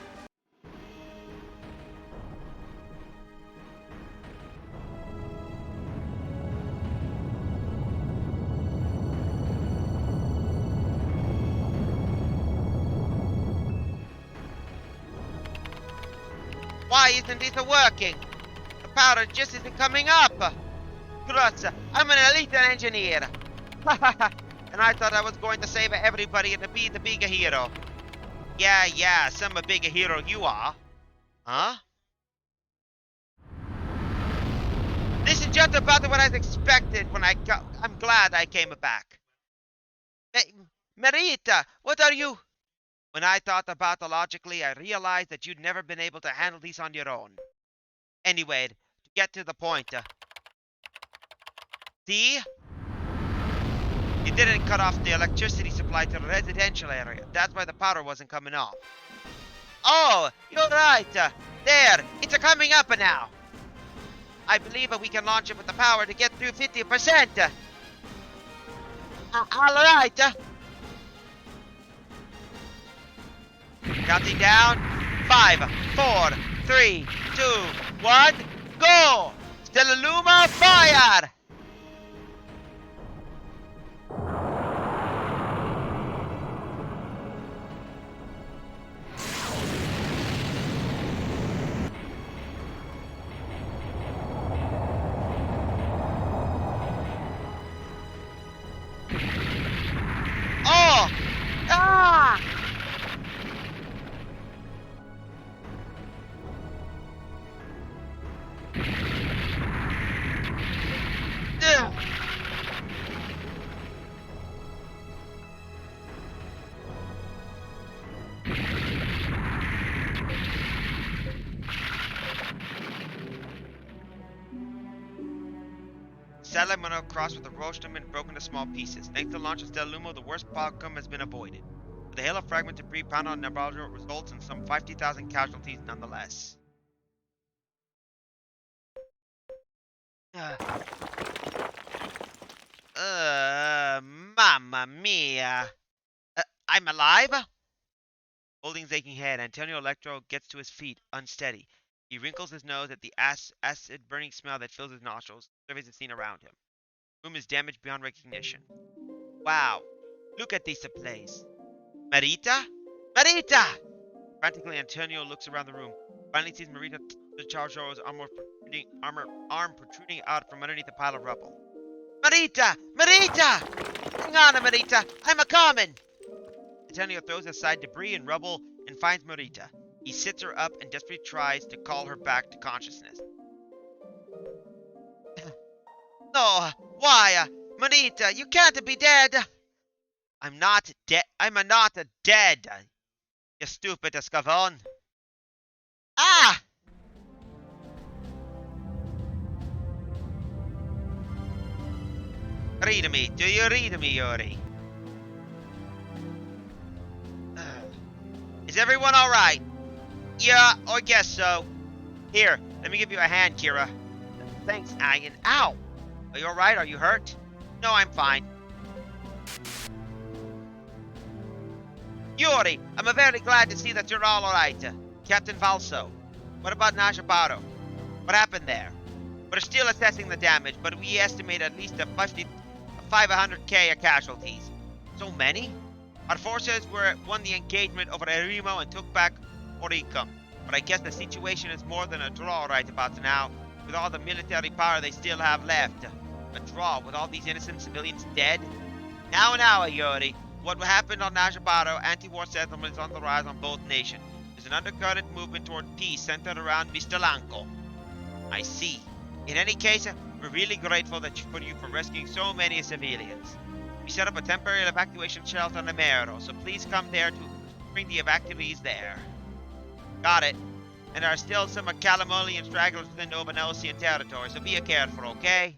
Why isn't this working? The powder just isn't coming up. Cruz, I'm an elite engineer. And I thought I was going to save everybody and be the bigger hero. Yeah, some a bigger hero you are. Huh? This is just about what I expected when I'm glad I came back. Hey, Merita, what are you? When I thought about it logically, I realized that you'd never been able to handle these on your own. Anyway, to get to the point, see? You didn't cut off the electricity supply to the residential area. That's why the power wasn't coming off. Oh, you're right. There, it's coming up now. I believe we can launch it with the power to get through 50%. All right. Counting down. 5, 4, 3, 2, 1, go! Stellaluma, fire! Oh! Ah! Satellite Mono crossed with the rostrum and broken to small pieces. Thanks to the launch of Stellumo, the worst outcome has been avoided. But the hail of fragment debris found on Nabaljo results in some 50,000 casualties nonetheless. Mamma mia. I'm alive? Holding his aching head, Antonio Electro gets to his feet, unsteady. He wrinkles his nose at the acid-burning smell that fills his nostrils, surveys the scene around him. The room is damaged beyond recognition. Wow, look at this place. Marita? Marita! Frantically, Antonio looks around the room. Finally sees Marita Charjo's arm protruding out from underneath a pile of rubble. Marita! Marita! Hang on, Marita! I'm a-coming! Antonio throws aside debris and rubble and finds Marita. He sits her up and desperately tries to call her back to consciousness. No, why? Marita, you can't be dead! I'm not dead. I'm not dead. You stupid scavone. Ah! Read me. Do you read me, Yuri? Is everyone alright? Yeah, I guess so. Here, let me give you a hand, Kira. Thanks, Ian. Ow! Are you alright? Are you hurt? No, I'm fine. Yuri, I'm very glad to see that you're all alright. Captain Valso. What about Najabaro? What happened there? We're still assessing the damage, but we estimate at least 500k casualties. So many? Our forces won the engagement over Erimo and took back Oricum. But I guess the situation is more than a draw right about now, with all the military power they still have left. A draw with all these innocent civilians dead? Now, Yuri. What happened on Najabaro, anti-war settlement is on the rise on both nations. There's an undercurrent movement toward peace centered around Mr. Lanko. I see. In any case, we're really grateful for you for rescuing so many civilians. We set up a temporary evacuation shelter on the Mero, so please come there to bring the evacuees there. Got it. And there are still some Calamolian stragglers within Nobanosian territory, so be careful, okay?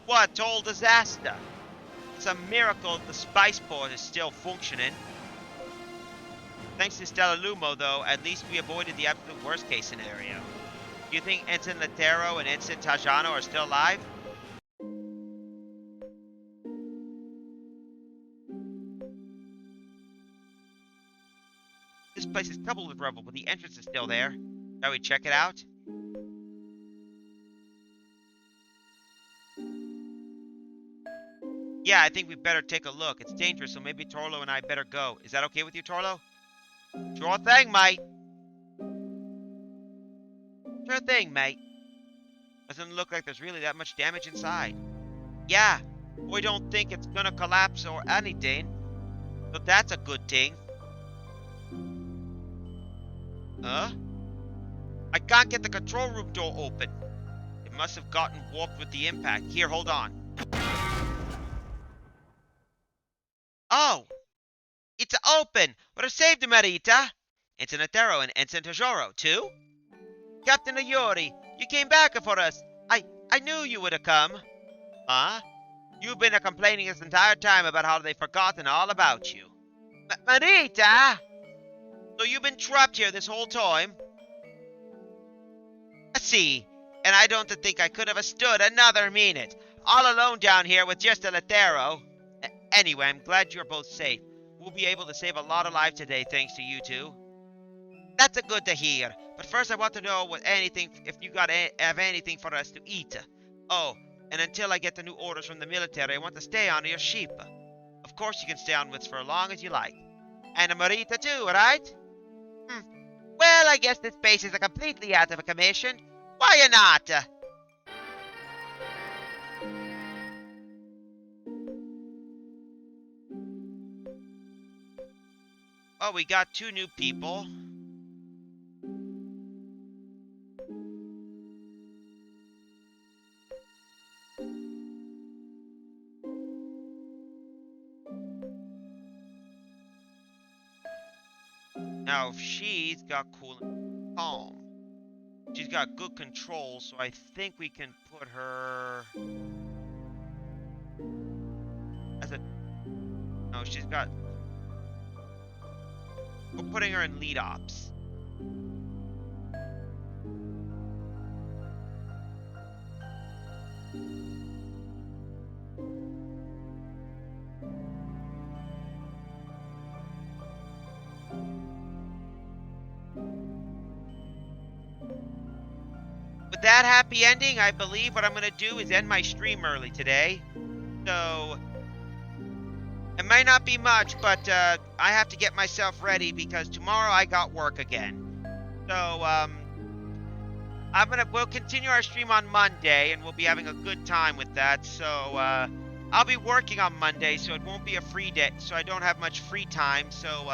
What total disaster? It's a miracle the spaceport is still functioning. Thanks to Stella Lumo, though, at least we avoided the absolute worst case scenario. Do you think Ensign Latero and Ensign Tajano are still alive? This place is troubled with rubble, but the entrance is still there. Shall we check it out? Yeah, I think we better take a look. It's dangerous, so maybe Torlo and I better go. Is that okay with you, Torlo? Sure thing, mate. Sure thing, mate. Doesn't look like there's really that much damage inside. Yeah, we don't think it's gonna collapse or anything. So that's a good thing. Huh? I can't get the control room door open. It must have gotten warped with the impact. Here, hold on. Oh! It's open! What a save the Marita! Ensign Atero and Ensign Tajoro, too? Captain Ayori, you came back for us. I knew you would have come. Huh? You've been complaining this entire time about how they've forgotten all about you. Marita! So you've been trapped here this whole time? I see. And I don't think I could have stood another minute. All alone down here with just a Latero. Anyway, I'm glad you're both safe. We'll be able to save a lot of lives today thanks to you two. That's a good to hear. But first I want to know if you have anything for us to eat. Oh, and until I get the new orders from the military, I want to stay on your ship. Of course you can stay on with us for as long as you like. And Marita too, right? Well, I guess this base is completely out of commission. Why not? Oh, we got 2 new people. Now, she's got cool and calm. She's got good control, so I think we can put her as a... No, she's got... We're putting her in lead ops. With that happy ending, I believe what I'm going to do is end my stream early today. So, it might not be much, but I have to get myself ready because tomorrow I got work again. So, we'll continue our stream on Monday, and we'll be having a good time with that. So, I'll be working on Monday, so it won't be a free day, so I don't have much free time. So,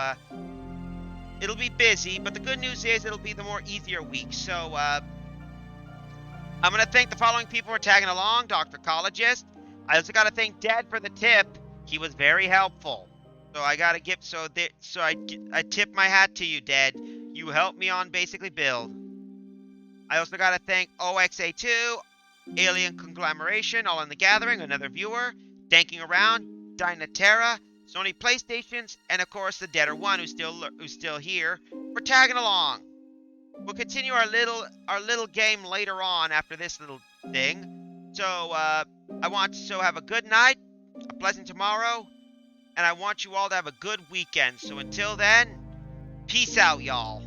it'll be busy, but the good news is it'll be the more easier week. So, I'm going to thank the following people for tagging along. Dr. Collegist. I also got to thank Dad for the tip. He was very helpful. So I got to give, I tip my hat to you, Dad. You helped me on basically build. I also got to thank OXA2, Alien Conglomeration, All in the Gathering, another viewer, Danking Around, Dynatera, Sony PlayStations, and of course the Deader One who's still here for tagging along. We'll continue our little game later on after this little thing. So I want to have a good night, a pleasant tomorrow, and I want you all to have a good weekend. So until then, peace out, y'all.